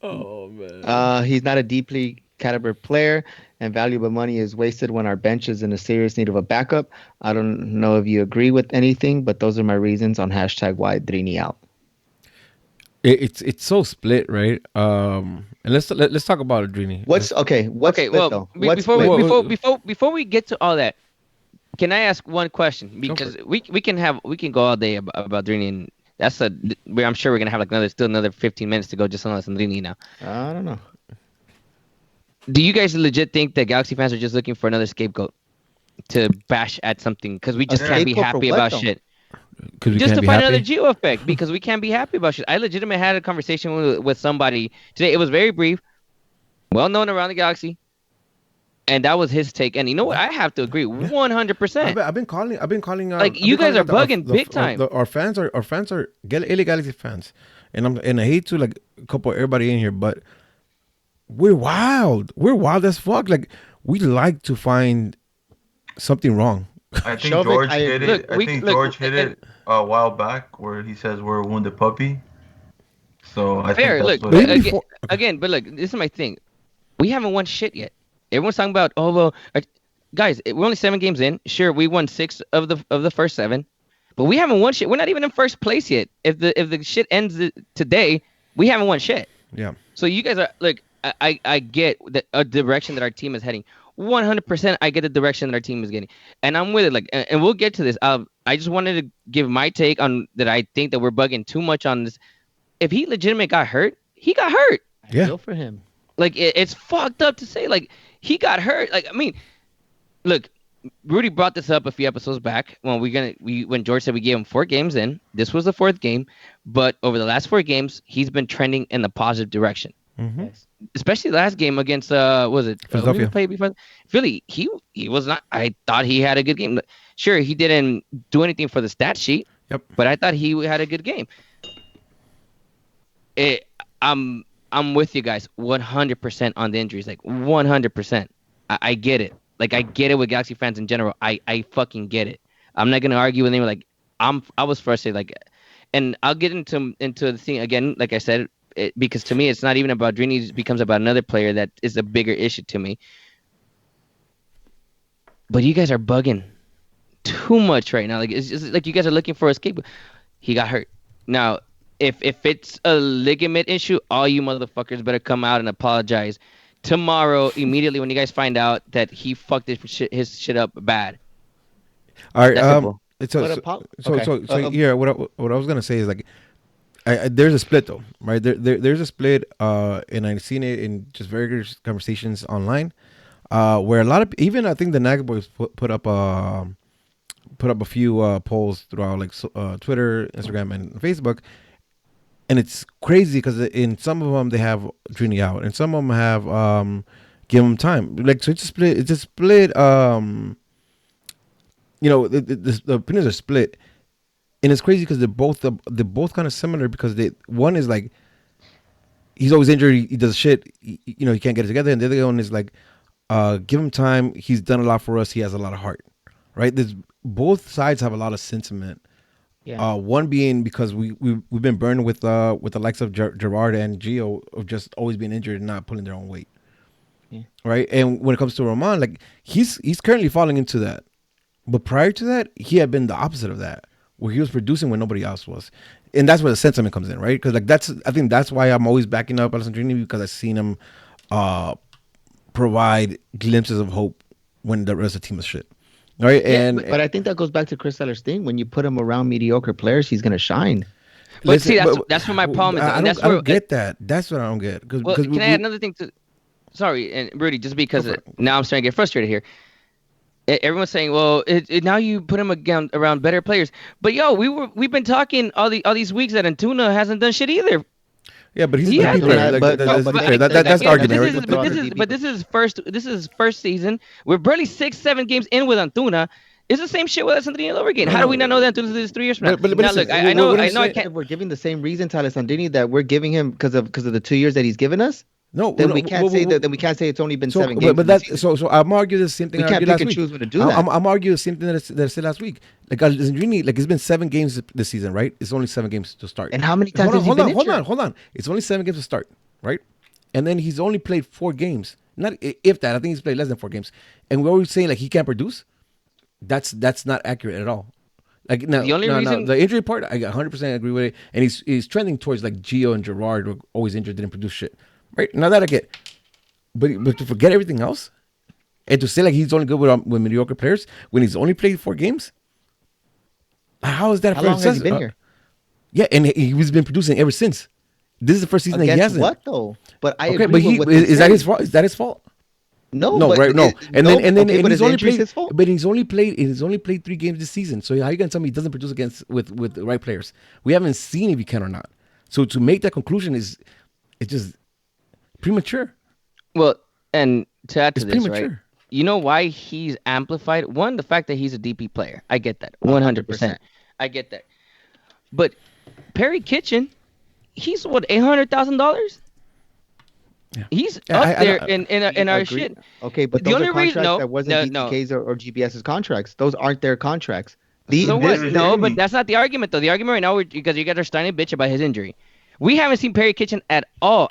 Oh, man. He's not a deeply caliber player, and valuable money is wasted when our bench is in a serious need of a backup. I don't know if you agree with anything, but those are my reasons on hashtag why Drini out. It's so split, right? And let's talk about Drini. What's split, though? Before we get to all that, can I ask one question? Because we can go all day about Drini, and I'm sure we're gonna have another 15 minutes to go just on Alessandrini now. I don't know. Do you guys legit think that Galaxy fans are just looking for another scapegoat to bash at something because we just can't be happy about shit? Just to find another geo effect because we can't be happy about shit. I legitimately had a conversation with somebody today. It was very brief, well known around the Galaxy, and that was his take. And you know what? I have to agree 100%. I've been calling. You guys are bugging big time. Our fans are LA Galaxy fans, and I hate to couple everybody in here, but we're wild. We're wild as fuck. We like to find something wrong. I think George hit it. I think George hit it a while back where he says we're a wounded puppy. So I think that's what again, but look, this is my thing. We haven't won shit yet. Everyone's talking about, guys, we're only 7 games in. Sure, we won 6 of the first 7, but we haven't won shit. We're not even in first place yet. If the shit ends today, we haven't won shit. Yeah. So you guys are I get the direction that our team is heading. 100%, I get the direction that our team is getting, and I'm with it. And we'll get to this. I just wanted to give my take on that. I think that we're bugging too much on this. If he legitimately got hurt, he got hurt. I feel for him. It's fucked up to say. He got hurt. Look, Rudy brought this up a few episodes back when George said we gave him 4 games in. This was the 4th game, but over the last 4 games, he's been trending in the positive direction. Mm-hmm. Especially last game against Philadelphia. Philly. He was not. I thought he had a good game. Sure, he didn't do anything for the stat sheet. Yep. But I thought he had a good game. I'm with you guys 100% on the injuries. 100%. I get it. I get it with Galaxy fans in general. I fucking get it. I'm not gonna argue with anyone. I was frustrated. And I'll get into the thing again. Like I said. Because to me, it's not even about Drini. It becomes about another player that is a bigger issue to me. But you guys are bugging too much right now. It's just you guys are looking for a scapegoat. He got hurt. Now, if it's a ligament issue, all you motherfuckers better come out and apologize tomorrow immediately when you guys find out that he fucked his shit up bad. All right. That's So yeah. What I was gonna say is there's a split though, right? There's a split, and I've seen it in just very good conversations online, where a lot of even I think the Nag boys put up put up a few polls throughout like Twitter, Instagram, and Facebook, and it's crazy because in some of them they have Drini out, and some of them have give him time. Like so, it's a split. It's a split. The opinions are split, and it's crazy because they're both kind of similar because one is like he's always injured, he does shit, he can't get it together, and the other one is like give him time, he's done a lot for us, he has a lot of heart, right? There's both sides have a lot of sentiment. One being because we've been burned with the likes of Gerard and Gio of just always being injured and not pulling their own weight, right? And when it comes to Romain, like he's currently falling into that. But prior to that, he had been the opposite of that, where he was producing when nobody else was, and that's where the sentiment comes in, right? Because I think that's why I'm always backing up Alessandrini, because I've seen him provide glimpses of hope when the rest of the team is shit, right? But I think that goes back to Chris Seller's thing. When you put him around mediocre players, he's gonna shine. But see, that's where my problem is. I don't get that. That's what I don't get. Can I add another thing to? Sorry, and Rudy, just because now I'm starting to get frustrated here. Everyone's saying, well, now you put him around better players. But we've been talking all these weeks that Antuna hasn't done shit either. Yeah, but he's a DP player. That's the argument. But this is first season. We're barely 6-7 games in with Antuna. It's the same shit with Alessandrini all over again. How do we not know that Antuna is 3 years from now? But now look, I know I can't. We're giving the same reason to Alessandrini that we're giving him because of the 2 years that he's given us. No, then we can't say that. Then we can't say it's only been 7 games. But that's so. I'm arguing the same thing. We can't pick and choose when to do that. I'm arguing the same thing that I said last week. Like Alessandrini, like it's been 7 games this season, right? It's only 7 games to start. And how many times has he been injured? Hold on. It's only 7 games to start, right? And then he's only played 4 games. Not if that. I think he's played less than 4 games. And we're always saying like he can't produce. That's not accurate at all. Like now, the injury part, I 100% agree with it. And he's trending towards like Gio and Gerard, who are always injured, didn't produce shit. Right now that I get. But to forget everything else, and to say like he's only good with mediocre players when he's only played 4 games, how is that? How long has he been here? Yeah, and he's been producing ever since. This is the first season that he hasn't. What though? But I agree. But is that his fault? Is that his fault? No, right? No, and then he's only played his fault. But he's only played 3 games this season. So how are you gonna tell me he doesn't produce with the right players? We haven't seen if he can or not. So to make that conclusion it's just premature. Well, and to add to this, right? You know why he's amplified? One, the fact that he's a DP player. I get that. 100%. I get that. But Perry Kitchen, he's what, $800,000? Yeah. He's up there in our shit. Okay, but the only reason that wasn't DTK's or GBS's contracts. Those aren't their contracts. No, but that's not the argument though. The argument right now because you guys are starting to bitch about his injury. We haven't seen Perry Kitchen at all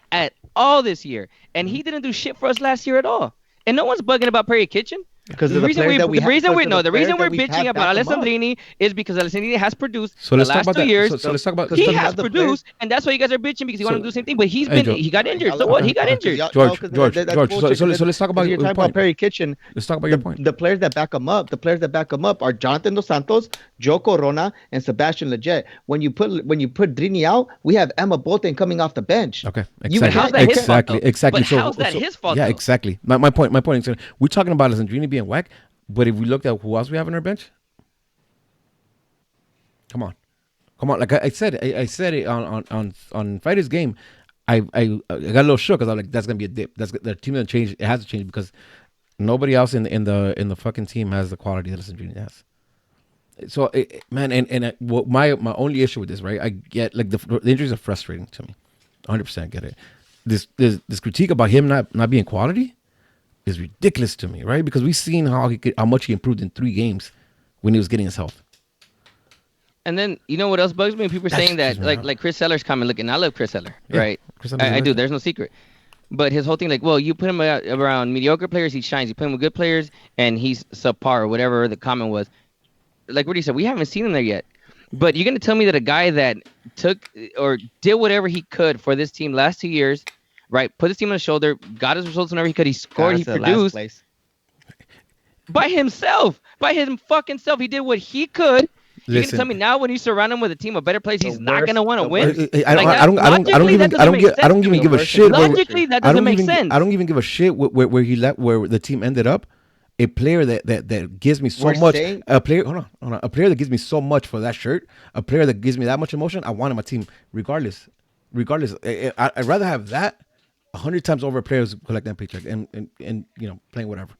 this year, and he didn't do shit for us last year at all. And no one's bugging about Perry Kitchen. Because the reason we're bitching about Alessandrini is because Alessandrini has produced the last 2 years. So let's talk about he has produced, and that's why you guys are bitching because you want to do the same thing. But he got injured. So what? He got injured. George. So let's talk about your point. About Perry Kitchen. Let's talk about your point. The players that back him up are Jonathan Dos Santos, Joe Corona, and Sebastian Lletget. When you put Drini out, we have Emma Bolton coming off the bench. Okay, exactly. But how's that his fault? Yeah, exactly. My point is we're talking about Alessandrini being whack, but if we looked at who else we have on our bench, come on. Like I said it on Friday's game. I got a little shook because I'm like, that's gonna be a dip. The team gonna change. It has to change because nobody else in the fucking team has the quality that Alessandrini has. So my only issue with this, right? I get like the injuries are frustrating to me. 100% get it. This critique about him not being quality is ridiculous to me, right? Because we've seen how much he improved in 3 games when he was getting his health. And then you know what else bugs me? People saying that like Chris Seller's comment. Look, and I love Chris Seller, right? I do. There's no secret. But his whole thing, like, well, you put him around mediocre players, he shines. You put him with good players, and he's subpar or whatever the comment was. Like Rudy said, we haven't seen him there yet. But you're gonna tell me that a guy that took or did whatever he could for this team last 2 years, right? Put his team on his shoulder, got his results whenever he could. He scored, he produced by himself, by his fucking self. He did what he could. You're gonna tell me now when you surround him with a team of better players, he's not gonna want to win. I don't even give a shit. Logically, that doesn't make sense. I don't even give a shit where he left, where the team ended up. a player that gives me so much. A player, hold on, a player that gives me so much for that shirt. A player that gives me that much emotion. I want on my team, regardless. I'd rather have that 100 times over players collecting paycheck and playing whatever.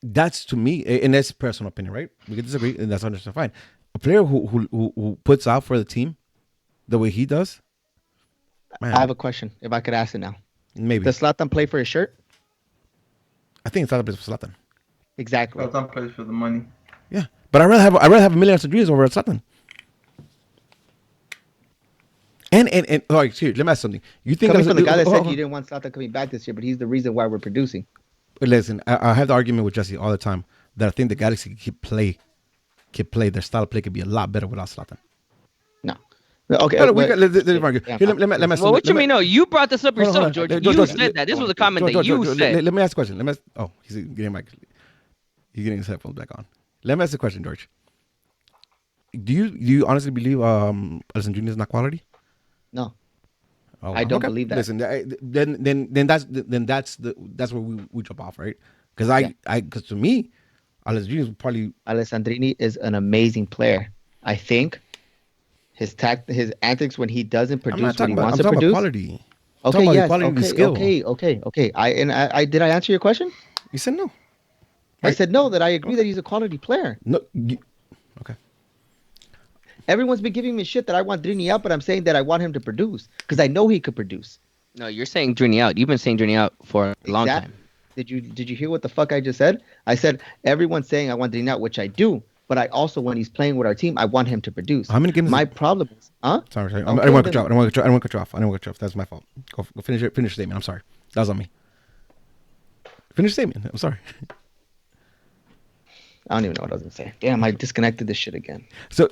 That's to me, and that's personal opinion, right? We can disagree, and that's understand fine. A player who puts out for the team the way he does. Man, I have a question. If I could ask it now, maybe does Zlatan play for his shirt? I think Zlatan plays for Zlatan. Exactly. Zlatan plays for the money. Yeah, but I rather have a million Alessandrinis over Zlatan. And all right, here, let me ask something. You think coming from the guy that said you didn't want Zlatan coming back this year, but he's the reason why we're producing. Listen, I have the argument with Jesse all the time that I think the Galaxy can play. Their style of play could be a lot better without Zlatan. No. Okay. Let me what you mean? No, you brought this up yourself, George. You said that. This was a comment that you said. Let me ask a question. He's getting his headphones back on. Let me ask a question, George. Do you honestly believe Alessandrini is not quality? No. Oh, I don't believe that. Listen, then that's where we drop off, right? Because to me, Alessandrini is an amazing player. I think his antics when he doesn't produce what he wants to produce. Quality. Okay, yes. Okay. I did I answer your question? You said no. Right? I said no. That I agree that he's a quality player. No. Okay. Everyone's been giving me shit that I want Drini out, but I'm saying that I want him to produce because I know he could produce. No, you're saying Drini out. You've been saying Drini out for a long time. Did you hear what the fuck I just said? I said everyone's saying I want Drini out, which I do, but I also, when he's playing with our team, I want him to produce. How many games? My problem is, Sorry. I don't want to cut you off. That's my fault. Go finish your statement. I'm sorry. That was on me. Finish your statement. I'm sorry. I don't even know what I was gonna say. Damn, I disconnected this shit again. So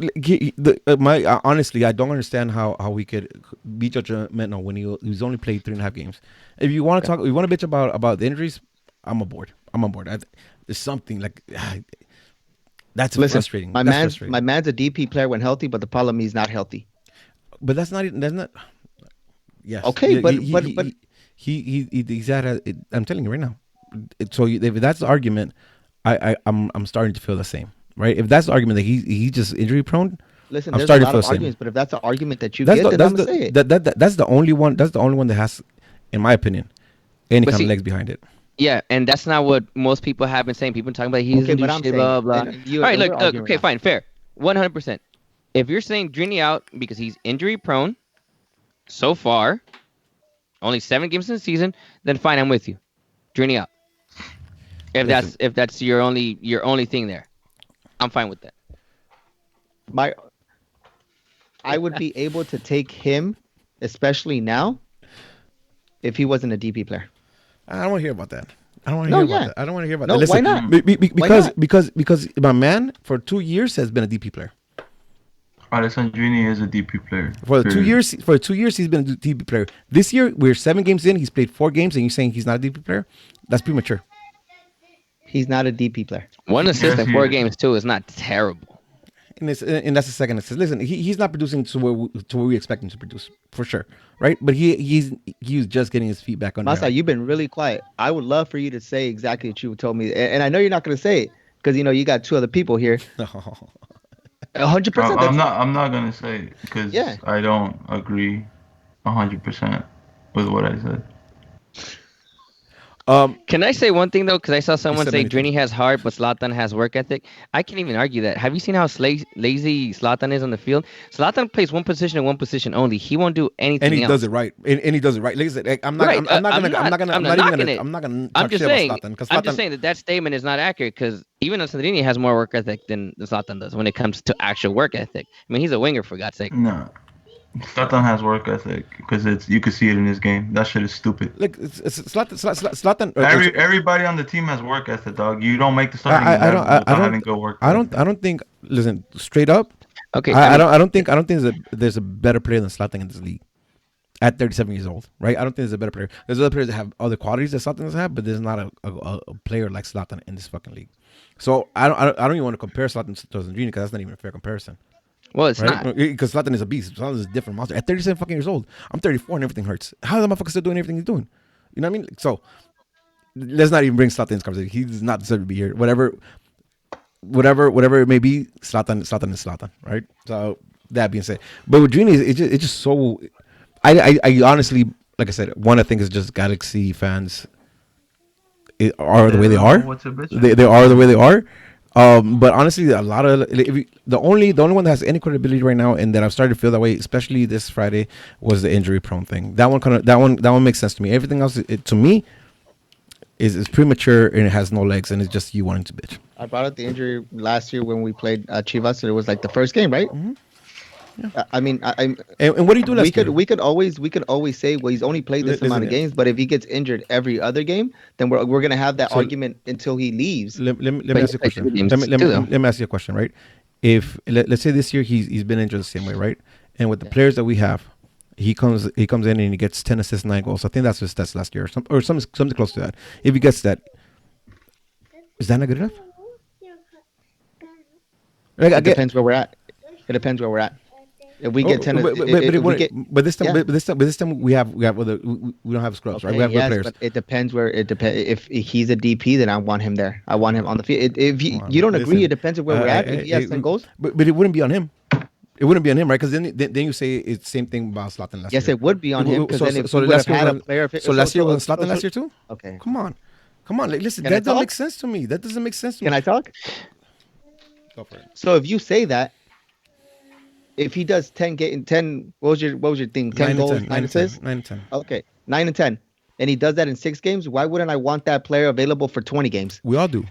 honestly, I don't understand how we could be judgmental when he's only played 3.5 games. If you want to talk, you want to bitch about the injuries, I'm aboard. There's something like that's frustrating. My man's a DP player when healthy, but the problem is he's not healthy. But that's not. Yes. Okay, but he's at. I'm telling you right now. So if that's the argument. I'm starting to feel the same, right? If that's the argument that he's just injury prone, listen, there's a lot of arguments, but if that's the argument that you get, then I'm gonna say it. That's the only one. That's the only one that has, in my opinion, any kind of legs behind it. Yeah, and that's not what most people have been saying. People talking about he's okay, but I'm saying, blah blah. All right, look. Okay, fine, fair, 100%. If you're saying Drini out because he's injury prone, so far, only 7 games in the season, then fine, I'm with you. Drini out. If that's your only thing there, I'm fine with that. I would be able to take him, especially now, if he wasn't a DP player. I don't want to hear about that. I don't want to hear about that. Listen, why not? Because my man for 2 years has been a DP player. Alessandrini is a DP player. For 2 years, he's been a DP player. This year, we're 7 games in. He's played 4 games, and you're saying he's not a DP player? That's premature. He's not a DP player. 1 assist in 4 games too is not terrible. And that's the second assist. Listen, he's not producing to where we expect him to produce for sure, right? But he was just getting his feet back under. Masa, you've been really quiet. I would love for you to say exactly what you told me, and I know you're not going to say it because you got 2 other people here. 100%. I'm not going to say it because I don't agree 100% with what I said. Can I say one thing though? Because I saw someone say Drini has heart, but Zlatan has work ethic. I can't even argue that. Have you seen how lazy Zlatan is on the field? Zlatan plays one position and one position only. He won't do anything else. And he does it right. And he does it right. Like I said, I'm not gonna I'm just saying that statement is not accurate because even Alessandrini has more work ethic than Zlatan does when it comes to actual work ethic. I mean, he's a winger for God's sake. No. Zlatan has work ethic because you can see it in his game. That shit is stupid. Like Zlatan. Everybody on the team has work ethic, dog. You don't make the starting. I don't go work. I don't think. Listen, straight up. Okay. I don't think there's a better player than Zlatan in this league at 37 years old, right? I don't think there's a better player. There's other players that have other qualities that Zlatan does have, but there's not a player like Zlatan in this fucking league. So I don't even want to compare Zlatan to Alessandrini because that's not even a fair comparison. Well, it's not. Because Zlatan is a beast. Zlatan is a different monster. At 37 fucking years old, I'm 34 and everything hurts. How is that motherfucker still doing everything he's doing? You know what I mean? So, let's not even bring Zlatan in this conversation. He does not deserve to be here. Whatever it may be, Zlatan is Zlatan, right? So that being said, but with Genie, it's just so. I honestly, like I said, one I think is just Galaxy fans are the way they are. They are the way they are. But honestly, a lot of the only one that has any credibility right now, and that I've started to feel that way, especially this Friday, was the injury prone thing. That one makes sense to me. Everything else, to me, is premature and it has no legs, and it's just you wanting to bitch. I brought up the injury last year when we played Chivas. It was like the first game, right? Mm-hmm. Yeah. I mean, and what do you do last year? We could always say, well, he's only played this amount of games, but if he gets injured every other game, then we're gonna have that argument until he leaves. Let me ask you a question. Let me ask you a question, right? If let's say this year he's been injured the same way, right? And with the players that we have, he comes in and he gets 10 assists, 9 goals. I think that's his stats last year, or something close to that. If he gets that, is that not good enough? It depends where we're at. If we get 10, but this time we don't have scrubs, right? We have good players. But it depends where it depends. If he's a DP, then I want him there. I want him on the field. If you don't agree, it depends on where we're at. If he has 10 goals, but it wouldn't be on him. It wouldn't be on him, right? Because then you say it's the same thing about Zlatan last year. Yes, it would be on him. So last year was Zlatan last year too? Okay. Come on. Like, listen, that doesn't make sense to me. That doesn't make sense to me. Can I talk? Go for it. So if you say that, if he does 10, what was your thing? 10 goals, 9 assists? 9 and 10. Okay, 9 and 10. And he does that in 6 games. Why wouldn't I want that player available for 20 games? We all do.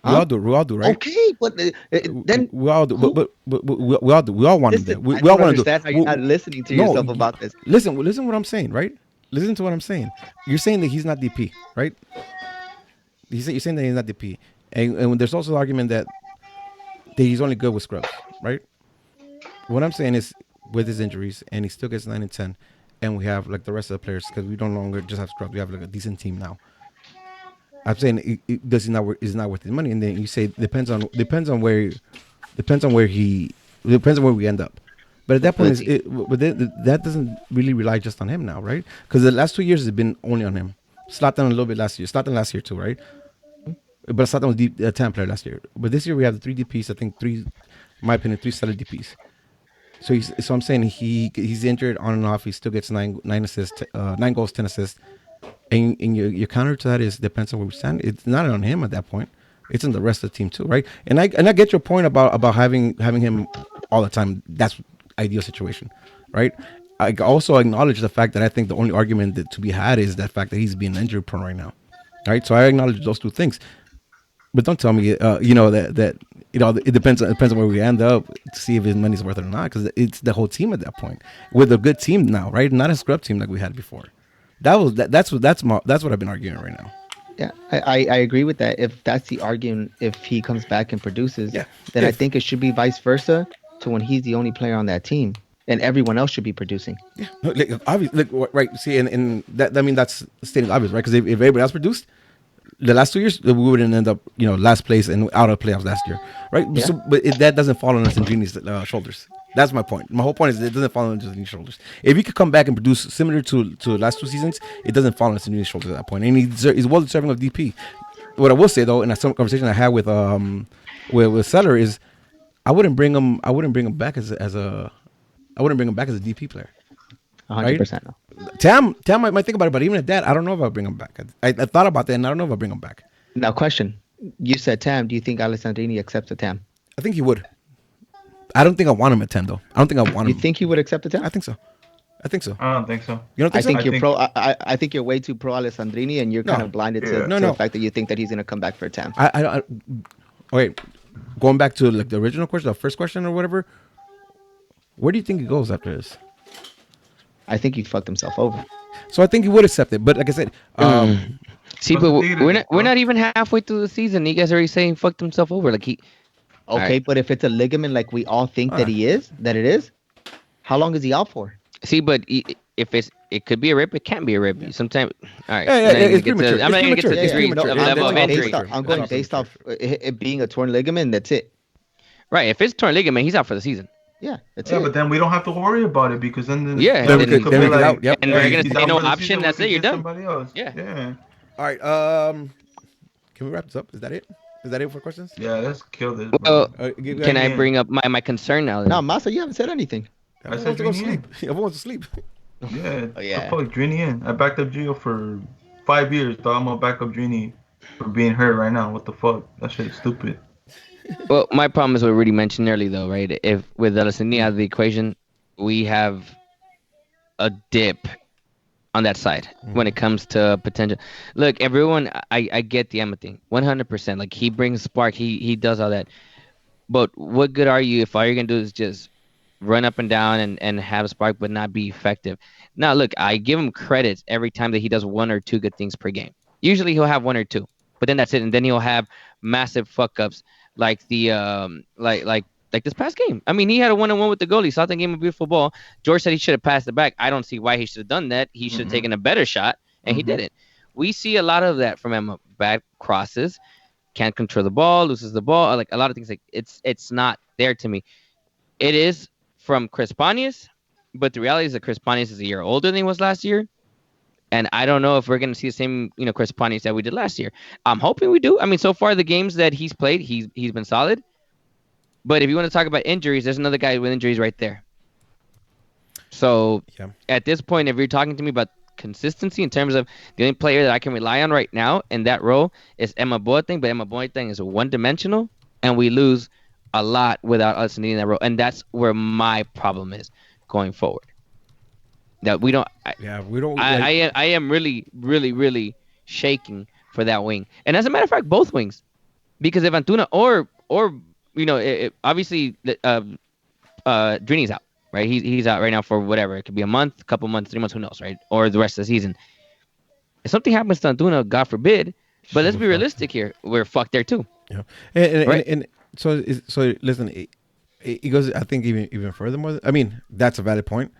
We all do, right? Okay, but then we all do. But we all do. We all want to do. We all want to do. How you're not listening to yourself about this. Listen what I'm saying, right? Listen to what I'm saying. You're saying that he's not DP, right? You're saying that he's not DP, and there's also the argument that he's only good with scrubs, right? What I'm saying is, with his injuries, and he still gets 9 and 10, and we have like the rest of the players, because we no longer just have scrubs. We have like a decent team now. I'm saying is not worth his money, and then you say depends on where we end up. But at that point, that doesn't really rely just on him now, right? Because the last 2 years has been only on him. Zlatan a little bit last year. Zlatan last year too, right? But Zlatan was the 10 player last year. But this year we have the 3 DPs. I think in my opinion, 3 solid DPs. So I'm saying he's injured on and off. He still gets 9 assists, 9 goals, 10 assists. And your counter to that is depends on where we stand. It's not on him at that point. It's on the rest of the team too, right? And I get your point about having him all the time. That's ideal situation, right? I also acknowledge the fact that I think the only argument that to be had is that fact that he's being injury prone right now, right? So I acknowledge those 2 things. But don't tell me, that it depends on where we end up to see if his money's worth it or not. Because it's the whole team at that point. With a good team now, right? Not a scrub team like we had before. That's what I've been arguing right now. Yeah, I agree with that. If that's the argument, if he comes back and produces, then I think it should be vice versa to when he's the only player on that team and everyone else should be producing. Yeah, right. See, and that I mean that's stating obvious, right? Because if everybody else produced, the last 2 years we wouldn't end up, last place and out of playoffs last year, right? Yeah. So, but that doesn't fall on Alessandrini's shoulders. That's my point. My whole point is it doesn't fall on Alessandrini's shoulders. If he could come back and produce similar to the last 2 seasons, it doesn't fall on Alessandrini's shoulders at that point. And he's well deserving of DP. What I will say though, in some conversation I had with Seller is, I wouldn't bring him back as a DP player. 100%. No. Tam might think about it, but even at that, I don't know if I'll bring him back. I thought about that, and I don't know if I'll bring him back. Now, question: you said Tam. Do you think Alessandrini accepts a Tam? I think he would. I don't think I want him at 10 though. I don't think I want him. You think he would accept a Tam? I think so. I don't think so. You don't think so? I think you're pro. I think you're way too pro Alessandrini, and you're kind of blinded to the fact that you think that he's gonna come back for a Tam. Okay, going back to like the original question, the first question or whatever. Where do you think he goes after this? I think he fucked himself over. So I think he would accept it, but like I said, see, but we're not even halfway through the season. You guys are already saying fucked himself over. Like he. Okay, right. But if it's a ligament, like we all think that it is, how long is he out for? See, but if it could be a rip, it can't be a rip. Sometimes, all right. It's premature. I'm not going to get to the level of injury. I'm going based off it being a torn ligament. That's it. Right. If it's torn ligament, he's out for the season. Yeah, that's it. But then we don't have to worry about it because then then we could out. Yep. And we're gonna say no option. That's it. You're done. Somebody else. Yeah. All right. Can we wrap this up? Is that it? Is that it for questions? Yeah, let's kill this, Well, bro. can I in. bring up my concern now? No, Then? Masa, you haven't said anything. I Everyone said wants to go Drini sleep. in. Everyone wants to sleep. Yeah, Oh, yeah. the fuck, Drini in. I backed up Gio for 5 years, so I'm gonna back up Drini for being hurt right now. What the fuck? That shit is stupid. Well, my problem is what Rudy mentioned earlier, though, right? If with Alessandrini out of the equation, we have a dip on that side when it comes to potential. Look, everyone, I get the Emma thing, 100%. Like he brings spark, he does all that. But what good are you if all you're gonna do is just run up and down and have spark but not be effective? Now, look, I give him credits every time that he does one or two good things per game. Usually he'll have one or two, but then that's it, and then he'll have massive fuck ups like the like this past game. I mean, he had a 1-on-1 with the goalie. Saw that game a beautiful ball. George said he should have passed it back. I don't see why he should have done that. He should have taken a better shot, and he didn't. We see a lot of that from Emma. Bad crosses, can't control the ball, loses the ball, like a lot of things. Like it's not there to me. It is from Chris Pontius, but the reality is that Chris Pontius is a year older than he was last year. And I don't know if we're going to see the same, Chris Pontius that we did last year. I'm hoping we do. I mean, so far the games that he's played, he's been solid. But if you want to talk about injuries, there's another guy with injuries right there. So at this point, if you're talking to me about consistency in terms of the only player that I can rely on right now in that role is Emma Boateng, but Emma Boateng is one-dimensional, and we lose a lot without us needing that role. And that's where my problem is going forward. That we don't. We don't. I am really, really, really shaking for that wing. And as a matter of fact, both wings, because if Antuna or obviously Drini's out, right? He's out right now for whatever. It could be a month, a couple months, 3 months, who knows, right? Or the rest of the season. If something happens to Antuna, God forbid, but let's be realistic here. We're fucked there too. Yeah, Right? and so listen, it goes. I think even furthermore. I mean, that's a valid point.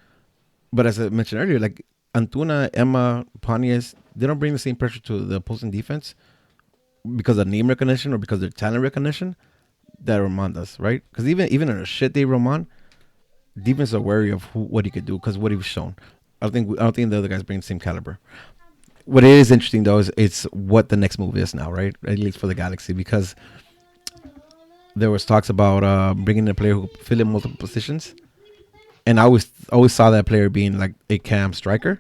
But as I mentioned earlier, like Antuna, Emma, Pontius, they don't bring the same pressure to the opposing defense because of name recognition or because of their talent recognition that Romain does, right? Because even in a shit day, Romain, defense are wary of what he could do because what he was shown. I don't think the other guys bring the same caliber. What is interesting though is it's what the next move is now, right? At least for the Galaxy, because there was talks about bringing in a player who could fill in multiple positions. And I always saw that player being like a cam striker.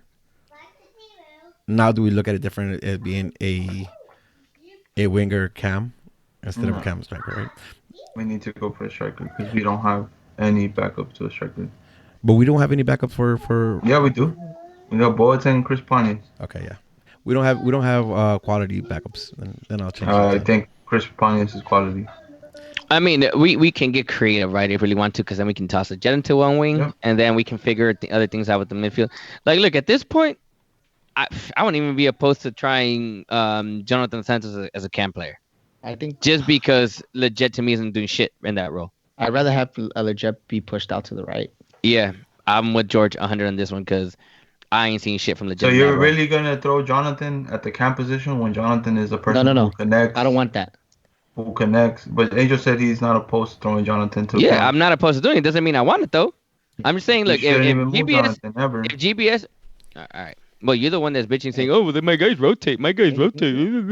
Now do we look at it different as being a winger cam instead of a cam striker, right? We need to go for a striker because we don't have any backup to a striker. But we don't have any backup for. Yeah, we do. We got Boateng and Chris Pontius. Okay, yeah. We don't have quality backups. Then I'll change. I think Chris Pontius is quality. I mean, we can get creative, right? If we really want to, because then we can toss a Jet into one wing, and then we can figure the other things out with the midfield. Like, look, at this point, I wouldn't even be opposed to trying Jonathan Santos as a cam player. I think just because Legit to me isn't doing shit in that role. I'd rather have Legit be pushed out to the right. Yeah, I'm with George 100 on this one because I ain't seeing shit from Legit. So you're really gonna throw Jonathan at the cam position when Jonathan is a person who connects? I don't want that. Who connects? But Angel said he's not opposed to throwing Jonathan to. Yeah, I'm not opposed to doing it. Doesn't mean I want it though. I'm just saying, look, if GBS, all right. Well, you're the one that's bitching, saying, "Oh, well, then my guys rotate. My guys rotate."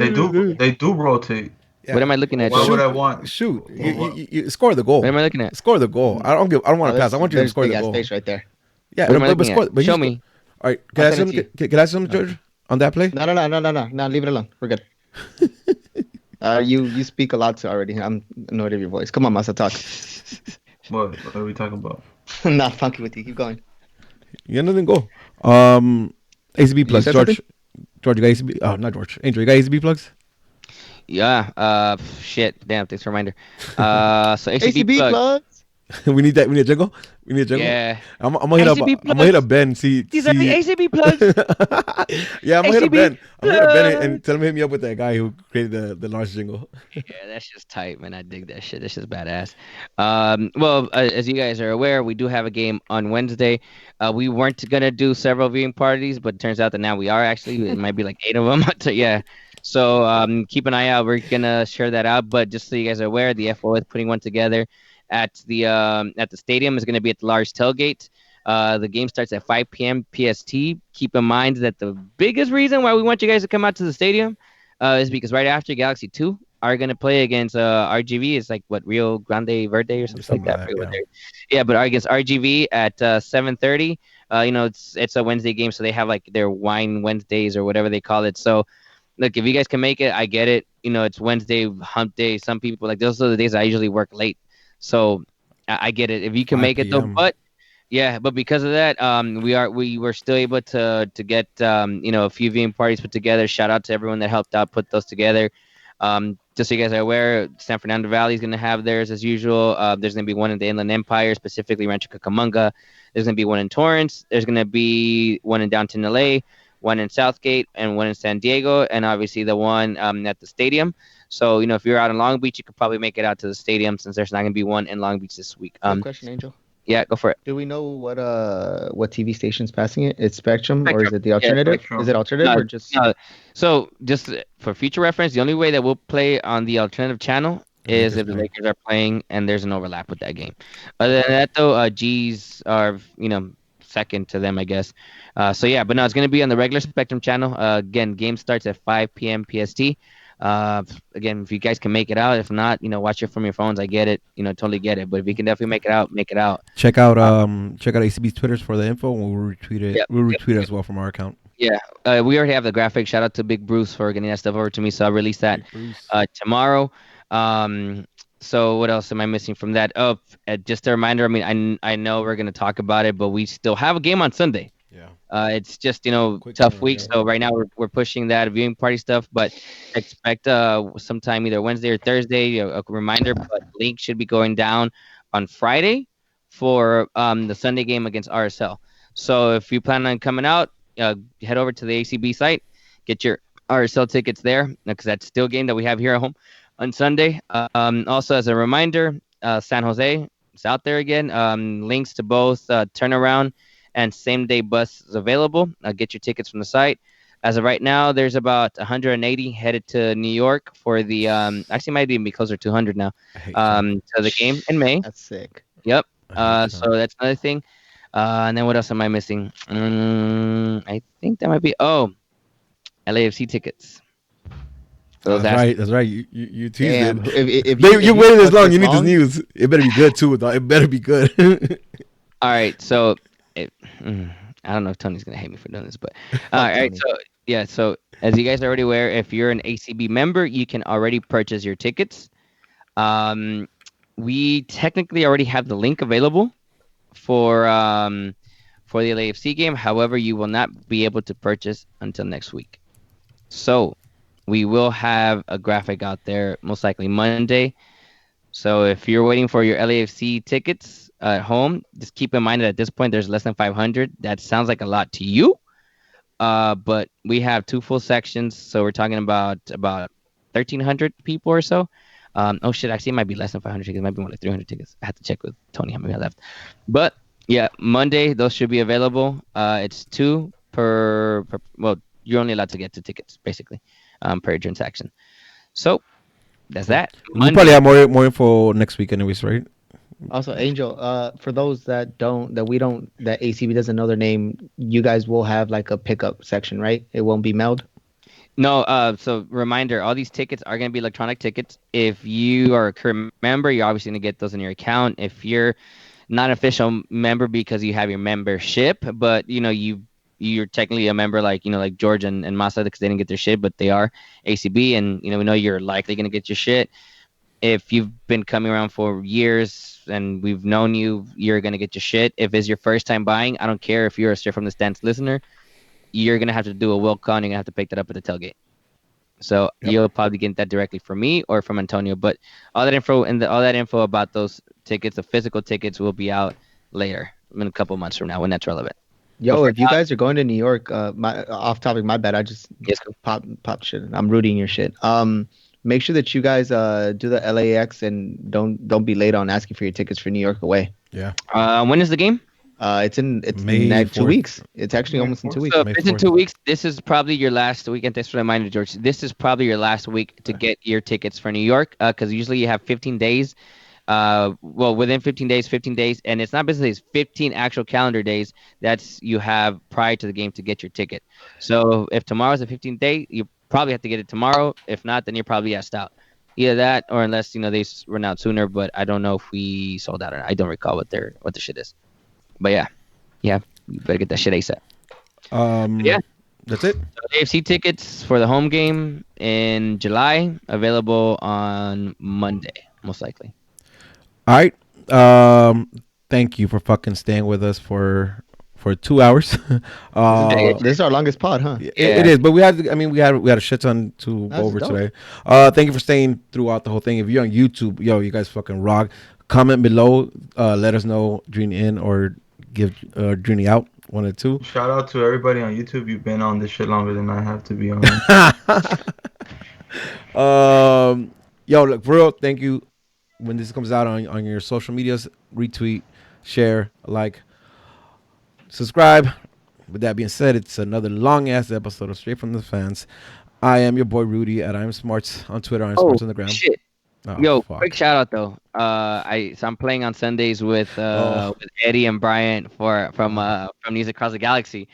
They do rotate. Yeah. What am I looking at? What would I want? Shoot, you score the goal. What am I looking at? Score the goal. I don't want to pass. I want you to score the goal. Space right there. Yeah, what am I looking at? Show me. All right, can I ask him, George, on that play? No. Leave it alone. We're good. You speak a lot already. I'm annoyed of your voice. Come on, Masa, talk. What are we talking about? I'm not funky with you. Keep going. You got nothing. Go. ACB plugs. George, you got ACB? Oh, not George. Angel, you got ACB plugs? Yeah. Shit. Damn. Thanks for the reminder. So ACB plugs. we need that. We need a jingle. Yeah. I'm gonna hit up Ben. These are the ACB plugs. Yeah, I'm gonna hit up Ben. And tell him to hit me up with that guy who created the large jingle. Yeah, that's just tight, man. I dig that shit. That's just badass. Well, as you guys are aware, we do have a game on Wednesday. We weren't gonna do several viewing parties, but it turns out that now we are actually. It might be like 8 of them. Yeah. So keep an eye out. We're gonna share that out. But just so you guys are aware, the FO is putting one together at the stadium. Is going to be at the large tailgate. The game starts at 5 p.m. PST. Keep in mind that the biggest reason why we want you guys to come out to the stadium is because right after Galaxy 2 are going to play against RGV. It's like what, Rio Grande Verde or something like that. Yeah, but against RGV at 7:30. It's a Wednesday game, so they have like their wine Wednesdays or whatever they call it. So look, if you guys can make it, I get it. It's Wednesday, hump day. Some people, like, those are the days I usually work late. So I get it. If you can make it though, but because of that, we were still able to get a few viewing parties put together. Shout out to everyone that helped out put those together. Just so you guys are aware, San Fernando Valley is going to have theirs as usual. There's going to be one in the Inland Empire, specifically Rancho Cucamonga. There's going to be one in Torrance. There's going to be one in downtown LA, one in Southgate, and one in San Diego, and obviously the one at the stadium. So, if you're out in Long Beach, you could probably make it out to the stadium since there's not going to be one in Long Beach this week. Good question, Angel. Yeah, go for it. Do we know what TV station's passing it? It's Spectrum, or is it the alternative? Spectrum. Is it alternative or just? So just for future reference, the only way that we'll play on the alternative channel is if the Lakers are playing and there's an overlap with that game. Other than that, though, G's are second to them, I guess. But no, it's going to be on the regular Spectrum channel. Again, game starts at 5 p.m. PST. Again, if you guys can make it out, if not, watch it from your phones. I get it, totally get it. But if you can definitely make it out, make it out. Check out ACB's Twitters for the info, and we'll retweet it. We'll retweet it as well from our account. Yeah, we already have the graphic. Shout out to Big Bruce for getting that stuff over to me. So I'll release that tomorrow. So what else am I missing from that? Oh, just a reminder. I mean, I know we're gonna talk about it, but we still have a game on Sunday. Yeah. It's just tough week. So right now we're pushing that viewing party stuff, but expect sometime either Wednesday or Thursday. A reminder, but link should be going down on Friday for the Sunday game against RSL. So if you plan on coming out, head over to the ACB site, get your RSL tickets there, because that's still a game that we have here at home on Sunday. Also, as a reminder, San Jose is out there again. Links to both turnaround and same-day bus is available. Get your tickets from the site. As of right now, there's about 180 headed to New York for the actually might even be closer to 200 now. To the game in May. That's sick. Yep. So that's another thing. And then what else am I missing? I think that might be LAFC tickets. So that's right. You teased it. If you waited this long, you need this news. It better be good too, though. It better be good. All right, so I don't know if Tony's gonna hate me for doing this, but all right. So as you guys are already aware, if you're an ACB member, you can already purchase your tickets. We technically already have the link available for the LAFC game. However, you will not be able to purchase until next week. So we will have a graphic out there most likely Monday. So if you're waiting for your LAFC tickets at home, just keep in mind that at this point there's less than 500. That sounds like a lot to you, but we have 2 full sections, so we're talking about 1,300 people or so. Actually, it might be less than 500 tickets. It might be more like 300 tickets. I have to check with Tony how many I left. But yeah, Monday those should be available. It's 2 per. Well, you're only allowed to get 2 tickets basically per transaction. So that's that. We'll probably have more info next week, anyways, right? Also, Angel, for those that ACB doesn't know their name, you guys will have like a pickup section, right? It won't be mailed. No, so reminder, all these tickets are going to be electronic tickets. If you are a current member, you're obviously going to get those in your account. If you're not an official member because you have your membership, but you're technically a member, like George and Masa, because they didn't get their shit, but they are ACB, and we know you're likely going to get your shit. If you've been coming around for years and we've known you're going to get your shit. If it's your first time buying, I don't care if you're a Straight from the Stands listener, you're going to have to do a will con. You're going to have to pick that up at the tailgate. So you'll probably get that directly from me or from Antonio. But all that info about those tickets, the physical tickets, will be out later, in a couple months from now, when that's relevant. Yo, if you guys are going to New York, off topic, my bad. I just pop shit. I'm rooting your shit. Make sure that you guys do the LAX and don't be late on asking for your tickets for New York away. Yeah. When is the game? It's May next 2 4th. weeks. It's actually almost in 2 weeks. So if it's in 2 weeks, this is probably your last week. And thanks for reminding, George. This is probably your last week to get your tickets for New York, because usually you have 15 days Well, within 15 days, and it's not basically it's 15 actual calendar days that's you have prior to the game to get your ticket. So if tomorrow's the 15th day, you probably have to get it tomorrow. If not, then you're probably asked out. Either that, or unless they run out sooner. But I don't know if we sold out or not. I don't recall what the shit is. But yeah, you better get that shit ASAP. Yeah. That's it. So AFC tickets for the home game in July available on Monday, most likely. All right. Thank you for fucking staying with us for 2 hours. This is our longest pod, huh? It is, but we had a shit ton to go over today. Thank you for staying throughout the whole thing. If you're on YouTube, you guys fucking rock. Comment below. Let us know Drini in or give Drini out. One or two. Shout out to everybody on YouTube. You've been on this shit longer than I have to be on. Look, for real, thank you. When this comes out on your social medias, retweet, share, like, subscribe. With that being said, it's another long ass episode of Straight from the Fans. I am your boy Rudy at I'm Smarts on Twitter. I'm Smarts on the gram. Shit. Quick shout out though. I'm playing on Sundays with Eddie and Brian from Music Across the Galaxy.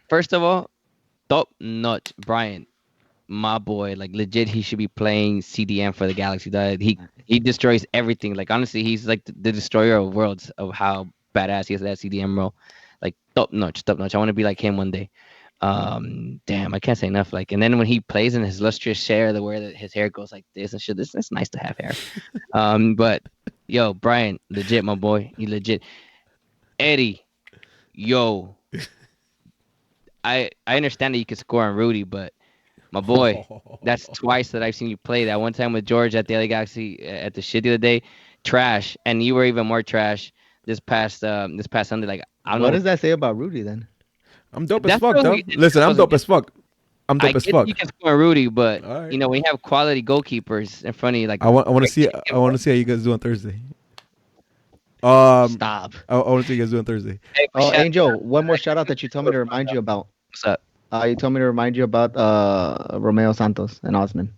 First of all, top notch Brian, my boy. Like legit, he should be playing CDM for the Galaxy. He destroys everything. Like honestly, he's like the destroyer of worlds of how badass he is that CDM role. Like top notch. I want to be like him one day. Damn, I can't say enough. Like, and then when he plays in his lustrous hair, the way that his hair goes like this and shit, it's nice to have hair. But yo, Brian, legit, my boy, you legit. Eddie, yo, I understand that you can score on Rudy, but my boy, that's twice that I've seen you play. That one time with George at the LA Galaxy at the shit the other day, trash, and you were even more trash this past Sunday. Like, I don't know. What does that say about Rudy then? I'm dope as fuck, though. Listen, I'm dope as fuck. I'm dope as fuck. You can score Rudy, but when you have quality goalkeepers in front of you, like I want to see. I want to see how you guys do on Thursday. Stop. I want to see you guys do on Thursday. Angel, one more shout out that you told me to remind you about. What's up? You told me to remind you about Romeo Santos and Osman.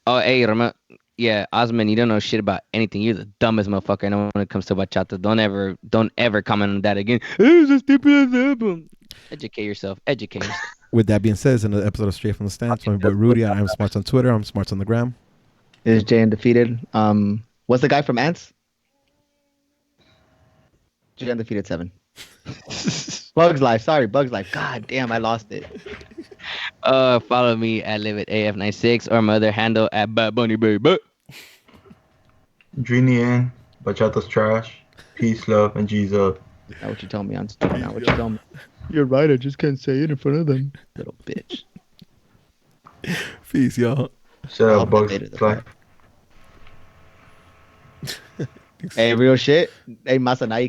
Oh, hey, Romain. Yeah, Osman, you don't know shit about anything. You're the dumbest motherfucker. And when it comes to bachata, don't ever comment on that again. Educate yourself. With that being said, it's another episode of Straight from the Stands. My boy Rudy. I'm Smarts on Twitter. I'm Smarts on the gram. This is Jay Undefeated. What's the guy from Ants? Jay Undefeated 7. Bugs Life. Sorry, Bugs Life. God damn, I lost it. Follow me at LiveItAF96 or my other handle at Bad Bunny Baby. Drini in, bachata's trash. Peace, love, and G's up. Not what you told me on Twitter. Not what you told me. You're right. I just can't say it in front of them. Little bitch. Peace, y'all. Shut up, Bugs Life. Hey, real shit. Hey, Masanai,